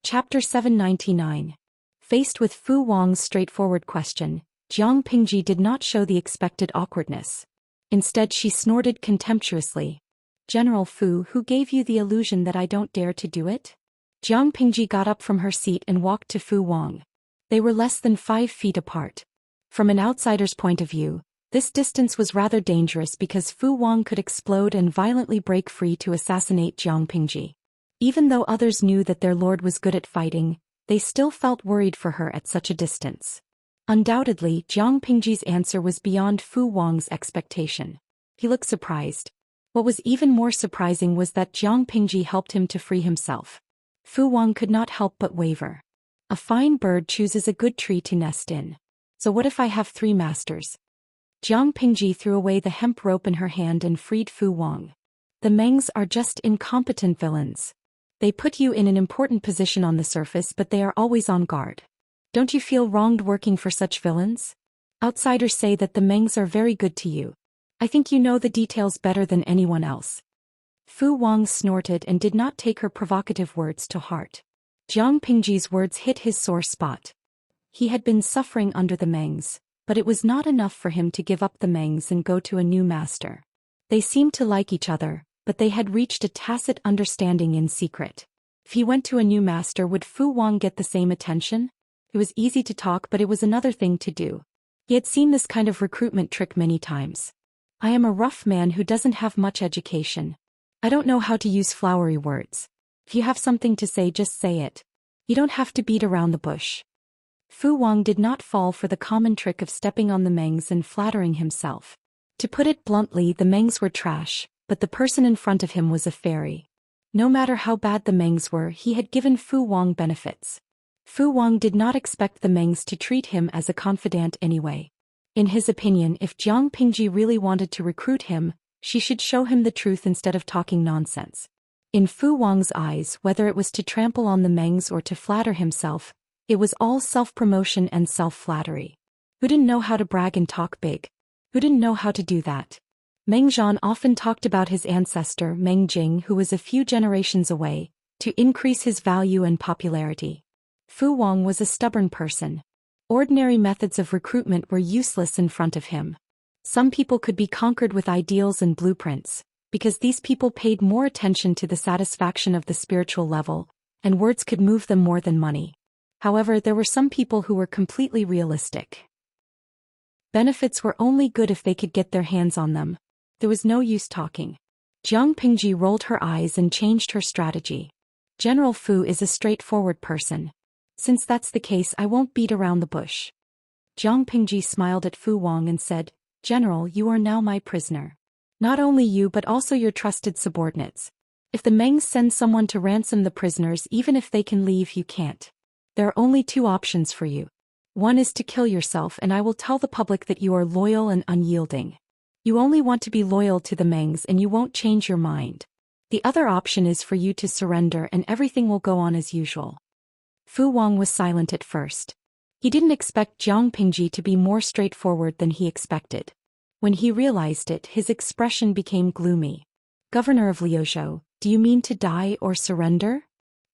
Speaker 1: Chapter 799. Faced with Fu Wang's straightforward question, Jiang Pingji did not show the expected awkwardness. Instead, she snorted contemptuously. General Fu, who gave you the illusion that I don't dare to do it? Jiang Pingji got up from her seat and walked to Fu Wang. They were less than 5 feet apart. From an outsider's point of view, this distance was rather dangerous because Fu Wang could explode and violently break free to assassinate Jiang Pingji. Even though others knew that their lord was good at fighting, they still felt worried for her at such a distance. Undoubtedly, Jiang Pingji's answer was beyond Fu Wang's expectation. He looked surprised. What was even more surprising was that Jiang Pingji helped him to free himself. Fu Wang could not help but waver. A fine bird chooses a good tree to nest in. So what if I have 3 masters? Jiang Pingji threw away the hemp rope in her hand and freed Fu Wang. The Mengs are just incompetent villains. They put you in an important position on the surface, but they are always on guard. Don't you feel wronged working for such villains? Outsiders say that the Mengs are very good to you. I think you know the details better than anyone else. Fu Wang snorted and did not take her provocative words to heart. Jiang Pingji's words hit his sore spot. He had been suffering under the Mengs, but it was not enough for him to give up the Mengs and go to a new master. They seemed to like each other, but they had reached a tacit understanding in secret. If he went to a new master, would Fu Wang get the same attention? It was easy to talk, but it was another thing to do. He had seen this kind of recruitment trick many times. I am a rough man who doesn't have much education. I don't know how to use flowery words. If you have something to say, just say it. You don't have to beat around the bush. Fu Wang did not fall for the common trick of stepping on the Mengs and flattering himself. To put it bluntly, the Mengs were trash, but the person in front of him was a fairy. No matter how bad the Mengs were, he had given Fu Wang benefits. Fu Wang did not expect the Mengs to treat him as a confidant anyway. In his opinion, if Jiang Pingji really wanted to recruit him, she should show him the truth instead of talking nonsense. In Fu Wang's eyes, whether it was to trample on the Mengs or to flatter himself, it was all self-promotion and self-flattery. Who didn't know how to brag and talk big? Who didn't know how to do that? Meng Zhan often talked about his ancestor Meng Jing, who was a few generations away, to increase his value and popularity. Fu Wang was a stubborn person. Ordinary methods of recruitment were useless in front of him. Some people could be conquered with ideals and blueprints, because these people paid more attention to the satisfaction of the spiritual level, and words could move them more than money. However, there were some people who were completely realistic. Benefits were only good if they could get their hands on them. There was no use talking. Jiang Pingji rolled her eyes and changed her strategy. General Fu is a straightforward person. Since that's the case, I won't beat around the bush. Jiang Pingji smiled at Fu Wang and said, General, you are now my prisoner. Not only you but also your trusted subordinates. If the Mengs send someone to ransom the prisoners, even if they can leave, you can't. There are only 2 options for you. One is to kill yourself, and I will tell the public that you are loyal and unyielding. You only want to be loyal to the Mengs and you won't change your mind. The other option is for you to surrender and everything will go on as usual. Fu Wang was silent at first. He didn't expect Jiang Pingji to be more straightforward than he expected. When he realized it, his expression became gloomy. Governor of Liuzhou, do you mean to die or surrender?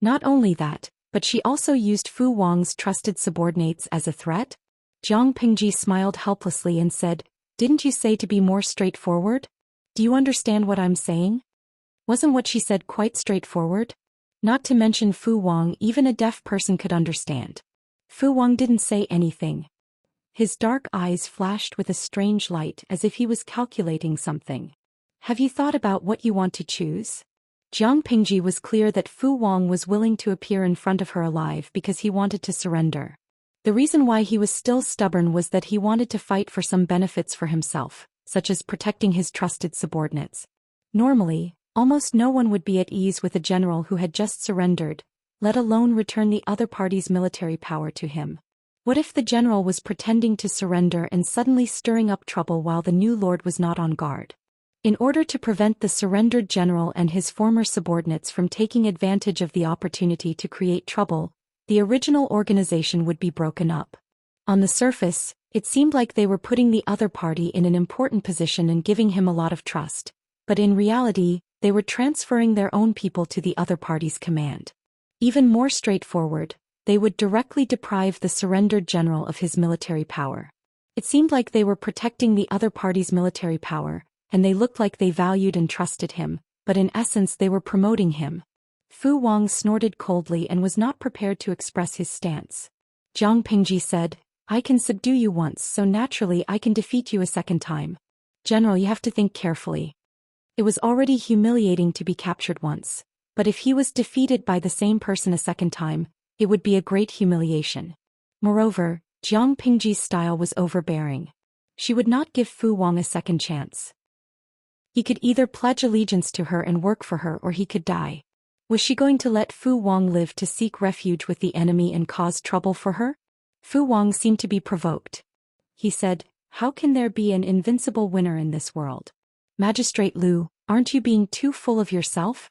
Speaker 1: Not only that, but she also used Fu Wang's trusted subordinates as a threat? Jiang Pingji smiled helplessly and said, Didn't you say to be more straightforward? Do you understand what I'm saying? Wasn't what she said quite straightforward? Not to mention Fu Wang, even a deaf person could understand. Fu Wang didn't say anything. His dark eyes flashed with a strange light as if he was calculating something. Have you thought about what you want to choose? Jiang Pingji was clear that Fu Wang was willing to appear in front of her alive because he wanted to surrender. The reason why he was still stubborn was that he wanted to fight for some benefits for himself, such as protecting his trusted subordinates. Normally, almost no one would be at ease with a general who had just surrendered, let alone return the other party's military power to him. What if the general was pretending to surrender and suddenly stirring up trouble while the new lord was not on guard? In order to prevent the surrendered general and his former subordinates from taking advantage of the opportunity to create trouble, the original organization would be broken up. On the surface, it seemed like they were putting the other party in an important position and giving him a lot of trust, but in reality, they were transferring their own people to the other party's command. Even more straightforward, they would directly deprive the surrendered general of his military power. It seemed like they were protecting the other party's military power, and they looked like they valued and trusted him, but in essence they were promoting him. Fu Wang snorted coldly and was not prepared to express his stance. Zhang Pingji said, I can subdue you once, so naturally I can defeat you a second time. General, you have to think carefully. It was already humiliating to be captured once, but if he was defeated by the same person a second time, it would be a great humiliation. Moreover, Zhang Pingji's style was overbearing. She would not give Fu Wang a second chance. He could either pledge allegiance to her and work for her, or he could die. Was she going to let Fu Wang live to seek refuge with the enemy and cause trouble for her? Fu Wang seemed to be provoked. He said, how can there be an invincible winner in this world? Magistrate Liu, aren't you being too full of yourself?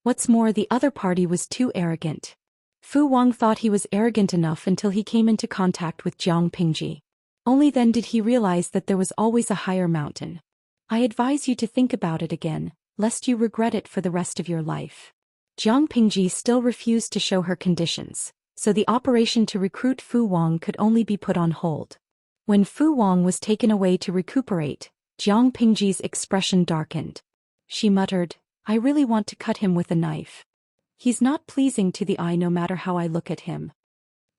Speaker 1: What's more, the other party was too arrogant. Fu Wang thought he was arrogant enough until he came into contact with Zhang Pingji. Only then did he realize that there was always a higher mountain. I advise you to think about it again, lest you regret it for the rest of your life. Zhang Pingji still refused to show her conditions, so the operation to recruit Fu Wang could only be put on hold. When Fu Wang was taken away to recuperate, Zhang Pingji's expression darkened. She muttered, I really want to cut him with a knife. He's not pleasing to the eye no matter how I look at him.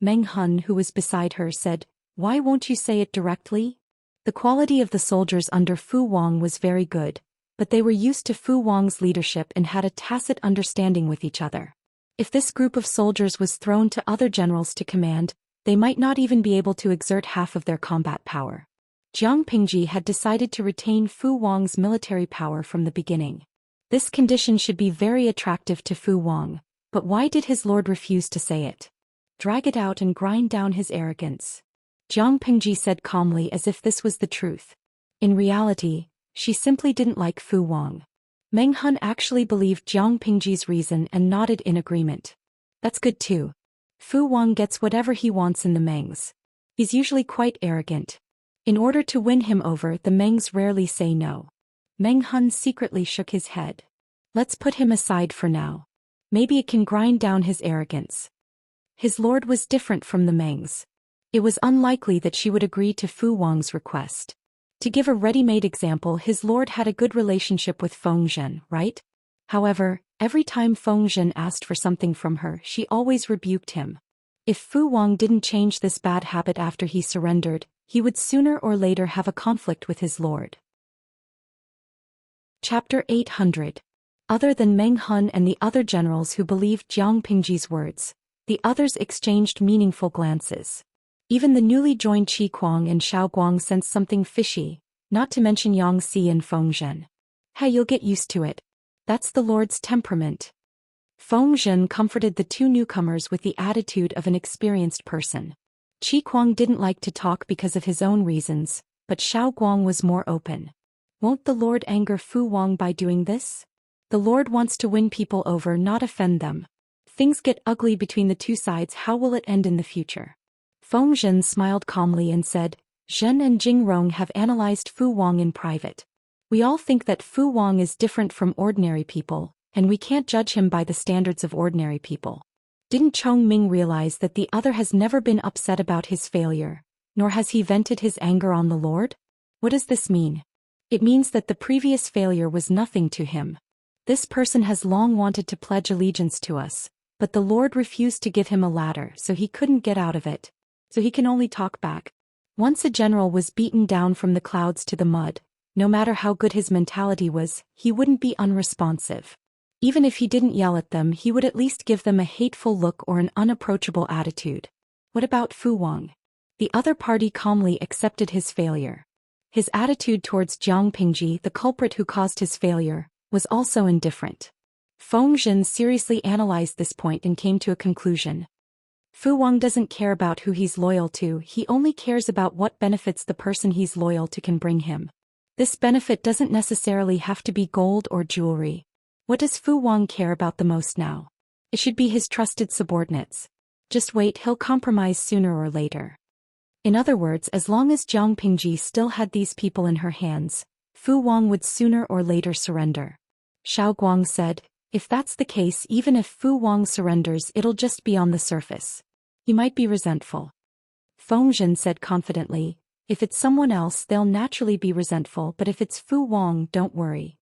Speaker 1: Meng Hun, who was beside her, said, why won't you say it directly? The quality of the soldiers under Fu Wang was very good, but they were used to Fu Wang's leadership and had a tacit understanding with each other. If this group of soldiers was thrown to other generals to command, they might not even be able to exert half of their combat power. Zhang Pingji had decided to retain Fu Wang's military power from the beginning. This condition should be very attractive to Fu Wang, but why did his lord refuse to say it? Drag it out and grind down his arrogance. Zhang Pingji said calmly, as if this was the truth. In reality, she simply didn't like Fu Wang. Meng Hun actually believed Zhang Pingji's reason and nodded in agreement. That's good too. Fu Wang gets whatever he wants in the Mengs. He's usually quite arrogant. In order to win him over, the Mengs rarely say no. Meng Hun secretly shook his head. Let's put him aside for now. Maybe it can grind down his arrogance. His lord was different from the Mengs. It was unlikely that she would agree to Fu Wang's request. To give a ready-made example, his lord had a good relationship with Feng Zhen, right? However, every time Feng Zhen asked for something from her, she always rebuked him. If Fu Wang didn't change this bad habit after he surrendered, he would sooner or later have a conflict with his lord. Chapter 800. Other than Meng Hun and the other generals who believed Zhang Pingji's words, the others exchanged meaningful glances. Even the newly joined Qi Kuang and Xiao Guang sensed something fishy, not to mention Yang Si and Feng Zhen. Hey, you'll get used to it. That's the Lord's temperament. Feng Zhen comforted the two newcomers with the attitude of an experienced person. Qi Kuang didn't like to talk because of his own reasons, but Xiao Guang was more open. Won't the Lord anger Fu Wang by doing this? The Lord wants to win people over, not offend them. Things get ugly between the two sides. How will it end in the future? Feng Zhen smiled calmly and said, Zhen and Jingrong have analyzed Fu Wang in private. We all think that Fu Wang is different from ordinary people, and we can't judge him by the standards of ordinary people. Didn't Chong Ming realize that the other has never been upset about his failure, nor has he vented his anger on the Lord? What does this mean? It means that the previous failure was nothing to him. This person has long wanted to pledge allegiance to us, but the Lord refused to give him a ladder, so he couldn't get out of it. So he can only talk back. Once a general was beaten down from the clouds to the mud, no matter how good his mentality was, he wouldn't be unresponsive. Even if he didn't yell at them, he would at least give them a hateful look or an unapproachable attitude. What about Fu Wang? The other party calmly accepted his failure. His attitude towards Zhang Pingji, the culprit who caused his failure, was also indifferent. Feng Zhen seriously analyzed this point and came to a conclusion. Fu Wang doesn't care about who he's loyal to, he only cares about what benefits the person he's loyal to can bring him. This benefit doesn't necessarily have to be gold or jewelry. What does Fu Wang care about the most now? It should be his trusted subordinates. Just wait, he'll compromise sooner or later. In other words, as long as Zhang Pingji still had these people in her hands, Fu Wang would sooner or later surrender. Xiao Guang said, if that's the case, even if Fu Wang surrenders, it'll just be on the surface. He might be resentful. Feng Zhen said confidently, if it's someone else, they'll naturally be resentful, but if it's Fu Wang, don't worry.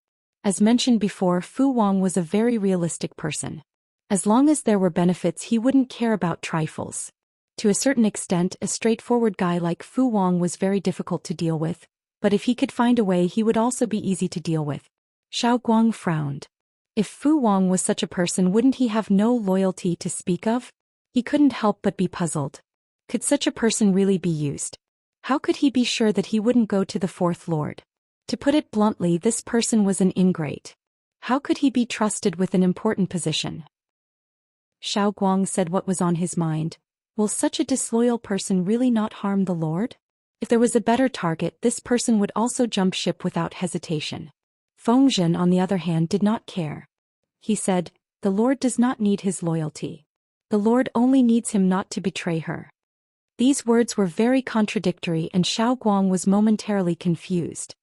Speaker 1: As mentioned before, Fu Wang was a very realistic person. As long as there were benefits, he wouldn't care about trifles. To a certain extent, a straightforward guy like Fu Wang was very difficult to deal with, but if he could find a way, he would also be easy to deal with. Xiao Guang frowned. If Fu Wang was such a person, wouldn't he have no loyalty to speak of? He couldn't help but be puzzled. Could such a person really be used? How could he be sure that he wouldn't go to the Fourth Lord? To put it bluntly, this person was an ingrate. How could he be trusted with an important position? Xiao Guang said what was on his mind. Will such a disloyal person really not harm the Lord? If there was a better target, this person would also jump ship without hesitation. Fengzhen, on the other hand, did not care. He said, the Lord does not need his loyalty. The Lord only needs him not to betray her. These words were very contradictory, and Xiao Guang was momentarily confused.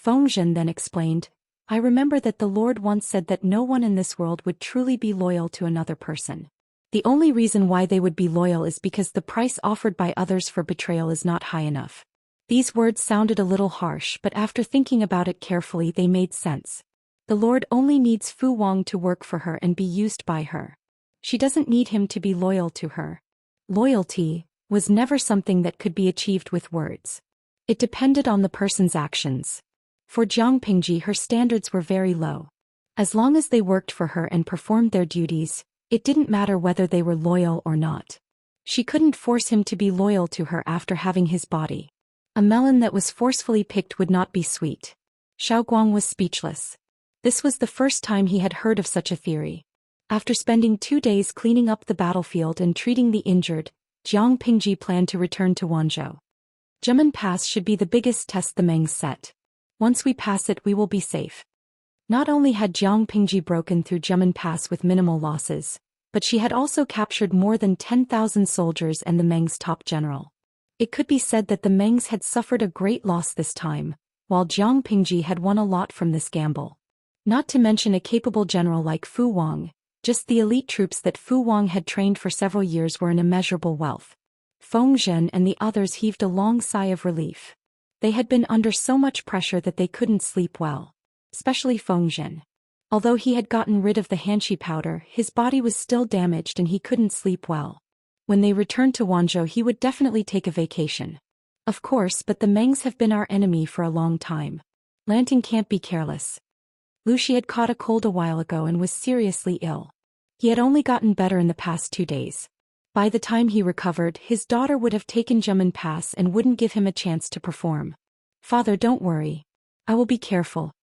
Speaker 1: Fengzhen then explained, I remember that the Lord once said that no one in this world would truly be loyal to another person. The only reason why they would be loyal is because the price offered by others for betrayal is not high enough. These words sounded a little harsh, but after thinking about it carefully, they made sense. The Lord only needs Fu Wang to work for her and be used by her. She doesn't need him to be loyal to her. Loyalty was never something that could be achieved with words. It depended on the person's actions. For Jiang Pingji, her standards were very low. As long as they worked for her and performed their duties, it didn't matter whether they were loyal or not. She couldn't force him to be loyal to her after having his body. A melon that was forcefully picked would not be sweet. Xiao Guang was speechless. This was the first time he had heard of such a theory. After spending 2 days cleaning up the battlefield and treating the injured, Jiang Pingji planned to return to Wanzhou. Jimen Pass should be the biggest test the Mengs set. Once we pass it, we will be safe. Not only had Jiang Pingji broken through Jimen Pass with minimal losses, but she had also captured more than 10,000 soldiers and the Mengs' top general. It could be said that the Mengs had suffered a great loss this time, while Jiang Pingji had won a lot from this gamble. Not to mention a capable general like Fu Wang, just the elite troops that Fu Wang had trained for several years were an immeasurable wealth. Fengzhen and the others heaved a long sigh of relief. They had been under so much pressure that they couldn't sleep well. Especially Fengzhen. Although he had gotten rid of the Hanshi powder, his body was still damaged and he couldn't sleep well. When they returned to Wanzhou, he would definitely take a vacation. Of course, but the Mengs have been our enemy for a long time. Lanting can't be careless. Wuxia had caught a cold a while ago and was seriously ill. He had only gotten better in the past 2 days. By the time he recovered, his daughter would have taken Jimen Pass and wouldn't give him a chance to perform. Father, don't worry. I will be careful.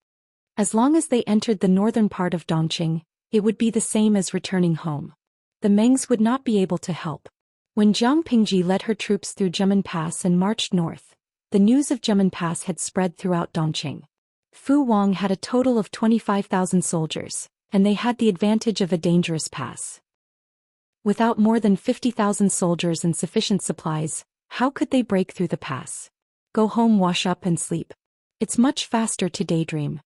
Speaker 1: As long as they entered the northern part of Dongqing, it would be the same as returning home. The Mengs would not be able to help. When Jiang Pingji led her troops through Jimen Pass and marched north, the news of Jimen Pass had spread throughout Dongqing. Fu Wang had a total of 25,000 soldiers, and they had the advantage of a dangerous pass. Without more than 50,000 soldiers and sufficient supplies, how could they break through the pass? Go home, wash up and sleep. It's much faster to daydream.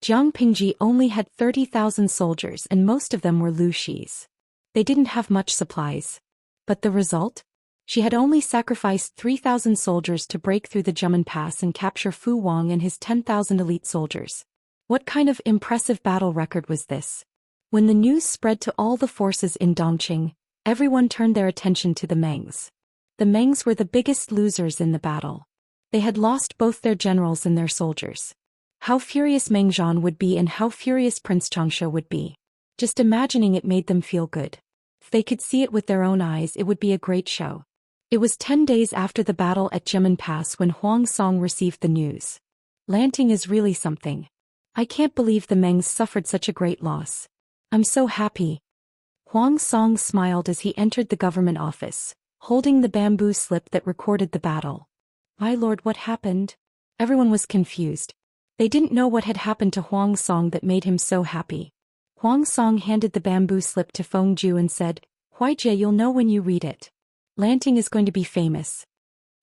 Speaker 1: Jiang Pingji only had 30,000 soldiers and most of them were Lu Shi's. They didn't have much supplies. But the result? She had only sacrificed 3,000 soldiers to break through the Jimen Pass and capture Fu Wang and his 10,000 elite soldiers. What kind of impressive battle record was this? When the news spread to all the forces in Dongqing, everyone turned their attention to the Mengs. The Mengs were the biggest losers in the battle. They had lost both their generals and their soldiers. How furious Mengzhan would be and how furious Prince Xianxia would be. Just imagining it made them feel good. If they could see it with their own eyes, it would be a great show. It was 10 days after the battle at Jimen Pass when Huang Song received the news. Lanting is really something. I can't believe the Mengs suffered such a great loss. I'm so happy. Huang Song smiled as he entered the government office, holding the bamboo slip that recorded the battle. My lord, what happened? Everyone was confused. They didn't know what had happened to Huang Song that made him so happy. Huang Song handed the bamboo slip to Feng Ju and said, Huijie, you'll know when you read it. Lanting is going to be famous.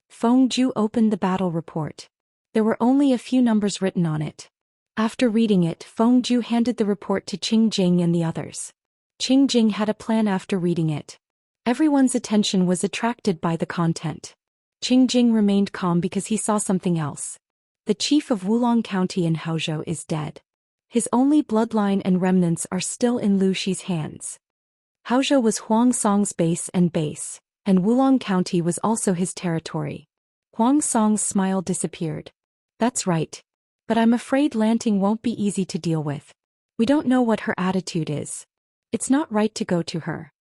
Speaker 1: Feng Ju opened the battle report. There were only a few numbers written on it. After reading it, Feng Ju handed the report to Qing Jing and the others. Qing Jing had a plan after reading it. Everyone's attention was attracted by the content. Qing Jing remained calm because he saw something else. The chief of Wulong County in Haozhou is dead. His only bloodline and remnants are still in Lu Shi's hands. Haozhou was Huang Song's base, and Wulong County was also his territory. Huang Song's smile disappeared. That's right. But I'm afraid Lanting won't be easy to deal with. We don't know what her attitude is. It's not right to go to her.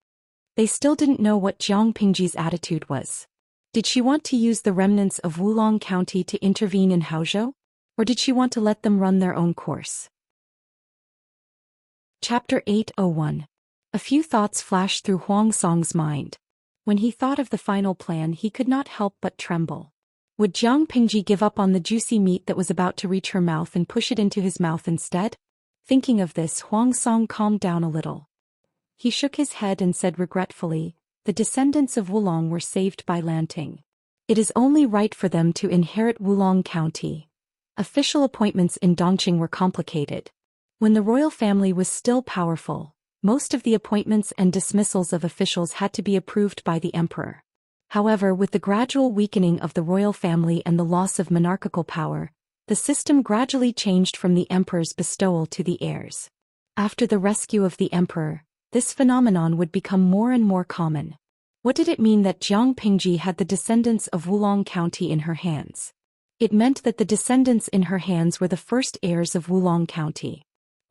Speaker 1: They still didn't know what Jiang Pingji's attitude was. Did she want to use the remnants of Wulong County to intervene in Haozhou? Or did she want to let them run their own course? Chapter 801. A few thoughts flashed through Huang Song's mind. When he thought of the final plan, he could not help but tremble. Would Jiang Pingji give up on the juicy meat that was about to reach her mouth and push it into his mouth instead? Thinking of this, Huang Song calmed down a little. He shook his head and said regretfully, the descendants of Wulong were saved by Lanting. It is only right for them to inherit Wulong County. Official appointments in Dongqing were complicated. When the royal family was still powerful, most of the appointments and dismissals of officials had to be approved by the emperor. However, with the gradual weakening of the royal family and the loss of monarchical power, the system gradually changed from the emperor's bestowal to the heirs. After the rescue of the emperor, this phenomenon would become more and more common. What did it mean that Jiang Pingji had the descendants of Wulong County in her hands? It meant that the descendants in her hands were the first heirs of Wulong County.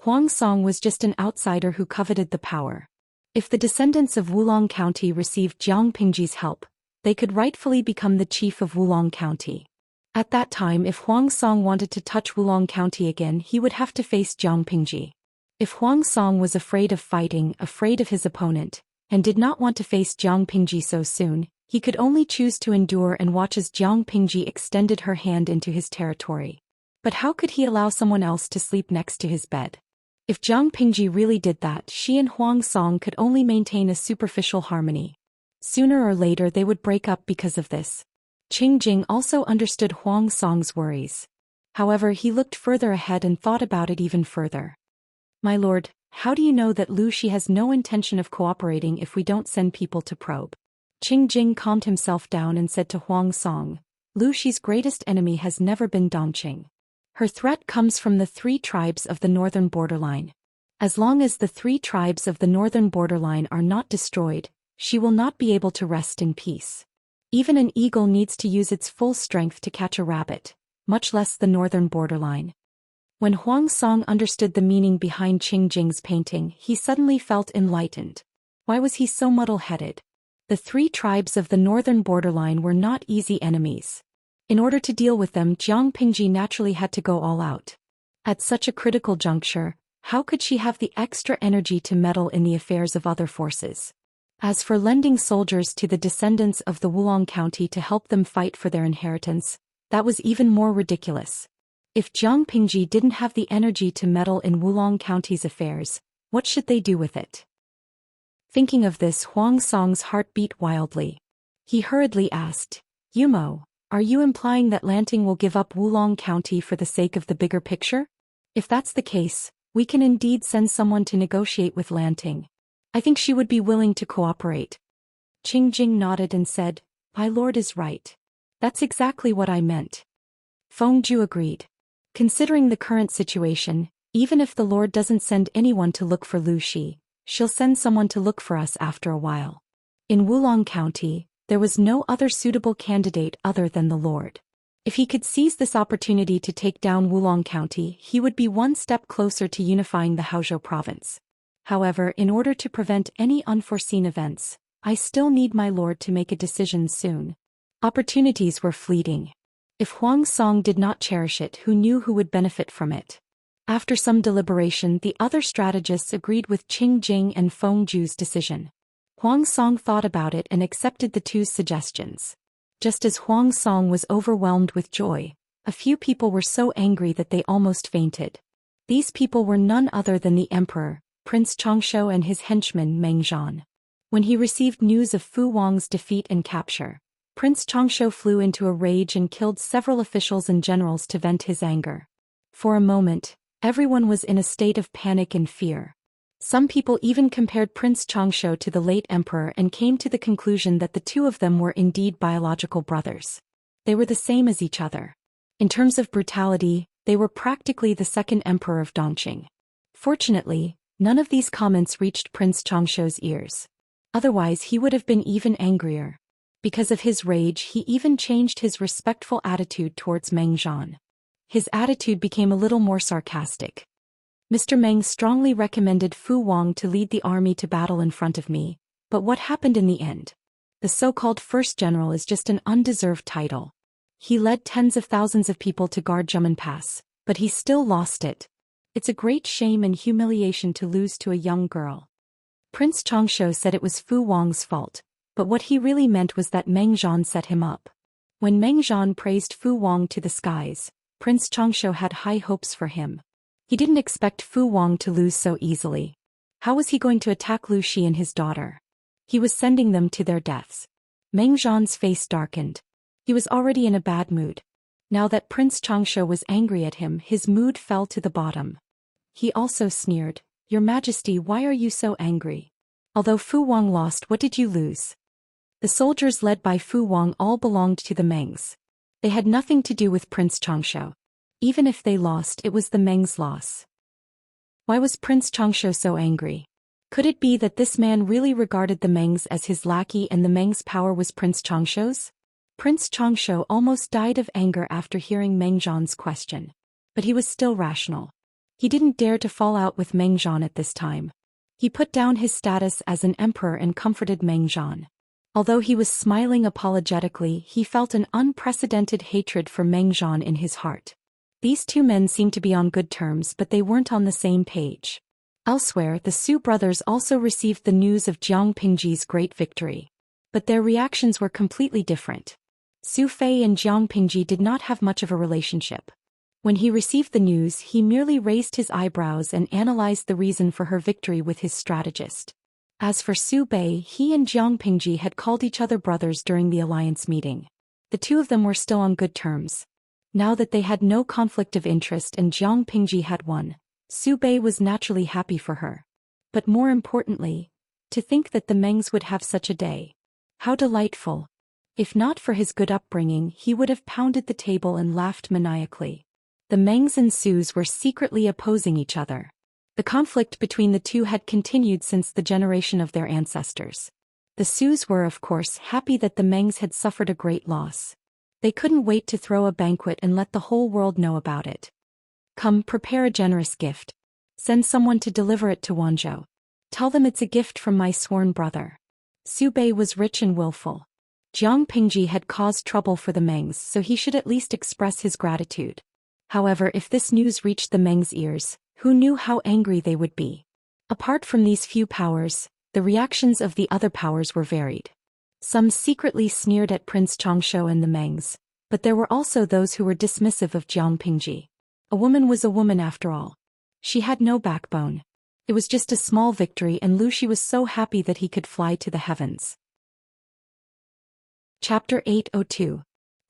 Speaker 1: Huang Song was just an outsider who coveted the power. If the descendants of Wulong County received Jiang Pingji's help, they could rightfully become the chief of Wulong County. At that time, if Huang Song wanted to touch Wulong County again, he would have to face Jiang Pingji. If Huang Song was afraid of fighting, afraid of his opponent, and did not want to face Jiang Pingji so soon, he could only choose to endure and watch as Jiang Pingji extended her hand into his territory. But how could he allow someone else to sleep next to his bed? If Jiang Pingji really did that, she and Huang Song could only maintain a superficial harmony. Sooner or later they would break up because of this. Qing Jing also understood Huang Song's worries. However, he looked further ahead and thought about it even further. My lord, how do you know that Lu Xi has no intention of cooperating if we don't send people to probe? Qing Jing calmed himself down and said to Huang Song, Lu Xi's greatest enemy has never been Dongqing. Her threat comes from the 3 tribes of the northern borderline. As long as the 3 tribes of the northern borderline are not destroyed, she will not be able to rest in peace. Even an eagle needs to use its full strength to catch a rabbit, much less the northern borderline. When Huang Song understood the meaning behind Qing Jing's painting, he suddenly felt enlightened. Why was he so muddle-headed? The 3 tribes of the northern borderline were not easy enemies. In order to deal with them, Jiang Pingji naturally had to go all out. At such a critical juncture, how could she have the extra energy to meddle in the affairs of other forces? As for lending soldiers to the descendants of the Wulong County to help them fight for their inheritance, that was even more ridiculous. If Jiang Pingji didn't have the energy to meddle in Wulong County's affairs, what should they do with it? Thinking of this, Huang Song's heart beat wildly. He hurriedly asked, Yumo, are you implying that Lanting will give up Wulong County for the sake of the bigger picture? If that's the case, we can indeed send someone to negotiate with Lanting. I think she would be willing to cooperate. Qing Jing nodded and said, My lord is right. That's exactly what I meant. Feng Ju agreed. Considering the current situation, even if the lord doesn't send anyone to look for Lu Xi, she'll send someone to look for us after a while. In Wulong County, there was no other suitable candidate other than the lord. If he could seize this opportunity to take down Wulong County, he would be one step closer to unifying the Haozhou province. However, in order to prevent any unforeseen events, I still need my lord to make a decision soon. Opportunities were fleeting. If Huang Song did not cherish it, who knew who would benefit from it? After some deliberation, the other strategists agreed with Qing Jing and Feng Ju's decision. Huang Song thought about it and accepted the 2's suggestions. Just as Huang Song was overwhelmed with joy, a few people were so angry that they almost fainted. These people were none other than the emperor, Prince Chongshou, and his henchman Meng Zhan. When he received news of Fu Wang's defeat and capture, Prince Chongshou flew into a rage and killed several officials and generals to vent his anger. For a moment, everyone was in a state of panic and fear. Some people even compared Prince Chongshou to the late emperor and came to the conclusion that the 2 of them were indeed biological brothers. They were the same as each other. In terms of brutality, They were practically the second emperor of Dongqing. Fortunately, none of these comments reached Prince Changshuo's ears. Otherwise he would have been even angrier. Because of his rage he even changed his respectful attitude towards Meng Zhan. His attitude became a little more sarcastic. Mr. Meng strongly recommended Fu Wang to lead the army to battle in front of me, but what happened in the end? The so-called first general is just an undeserved title. He led tens of thousands of people to guard Zhemen Pass, but he still lost it. It's a great shame and humiliation to lose to a young girl. Prince Changshuo said it was Fu Wang's fault, but what he really meant was that Meng Zhan set him up. When Meng Zhan praised Fu Wang to the skies, Prince Changshuo had high hopes for him. He didn't expect Fu Wang to lose so easily. How was he going to attack Lu Xi and his daughter? He was sending them to their deaths. Meng Zhan's face darkened. He was already in a bad mood. Now that Prince Changshuo was angry at him, his mood fell to the bottom. He also sneered, "Your Majesty, why are you so angry? Although Fu Wang lost, what did you lose?" The soldiers led by Fu Wang all belonged to the Mengs. They had nothing to do with Prince Changshuo. Even if they lost, it was the Mengs' loss. Why was Prince Changshuo so angry? Could it be that this man really regarded the Mengs as his lackey and the Mengs' power was Prince Changshuo's? Prince Changshuo almost died of anger after hearing Meng Zhan's question. But he was still rational. He didn't dare to fall out with Meng Zhan at this time. He put down his status as an emperor and comforted Meng Zhan. Although he was smiling apologetically, he felt an unprecedented hatred for Meng Zhan in his heart. These two men seemed to be on good terms, but they weren't on the same page. Elsewhere, the Su brothers also received the news of Jiang Pingji's great victory. But their reactions were completely different. Su Fei and Jiang Pingji did not have much of a relationship. When he received the news, he merely raised his eyebrows and analyzed the reason for her victory with his strategist. As for Su Bei, he and Jiang Pingji had called each other brothers during the alliance meeting. The two of them were still on good terms. Now that they had no conflict of interest and Jiang Pingji had won, Su Bei was naturally happy for her. But more importantly, to think that the Mengs would have such a day. How delightful. If not for his good upbringing, he would have pounded the table and laughed maniacally. The Mengs and Sus were secretly opposing each other. The conflict between the two had continued since the generation of their ancestors. The Sus were, of course, happy that the Mengs had suffered a great loss. They couldn't wait to throw a banquet and let the whole world know about it. Come, prepare a generous gift. Send someone to deliver it to Wanzhou. Tell them it's a gift from my sworn brother. Su Bei was rich and willful. Jiang Pingji had caused trouble for the Mengs, so he should at least express his gratitude. However, if this news reached the Mengs' ears, who knew how angry they would be? Apart from these few powers, the reactions of the other powers were varied. Some secretly sneered at Prince Changshuo and the Mengs, but there were also those who were dismissive of Jiang Pingji. A woman was a woman after all. She had no backbone. It was just a small victory and Lu Xi was so happy that he could fly to the heavens. Chapter 802.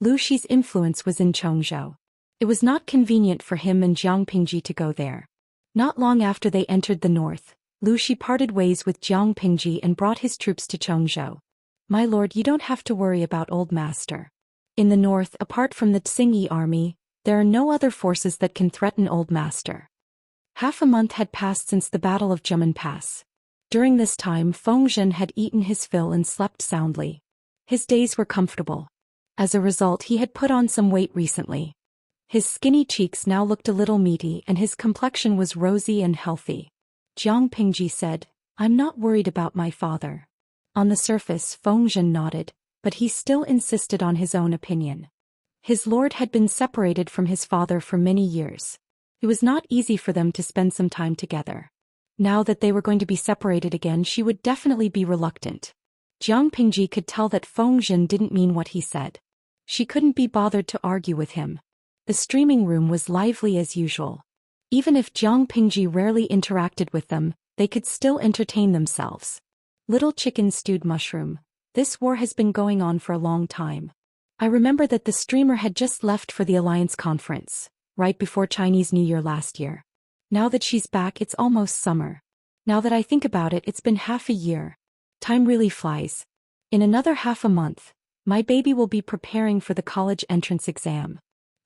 Speaker 1: Lu Xi's influence was in Chongzhou. It was not convenient for him and Jiang Pingji to go there. Not long after they entered the north, Lu Xi parted ways with Jiang Pingji and brought his troops to Chongzhou. "My lord, you don't have to worry about Old Master. In the north, apart from the Tsingyi army, there are no other forces that can threaten Old Master." Half a month had passed since the Battle of Zhemen Pass. During this time Fengzhen had eaten his fill and slept soundly. His days were comfortable. As a result, he had put on some weight recently. His skinny cheeks now looked a little meaty and his complexion was rosy and healthy. Jiang Pingji said, "I'm not worried about my father." On the surface, Fengzhen nodded, but he still insisted on his own opinion. His lord had been separated from his father for many years. It was not easy for them to spend some time together. Now that they were going to be separated again, she would definitely be reluctant. Jiang Pingji could tell that Fengzhen didn't mean what he said. She couldn't be bothered to argue with him. The streaming room was lively as usual. Even if Jiang Pingji rarely interacted with them, they could still entertain themselves. Little chicken stewed mushroom. This war has been going on for a long time. I remember that the streamer had just left for the Alliance conference, right before Chinese New Year last year. Now that she's back, it's almost summer. Now that I think about it, it's been half a year. Time really flies. In another half a month, my baby will be preparing for the college entrance exam.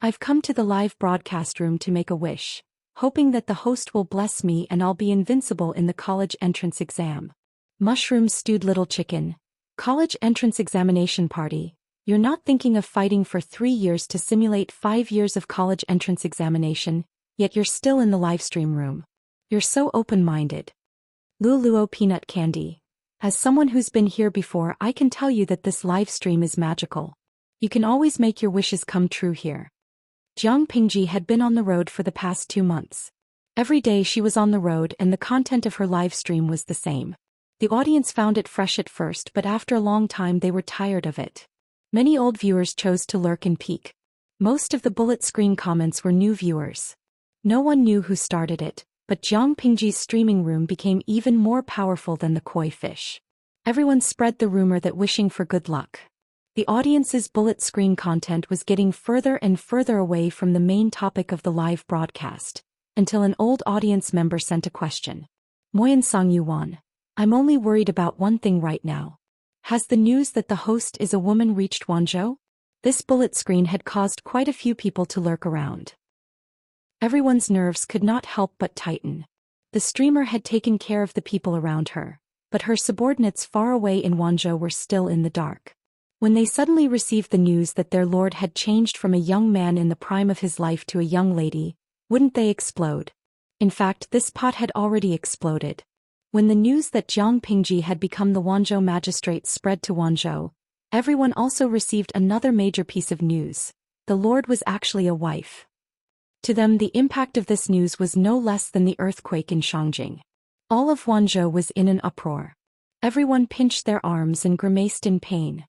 Speaker 1: I've come to the live broadcast room to make a wish, hoping that the host will bless me and I'll be invincible in the college entrance exam. Mushroom stewed little chicken. College entrance examination party. You're not thinking of fighting for 3 years to simulate 5 years of college entrance examination, yet you're still in the livestream room. You're so open-minded. Luluo peanut candy. As someone who's been here before, I can tell you that this live stream is magical. You can always make your wishes come true here. Jiang Pingji had been on the road for the past 2 months. Every day she was on the road and the content of her live stream was the same. The audience found it fresh at first, but after a long time they were tired of it. Many old viewers chose to lurk and peek. Most of the bullet screen comments were new viewers. No one knew who started it, but Jiang Pingji's streaming room became even more powerful than the koi fish. Everyone spread the rumor that wishing for good luck. The audience's bullet screen content was getting further and further away from the main topic of the live broadcast, until an old audience member sent a question. Moyen Song Yuan. I'm only worried about one thing right now. Has the news that the host is a woman reached Wanzhou? This bullet screen had caused quite a few people to lurk around. Everyone's nerves could not help but tighten. The streamer had taken care of the people around her, but her subordinates far away in Wanzhou were still in the dark. When they suddenly received the news that their lord had changed from a young man in the prime of his life to a young lady, wouldn't they explode? In fact, this pot had already exploded. When the news that Jiang Pingji had become the Wanzhou magistrate spread to Wanzhou, everyone also received another major piece of news. The lord was actually a wife. To them, the impact of this news was no less than the earthquake in Shangjing. All of Wanzhou was in an uproar. Everyone pinched their arms and grimaced in pain.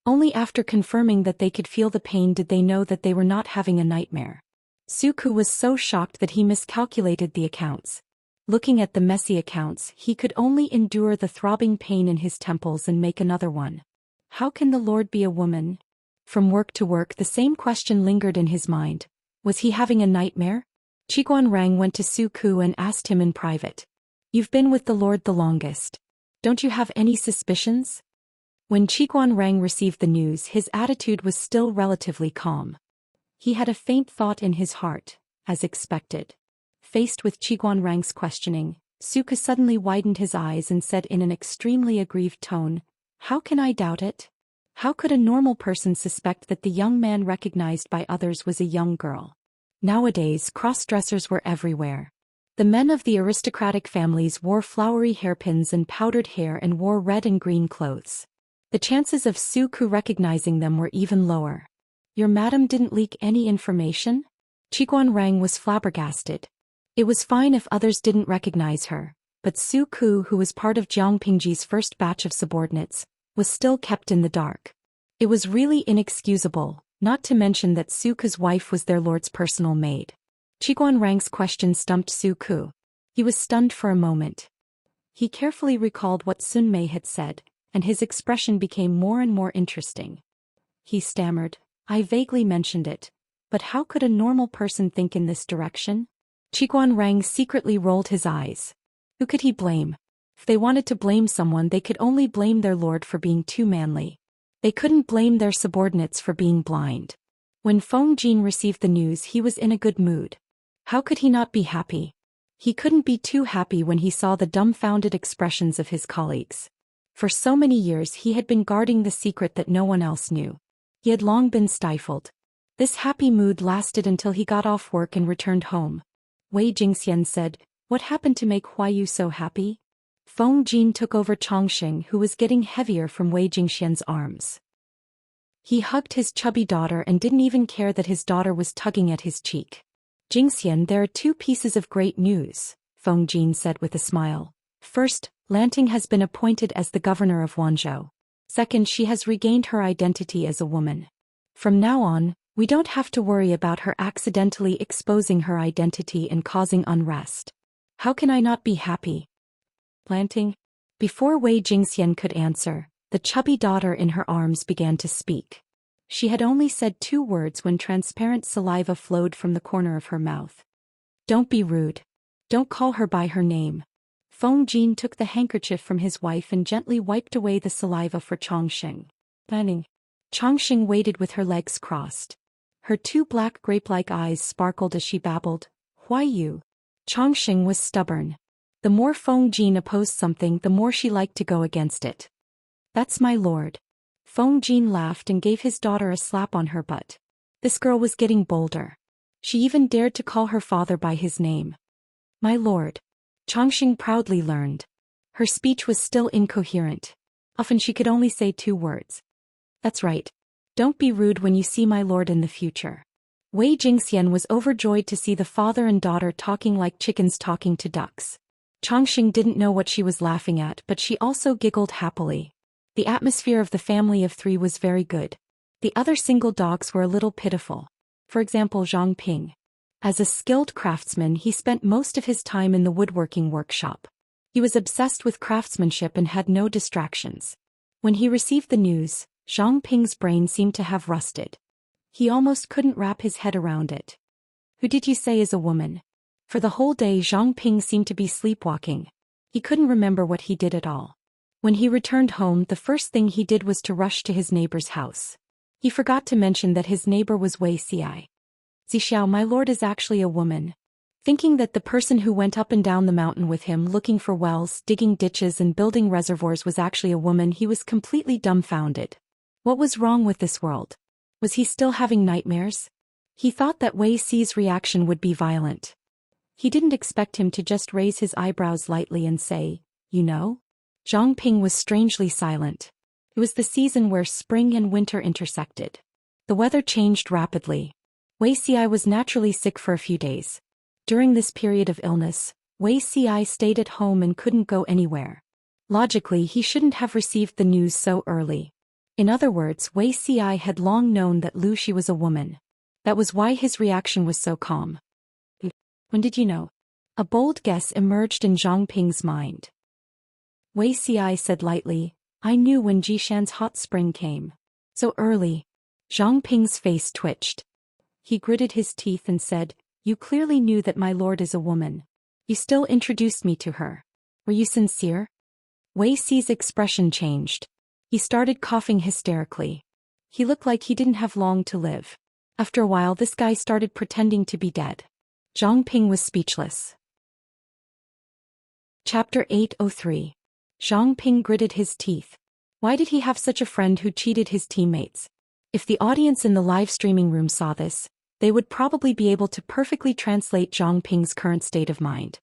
Speaker 1: Only after confirming that they could feel the pain did they know that they were not having a nightmare. Suku was so shocked that he miscalculated the accounts. Looking at the messy accounts, he could only endure the throbbing pain in his temples and make another one. How can the lord be a woman? From work to work, the same question lingered in his mind. Was he having a nightmare? Qiguan Rang went to Suku and asked him in private. You've been with the lord the longest. Don't you have any suspicions? When Qiguan Rang received the news, his attitude was still relatively calm. He had a faint thought in his heart, as expected. Faced with Qiguan Rang's questioning, Suku suddenly widened his eyes and said in an extremely aggrieved tone, How can I doubt it? How could a normal person suspect that the young man recognized by others was a young girl? Nowadays, cross-dressers were everywhere. The men of the aristocratic families wore flowery hairpins and powdered hair and wore red and green clothes. The chances of Suku recognizing them were even lower. Your madam didn't leak any information? Qiguan Rang was flabbergasted. It was fine if others didn't recognize her, but Suku, who was part of Jiang Pingji's first batch of subordinates, was still kept in the dark. It was really inexcusable, not to mention that Suku's wife was their lord's personal maid. Qiguan Rang's question stumped Suku. He was stunned for a moment. He carefully recalled what Sun Mei had said, and his expression became more and more interesting. He stammered, I vaguely mentioned it, but how could a normal person think in this direction? Qiguan Rang secretly rolled his eyes. Who could he blame? If they wanted to blame someone, they could only blame their lord for being too manly. They couldn't blame their subordinates for being blind. When Feng Jin received the news, he was in a good mood. How could he not be happy? He couldn't be too happy when he saw the dumbfounded expressions of his colleagues. For so many years he had been guarding the secret that no one else knew. He had long been stifled. This happy mood lasted until he got off work and returned home. Wei Jingxian said, What happened to make Huayu so happy? Feng Jin took over Chongqing, who was getting heavier from Wei Jingxian's arms. He hugged his chubby daughter and didn't even care that his daughter was tugging at his cheek. Jingxian, there are 2 pieces of great news, Feng Jin said with a smile. First, Lanting has been appointed as the governor of Wanzhou. Second, she has regained her identity as a woman. From now on, we don't have to worry about her accidentally exposing her identity and causing unrest. How can I not be happy? Lanting? Before Wei Jingxian could answer, the chubby daughter in her arms began to speak. She had only said 2 words when transparent saliva flowed from the corner of her mouth. Don't be rude. Don't call her by her name. Feng Jin took the handkerchief from his wife and gently wiped away the saliva for Chongqing. Planning. Chongqing waited with her legs crossed. Her two black grape-like eyes sparkled as she babbled, "Why you?" Chongqing was stubborn. The more Feng Jin opposed something, the more she liked to go against it. "That's my lord." Feng Jin laughed and gave his daughter a slap on her butt. This girl was getting bolder. She even dared to call her father by his name. "My lord." Chongqing proudly learned. Her speech was still incoherent. Often she could only say two words. "That's right. Don't be rude when you see my lord in the future." Wei Jingxian was overjoyed to see the father and daughter talking like chickens talking to ducks. Chongqing didn't know what she was laughing at, but she also giggled happily. The atmosphere of the family of three was very good. The other single dogs were a little pitiful. For example, Zhang Ping. As a skilled craftsman, he spent most of his time in the woodworking workshop. He was obsessed with craftsmanship and had no distractions. When he received the news, Zhang Ping's brain seemed to have rusted. He almost couldn't wrap his head around it. "Who did you say is a woman?" For the whole day Zhang Ping seemed to be sleepwalking. He couldn't remember what he did at all. When he returned home, the first thing he did was to rush to his neighbor's house. He forgot to mention that his neighbor was Wei Xiai. "Zixiao, my lord is actually a woman." Thinking that the person who went up and down the mountain with him looking for wells, digging ditches and building reservoirs was actually a woman, he was completely dumbfounded. What was wrong with this world? Was he still having nightmares? He thought that Wei Xi's reaction would be violent. He didn't expect him to just raise his eyebrows lightly and say, "You know?" Zhang Ping was strangely silent. It was the season where spring and winter intersected. The weather changed rapidly. Wei Xiai was naturally sick for a few days. During this period of illness, Wei Xiai stayed at home and couldn't go anywhere. Logically, he shouldn't have received the news so early. In other words, Wei Xiai had long known that Lu Shi was a woman. That was why his reaction was so calm. "When did you know?" A bold guess emerged in Zhang Ping's mind. Wei Xiai said lightly, "I knew when Jishan's hot spring came." "So early?" Zhang Ping's face twitched. He gritted his teeth and said, "You clearly knew that my lord is a woman. You still introduced me to her. Were you sincere?" Wei Xi's expression changed. He started coughing hysterically. He looked like he didn't have long to live. After a while, this guy started pretending to be dead. Zhang Ping was speechless. Chapter 803. Zhang Ping gritted his teeth. Why did he have such a friend who cheated his teammates? If the audience in the live streaming room saw this, they would probably be able to perfectly translate Zhang Ping's current state of mind.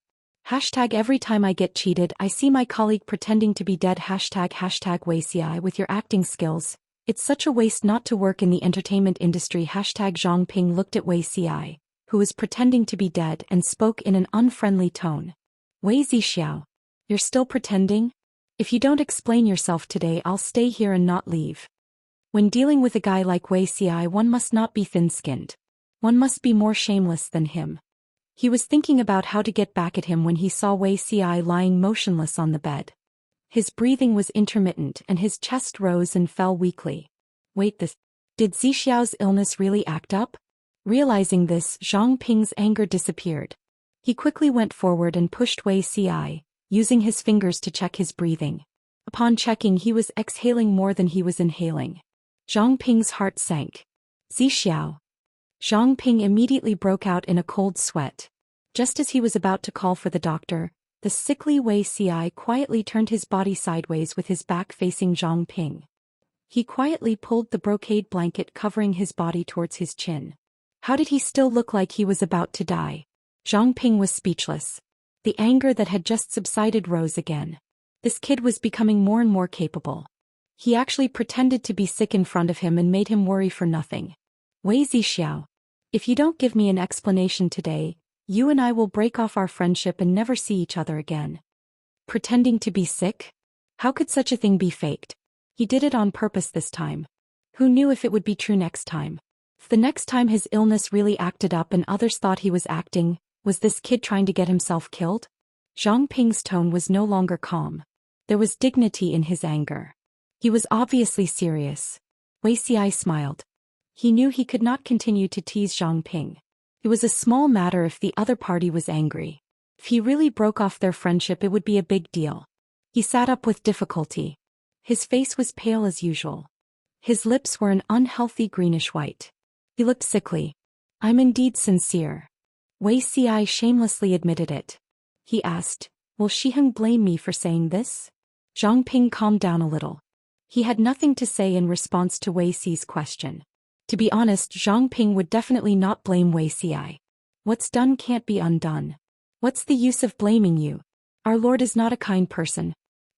Speaker 1: Every time I get cheated, I see my colleague pretending to be dead. Hashtag Wei Xiai, with your acting skills, it's such a waste not to work in the entertainment industry. Zhang Ping looked at Wei Xiai, who was pretending to be dead, and spoke in an unfriendly tone. "Wei Zixiao, you're still pretending? If you don't explain yourself today, I'll stay here and not leave." When dealing with a guy like Wei Xiai, one must not be thin-skinned. One must be more shameless than him. He was thinking about how to get back at him when he saw Wei Xiai lying motionless on the bed. His breathing was intermittent and his chest rose and fell weakly. Wait, did Zixiao's illness really act up? Realizing this, Zhang Ping's anger disappeared. He quickly went forward and pushed Wei Xiai, using his fingers to check his breathing. Upon checking, he was exhaling more than he was inhaling. Zhang Ping's heart sank. "Zixiao." Zhang Ping immediately broke out in a cold sweat. Just as he was about to call for the doctor, the sickly Wei Xiai quietly turned his body sideways with his back facing Zhang Ping. He quietly pulled the brocade blanket covering his body towards his chin. How did he still look like he was about to die? Zhang Ping was speechless. The anger that had just subsided rose again. This kid was becoming more and more capable. He actually pretended to be sick in front of him and made him worry for nothing. "Wei Zixiao, if you don't give me an explanation today, you and I will break off our friendship and never see each other again." Pretending to be sick? How could such a thing be faked? He did it on purpose this time. Who knew if it would be true next time? If the next time his illness really acted up and others thought he was acting, was this kid trying to get himself killed? Zhang Ping's tone was no longer calm. There was dignity in his anger. He was obviously serious. Wei Xiai smiled. He knew he could not continue to tease Zhang Ping. It was a small matter if the other party was angry. If he really broke off their friendship, it would be a big deal. He sat up with difficulty. His face was pale as usual. His lips were an unhealthy greenish white. He looked sickly. I'm indeed sincere. Wei Xi shamelessly admitted it. He asked, will Shiheng blame me for saying this? Zhang Ping calmed down a little. He had nothing to say in response to Wei Xi's question. To be honest, Zhang Ping would definitely not blame Wei Xi. What's done can't be undone. What's the use of blaming you? Our lord is not a kind person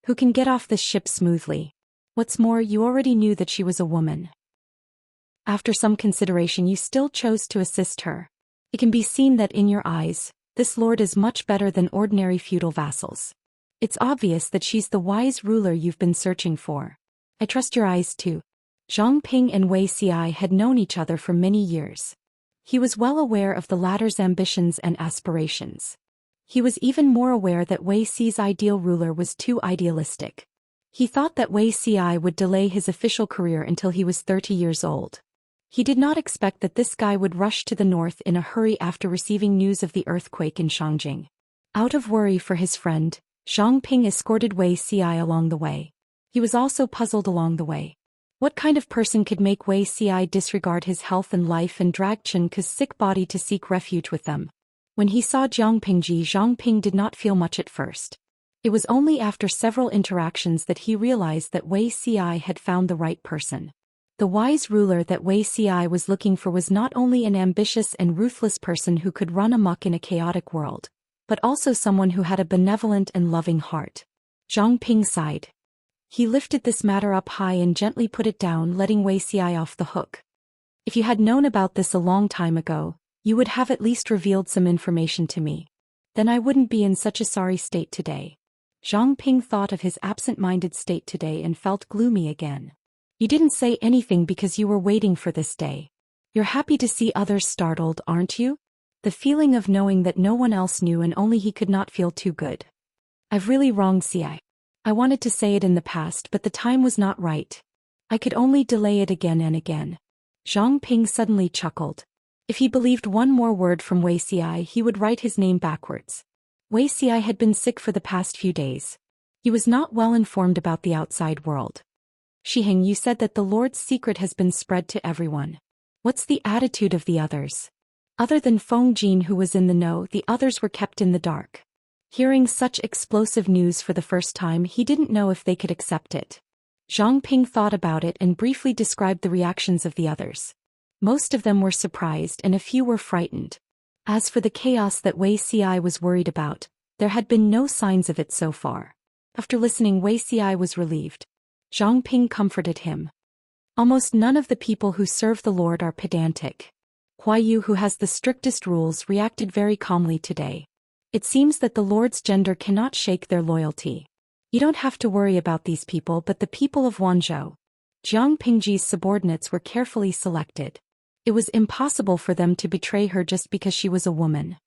Speaker 1: who can get off this ship smoothly. What's more, you already knew that she was a woman. After some consideration, you still chose to assist her. It can be seen that in your eyes, this lord is much better than ordinary feudal vassals. It's obvious that she's the wise ruler you've been searching for. I trust your eyes too. Zhang Ping and Wei Xi had known each other for many years. He was well aware of the latter's ambitions and aspirations. He was even more aware that Wei Xi's ideal ruler was too idealistic. He thought that Wei Xi would delay his official career until he was 30 years old. He did not expect that this guy would rush to the north in a hurry after receiving news of the earthquake in Shangjing. Out of worry for his friend, Zhang Ping escorted Wei Xi along the way. He was also puzzled along the way. What kind of person could make Wei Xi disregard his health and life and drag Chen Ke's sick body to seek refuge with them? When he saw Zhang Ping did not feel much at first. It was only after several interactions that he realized that Wei Xi had found the right person. The wise ruler that Wei Xi was looking for was not only an ambitious and ruthless person who could run amok in a chaotic world, but also someone who had a benevolent and loving heart. Zhang Ping sighed. He lifted this matter up high and gently put it down, letting Wei Xi off the hook. If you had known about this a long time ago, you would have at least revealed some information to me. Then I wouldn't be in such a sorry state today. Zhang Ping thought of his absent-minded state today and felt gloomy again. You didn't say anything because you were waiting for this day. You're happy to see others startled, aren't you? The feeling of knowing that no one else knew and only he could not feel too good. I've really wronged Xi. I wanted to say it in the past, but the time was not right. I could only delay it again and again. Zhang Ping suddenly chuckled. If he believed one more word from Wei Xi, he would write his name backwards. Wei Xi had been sick for the past few days. He was not well informed about the outside world. Shiheng, you said that the Lord's secret has been spread to everyone. What's the attitude of the others? Other than Feng Jin, who was in the know, the others were kept in the dark. Hearing such explosive news for the first time, he didn't know if they could accept it. Zhang Ping thought about it and briefly described the reactions of the others. Most of them were surprised and a few were frightened. As for the chaos that Wei Xi was worried about, there had been no signs of it so far. After listening, Wei Xi was relieved. Zhang Ping comforted him. Almost none of the people who serve the Lord are pedantic. Huai Yu, who has the strictest rules, reacted very calmly today. It seems that the Lord's gender cannot shake their loyalty. You don't have to worry about these people, but the people of Wanzhou. Jiang Pingji's subordinates were carefully selected. It was impossible for them to betray her just because she was a woman.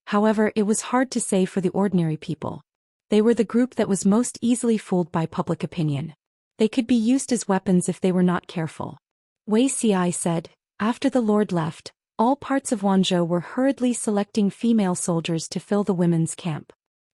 Speaker 1: However, it was hard to say for the ordinary people. They were the group that was most easily fooled by public opinion. They could be used as weapons if they were not careful. Wei Xi said, after the Lord left, all parts of Wanzhou were hurriedly selecting female soldiers to fill the women's camp.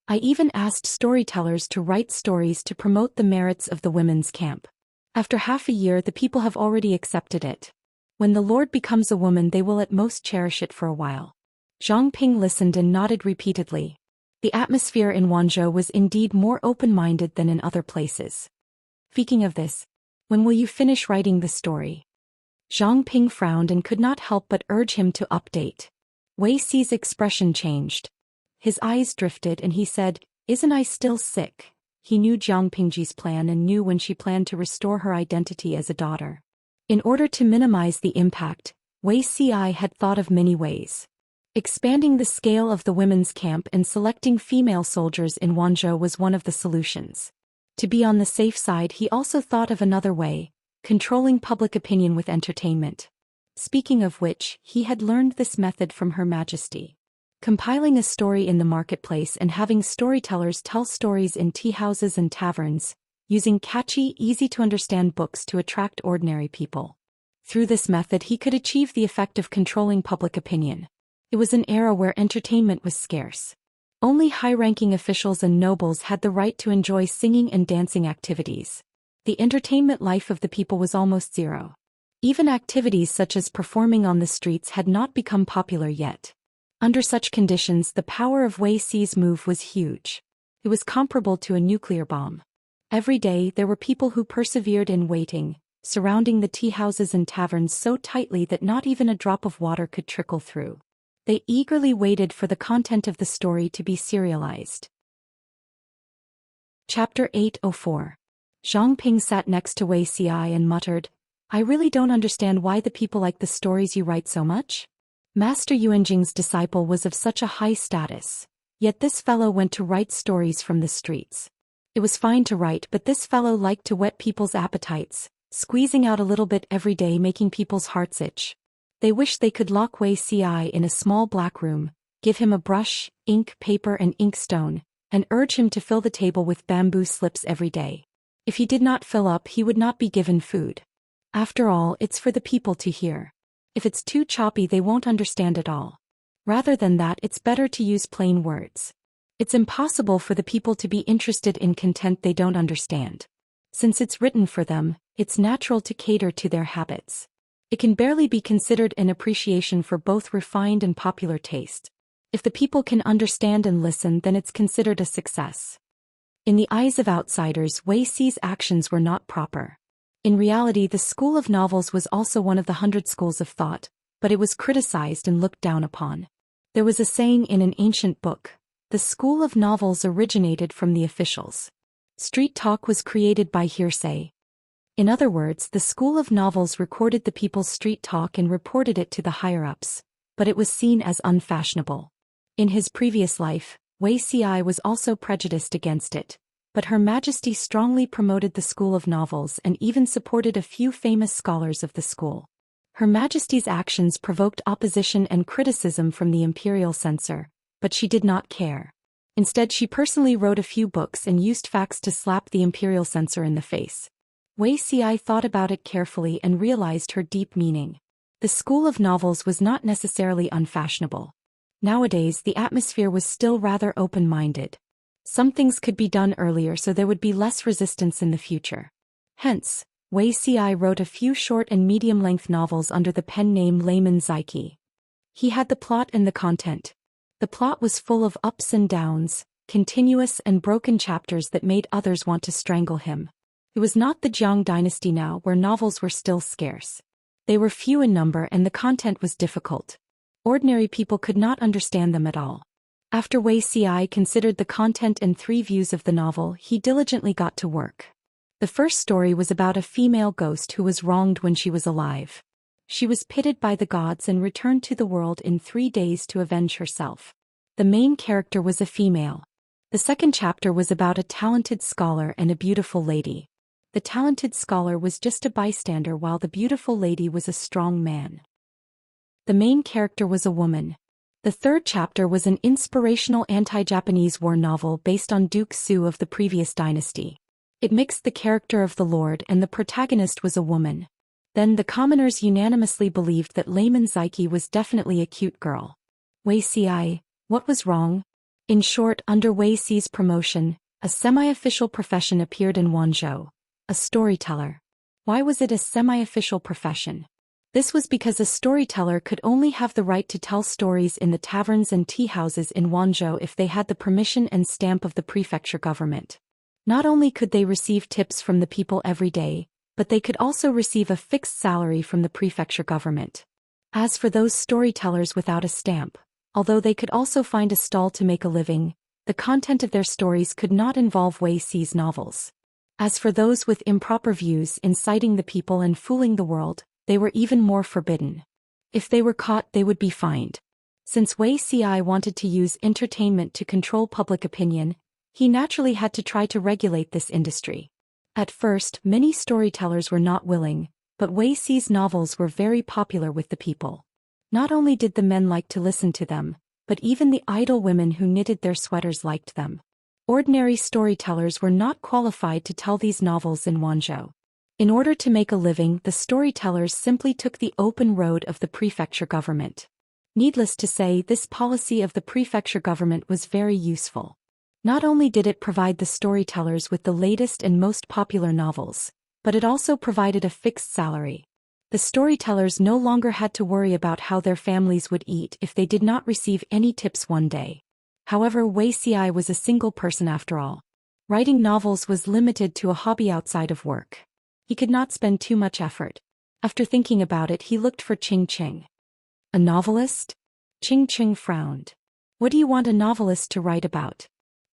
Speaker 1: I even asked storytellers to write stories to promote the merits of the women's camp. After half a year, the people have already accepted it. When the Lord becomes a woman, they will at most cherish it for a while. Zhang Ping listened and nodded repeatedly. The atmosphere in Wanzhou was indeed more open-minded than in other places. Speaking of this, when will you finish writing the story? Zhang Ping frowned and could not help but urge him to update. Wei Xi's expression changed. His eyes drifted and he said, isn't I still sick? He knew Jiang Pingji's plan and knew when she planned to restore her identity as a daughter. In order to minimize the impact, Wei Xi had thought of many ways. Expanding the scale of the women's camp and selecting female soldiers in Wanzhou was one of the solutions. To be on the safe side, he also thought of another way, controlling public opinion with entertainment. Speaking of which, he had learned this method from Her Majesty. Compiling a story in the marketplace and having storytellers tell stories in tea houses and taverns, using catchy, easy-to-understand books to attract ordinary people. Through this method, he could achieve the effect of controlling public opinion. It was an era where entertainment was scarce. Only high-ranking officials and nobles had the right to enjoy singing and dancing activities. The entertainment life of the people was almost zero. Even activities such as performing on the streets had not become popular yet. Under such conditions, the power of Wei Xi's move was huge. It was comparable to a nuclear bomb. Every day there were people who persevered in waiting, surrounding the tea houses and taverns so tightly that not even a drop of water could trickle through. They eagerly waited for the content of the story to be serialized. Chapter 804. Zhang Ping sat next to Wei Xi and muttered, "I really don't understand why the people like the stories you write so much." Master Yuanjing's disciple was of such a high status, yet this fellow went to write stories from the streets. It was fine to write, but this fellow liked to whet people's appetites, squeezing out a little bit every day, making people's hearts itch. They wished they could lock Wei Xi in a small black room, give him a brush, ink, paper and inkstone, and urge him to fill the table with bamboo slips every day. If he did not fill up, he would not be given food. After all, it's for the people to hear. If it's too choppy, they won't understand it all. Rather than that, it's better to use plain words. It's impossible for the people to be interested in content they don't understand. Since it's written for them, it's natural to cater to their habits. It can barely be considered an appreciation for both refined and popular taste. If the people can understand and listen, then it's considered a success. In the eyes of outsiders, Wei Xi's actions were not proper. In reality, the school of novels was also one of the 100 schools of thought, but it was criticized and looked down upon. There was a saying in an ancient book, "The school of novels originated from the officials." Street talk was created by hearsay. In other words, the school of novels recorded the people's street talk and reported it to the higher-ups, but it was seen as unfashionable. In his previous life, Wei Xi was also prejudiced against it, but Her Majesty strongly promoted the school of novels and even supported a few famous scholars of the school. Her Majesty's actions provoked opposition and criticism from the imperial censor, but she did not care. Instead, she personally wrote a few books and used facts to slap the imperial censor in the face. Wei Xi thought about it carefully and realized her deep meaning. The school of novels was not necessarily unfashionable. Nowadays, the atmosphere was still rather open-minded. Some things could be done earlier so there would be less resistance in the future. Hence, Wei Xi wrote a few short and medium-length novels under the pen name Layman Zaiki. He had the plot and the content. The plot was full of ups and downs, continuous and broken chapters that made others want to strangle him. It was not the Jiang dynasty now, where novels were still scarce. They were few in number and the content was difficult. Ordinary people could not understand them at all. After Wei Xi considered the content and 3 views of the novel, he diligently got to work. The first story was about a female ghost who was wronged when she was alive. She was pitied by the gods and returned to the world in 3 days to avenge herself. The main character was a female. The second chapter was about a talented scholar and a beautiful lady. The talented scholar was just a bystander while the beautiful lady was a strong man. The main character was a woman. The third chapter was an inspirational anti-Japanese war novel based on Duke Su of the previous dynasty. It mixed the character of the lord and the protagonist was a woman. Then the commoners unanimously believed that Layman Zaiki was definitely a cute girl. Wei Xi, what was wrong? In short, under Wei Xi's promotion, a semi-official profession appeared in Wanzhou. A storyteller. Why was it a semi-official profession? This was because a storyteller could only have the right to tell stories in the taverns and tea houses in Wanzhou if they had the permission and stamp of the prefecture government. Not only could they receive tips from the people every day, but they could also receive a fixed salary from the prefecture government. As for those storytellers without a stamp, although they could also find a stall to make a living, the content of their stories could not involve Wei Xi's novels. As for those with improper views, inciting the people and fooling the world, they were even more forbidden. If they were caught, they would be fined. Since Wei Xi wanted to use entertainment to control public opinion, he naturally had to try to regulate this industry. At first, many storytellers were not willing, but Wei Xi's novels were very popular with the people. Not only did the men like to listen to them, but even the idle women who knitted their sweaters liked them. Ordinary storytellers were not qualified to tell these novels in Wanzhou. In order to make a living, the storytellers simply took the open road of the prefecture government. Needless to say, this policy of the prefecture government was very useful. Not only did it provide the storytellers with the latest and most popular novels, but it also provided a fixed salary. The storytellers no longer had to worry about how their families would eat if they did not receive any tips one day. However, Wuxia was a single person after all. Writing novels was limited to a hobby outside of work. He could not spend too much effort. After thinking about it, he looked for Qing. A novelist? Qing frowned. What do you want a novelist to write about?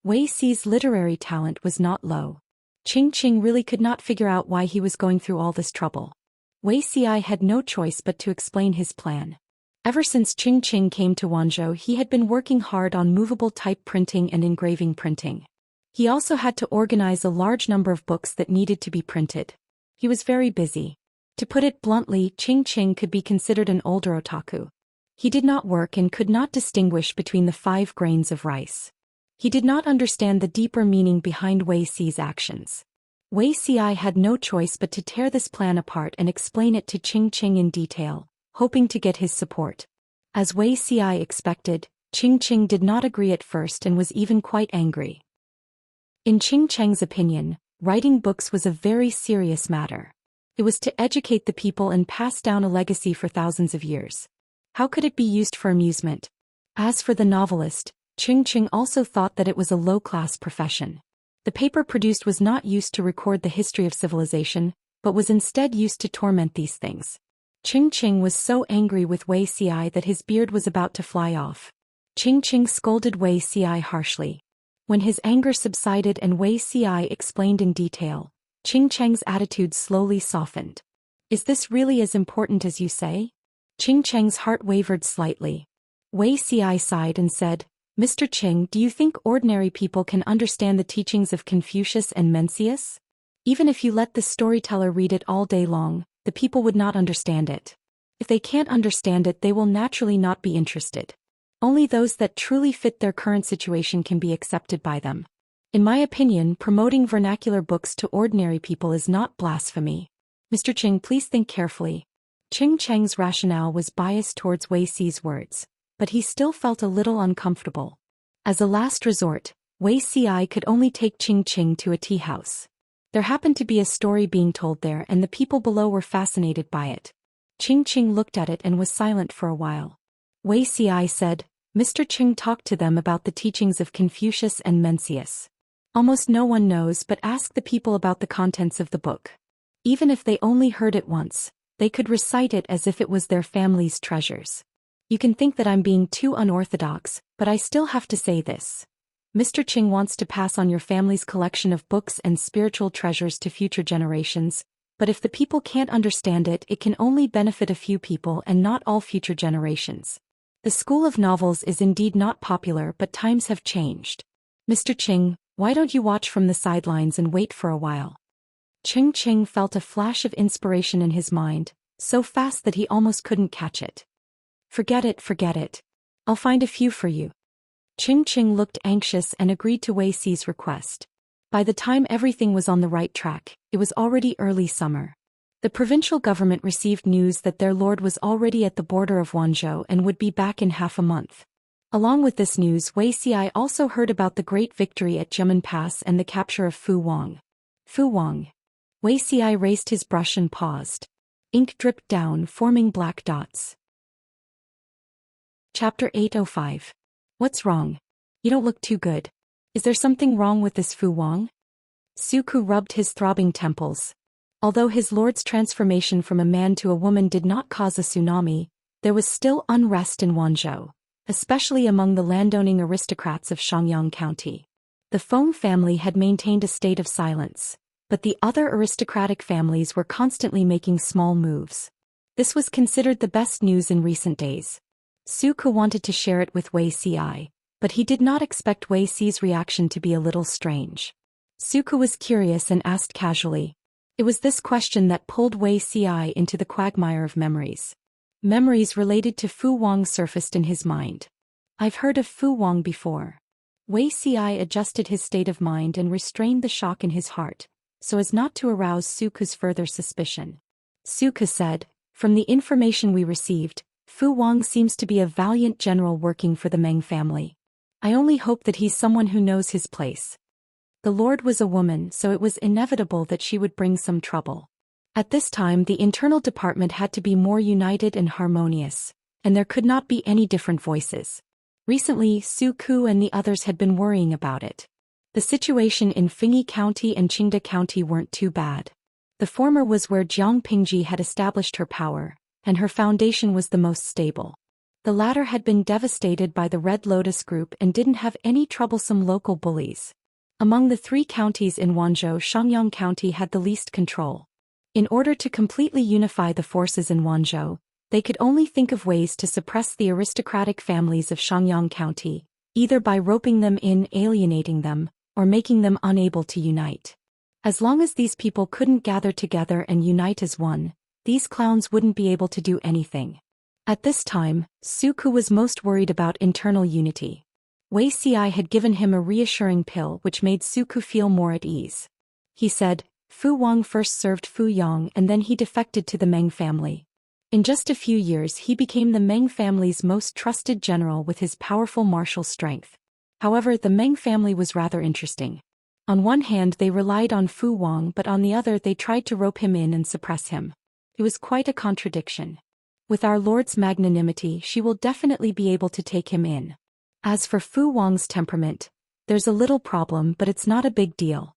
Speaker 1: Wuxia's literary talent was not low. Qing really could not figure out why he was going through all this trouble. Wuxia had no choice but to explain his plan. Ever since Qing came to Wanzhou, he had been working hard on movable type printing and engraving printing. He also had to organize a large number of books that needed to be printed. He was very busy. To put it bluntly, Qing could be considered an older otaku. He did not work and could not distinguish between the 5 grains of rice. He did not understand the deeper meaning behind Wuxia's actions. Wuxia had no choice but to tear this plan apart and explain it to Qing in detail, hoping to get his support. As Wuxia expected, Qing did not agree at first and was even quite angry. In Qing's opinion, writing books was a very serious matter. It was to educate the people and pass down a legacy for thousands of years. How could it be used for amusement? As for the novelist, Qing also thought that it was a low-class profession. The paper produced was not used to record the history of civilization, but was instead used to torment these things. Qing was so angry with Wuxia that his beard was about to fly off. Qing scolded Wuxia harshly. When his anger subsided and Wuxia explained in detail, Qing's attitude slowly softened. Is this really as important as you say? Qing's heart wavered slightly. Wuxia sighed and said, Mr. Qing, do you think ordinary people can understand the teachings of Confucius and Mencius? Even if you let the storyteller read it all day long, the people would not understand it. If they can't understand it, they will naturally not be interested. Only those that truly fit their current situation can be accepted by them. In my opinion, promoting vernacular books to ordinary people is not blasphemy. Mr. Qing, please think carefully. Qing's rationale was biased towards Wuxia's words, but he still felt a little uncomfortable. As a last resort, Wuxia could only take Qing to a tea house. There happened to be a story being told there and the people below were fascinated by it. Qing looked at it and was silent for a while. Wuxia said, Mr. Qing talked to them about the teachings of Confucius and Mencius. Almost no one knows, but ask the people about the contents of the book. Even if they only heard it once, they could recite it as if it was their family's treasures. You can think that I'm being too unorthodox, but I still have to say this. Mr. Qing wants to pass on your family's collection of books and spiritual treasures to future generations, but if the people can't understand it, it can only benefit a few people and not all future generations. The school of novels is indeed not popular, but times have changed. Mr. Qing, why don't you watch from the sidelines and wait for a while? Qing felt a flash of inspiration in his mind, so fast that he almost couldn't catch it. Forget it. I'll find a few for you. Qing looked anxious and agreed to Wuxia's request. By the time everything was on the right track, it was already early summer. The provincial government received news that their lord was already at the border of Wanzhou and would be back in half a month. Along with this news, Wuxia also heard about the great victory at Jiamen Pass and the capture of Fu Wang. Wuxia raised his brush and paused. Ink dripped down, forming black dots. Chapter 805. What's wrong? You don't look too good. Is there something wrong with this Fu Wang? Suku rubbed his throbbing temples. Although his lord's transformation from a man to a woman did not cause a tsunami, there was still unrest in Wanzhou, especially among the landowning aristocrats of Xianxia County. The Feng family had maintained a state of silence, but the other aristocratic families were constantly making small moves. This was considered the best news in recent days. Suku wanted to share it with Wuxia, but he did not expect Wuxia's reaction to be a little strange. Suku was curious and asked casually. It was this question that pulled Wuxia into the quagmire of memories. Memories related to Fu Wang surfaced in his mind. I've heard of Fu Wang before. Wuxia adjusted his state of mind and restrained the shock in his heart, so as not to arouse Suku's further suspicion. Suku said, from the information we received, Fu Wang seems to be a valiant general working for the Meng family. I only hope that he's someone who knows his place. The lord was a woman, so it was inevitable that she would bring some trouble. At this time the internal department had to be more united and harmonious, and there could not be any different voices. Recently, Su Ku and the others had been worrying about it. The situation in Fengyi County and Qingda County weren't too bad. The former was where Jiang Pingji had established her power, and her foundation was the most stable. The latter had been devastated by the Red Lotus group and didn't have any troublesome local bullies. Among the 3 counties in Wanzhou, Shangyang County had the least control. In order to completely unify the forces in Wanzhou, they could only think of ways to suppress the aristocratic families of Shangyang County, either by roping them in, alienating them, or making them unable to unite. As long as these people couldn't gather together and unite as one, these clowns wouldn't be able to do anything. At this time, Su Ku was most worried about internal unity. Wei Xi had given him a reassuring pill which made Su Ku feel more at ease. He said, Fu Wang first served Fu Yang and then he defected to the Meng family. In just a few years he became the Meng family's most trusted general with his powerful martial strength. However, the Meng family was rather interesting. On one hand they relied on Fu Wang, but on the other they tried to rope him in and suppress him. It was quite a contradiction. With our Lord's magnanimity she will definitely be able to take him in. As for Fu Wang's temperament, there's a little problem but it's not a big deal.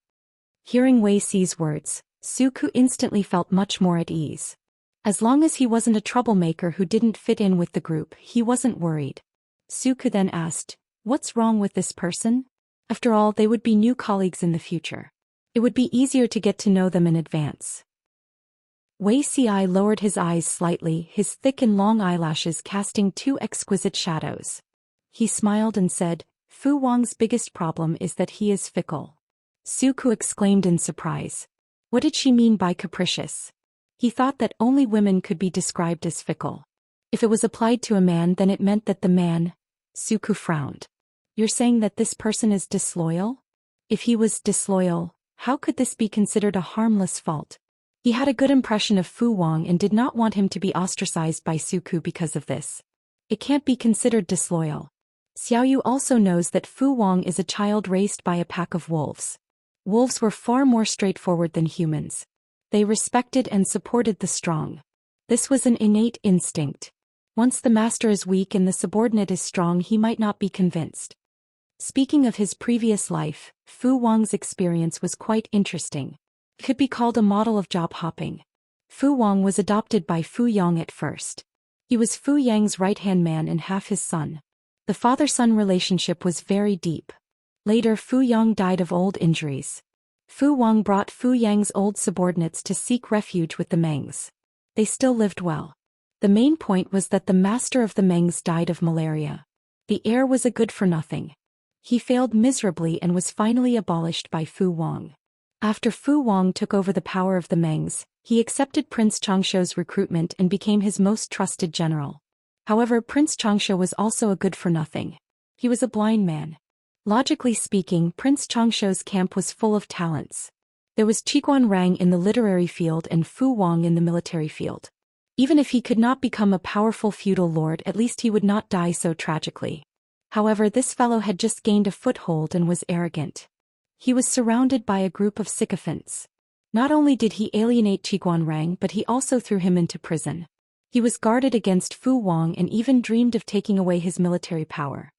Speaker 1: Hearing Wei Xi's words, Su Ku instantly felt much more at ease. As long as he wasn't a troublemaker who didn't fit in with the group, he wasn't worried. Su Ku then asked, "What's wrong with this person?" After all, they would be new colleagues in the future. It would be easier to get to know them in advance. Wei Xi lowered his eyes slightly, his thick and long eyelashes casting 2 exquisite shadows. He smiled and said, "Fu Wang's biggest problem is that he is fickle." Su Ku exclaimed in surprise. What did she mean by capricious? He thought that only women could be described as fickle. If it was applied to a man, then it meant that the man... Su Ku frowned. You're saying that this person is disloyal? If he was disloyal, how could this be considered a harmless fault? He had a good impression of Fu Wang and did not want him to be ostracized by Su Ku because of this. It can't be considered disloyal. Xiaoyu also knows that Fu Wang is a child raised by a pack of wolves. Wolves were far more straightforward than humans. They respected and supported the strong. This was an innate instinct. Once the master is weak and the subordinate is strong, he might not be convinced. Speaking of his previous life, Fu Wang's experience was quite interesting. It could be called a model of job hopping. Fu Wang was adopted by Fu Yang at first. He was Fu Yang's right-hand man and half his son. The father-son relationship was very deep. Later Fu Yang died of old injuries. Fu Wang brought Fu Yang's old subordinates to seek refuge with the Mengs. They still lived well. The main point was that the master of the Mengs died of malaria. The heir was a good-for-nothing. He failed miserably and was finally abolished by Fu Wang. After Fu Wang took over the power of the Mengs, he accepted Prince Changshuo's recruitment and became his most trusted general. However, Prince Changshuo was also a good-for-nothing. He was a blind man. Logically speaking, Prince Changshuo's camp was full of talents. There was Qiguan Rang in the literary field and Fu Wang in the military field. Even if he could not become a powerful feudal lord, at least he would not die so tragically. However, this fellow had just gained a foothold and was arrogant. He was surrounded by a group of sycophants. Not only did he alienate Qiguan Rang, but he also threw him into prison. He was guarded against Fu Wang and even dreamed of taking away his military power.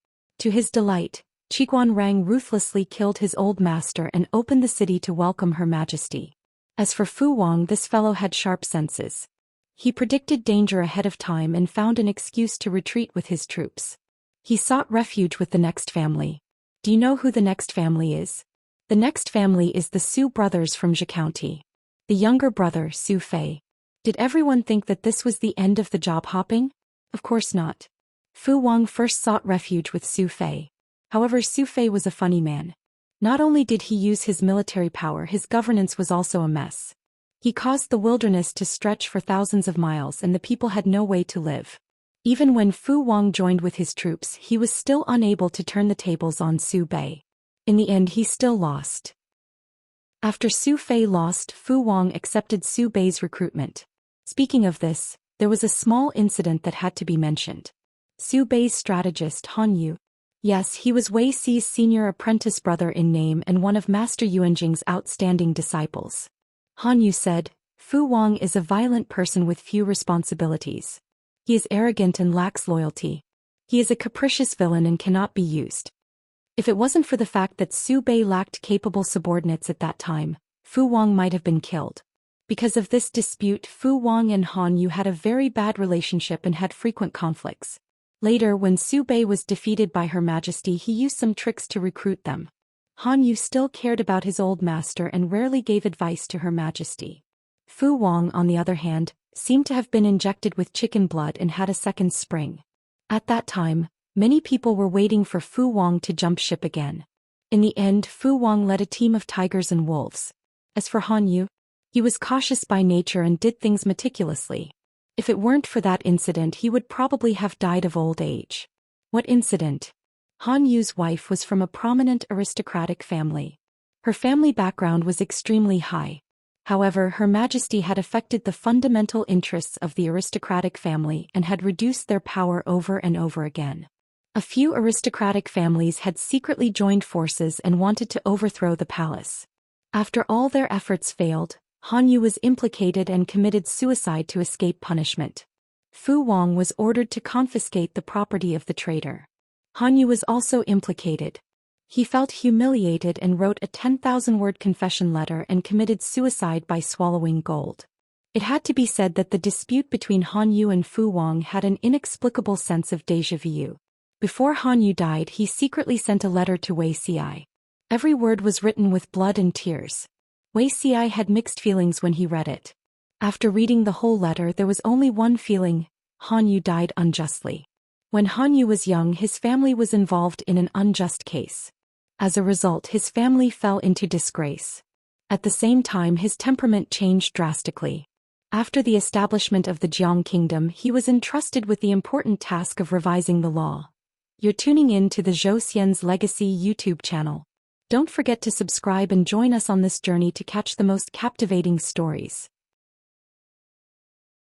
Speaker 1: To his delight, Qiguan Rang ruthlessly killed his old master and opened the city to welcome Her Majesty. As for Fu Wang, this fellow had sharp senses. He predicted danger ahead of time and found an excuse to retreat with his troops. He sought refuge with the next family. Do you know who the next family is? The next family is the Su brothers from Zhou County. The younger brother, Su Fei. Did everyone think that this was the end of the job hopping? Of course not. Fu Wang first sought refuge with Su Fei. However, Su Fei was a funny man. Not only did he use his military power, his governance was also a mess. He caused the wilderness to stretch for thousands of miles and the people had no way to live. Even when Fu Wang joined with his troops, he was still unable to turn the tables on Su Bei. In the end, he still lost. After Su Fei lost, Fu Wang accepted Su Bei's recruitment. Speaking of this, there was a small incident that had to be mentioned. Su Bei's strategist Han Yu. Yes, he was Wei Xi's senior apprentice brother in name and one of Master Yuanjing's outstanding disciples. Han Yu said, Fu Wang is a violent person with few responsibilities. He is arrogant and lacks loyalty. He is a capricious villain and cannot be used. If it wasn't for the fact that Su Bei lacked capable subordinates at that time, Fu Wang might have been killed. Because of this dispute, Fu Wang and Han Yu had a very bad relationship and had frequent conflicts. Later, when Su Bei was defeated by Her Majesty, he used some tricks to recruit them. Han Yu still cared about his old master and rarely gave advice to Her Majesty. Fu Wang, on the other hand, seemed to have been injected with chicken blood and had a second spring. At that time, many people were waiting for Fu Wang to jump ship again. In the end, Fu Wang led a team of tigers and wolves. As for Han Yu, he was cautious by nature and did things meticulously. If it weren't for that incident, he would probably have died of old age. What incident? Han Yu's wife was from a prominent aristocratic family. Her family background was extremely high. However, Her Majesty had affected the fundamental interests of the aristocratic family and had reduced their power over and over again. A few aristocratic families had secretly joined forces and wanted to overthrow the palace. After all their efforts failed, Han Yu was implicated and committed suicide to escape punishment. Fu Wang was ordered to confiscate the property of the traitor. Han Yu was also implicated. He felt humiliated and wrote a 10,000-word confession letter and committed suicide by swallowing gold. It had to be said that the dispute between Han Yu and Fu Wang had an inexplicable sense of déjà vu. Before Han Yu died, he secretly sent a letter to Wei Xi. Every word was written with blood and tears. Wei Xi had mixed feelings when he read it. After reading the whole letter, there was only one feeling: Han Yu died unjustly. When Han Yu was young, his family was involved in an unjust case. As a result, his family fell into disgrace. At the same time, his temperament changed drastically. After the establishment of the Jiang Kingdom, he was entrusted with the important task of revising the law. You're tuning in to the Zhou Xian's Legacy YouTube channel. Don't forget to subscribe and join us on this journey to catch the most captivating stories.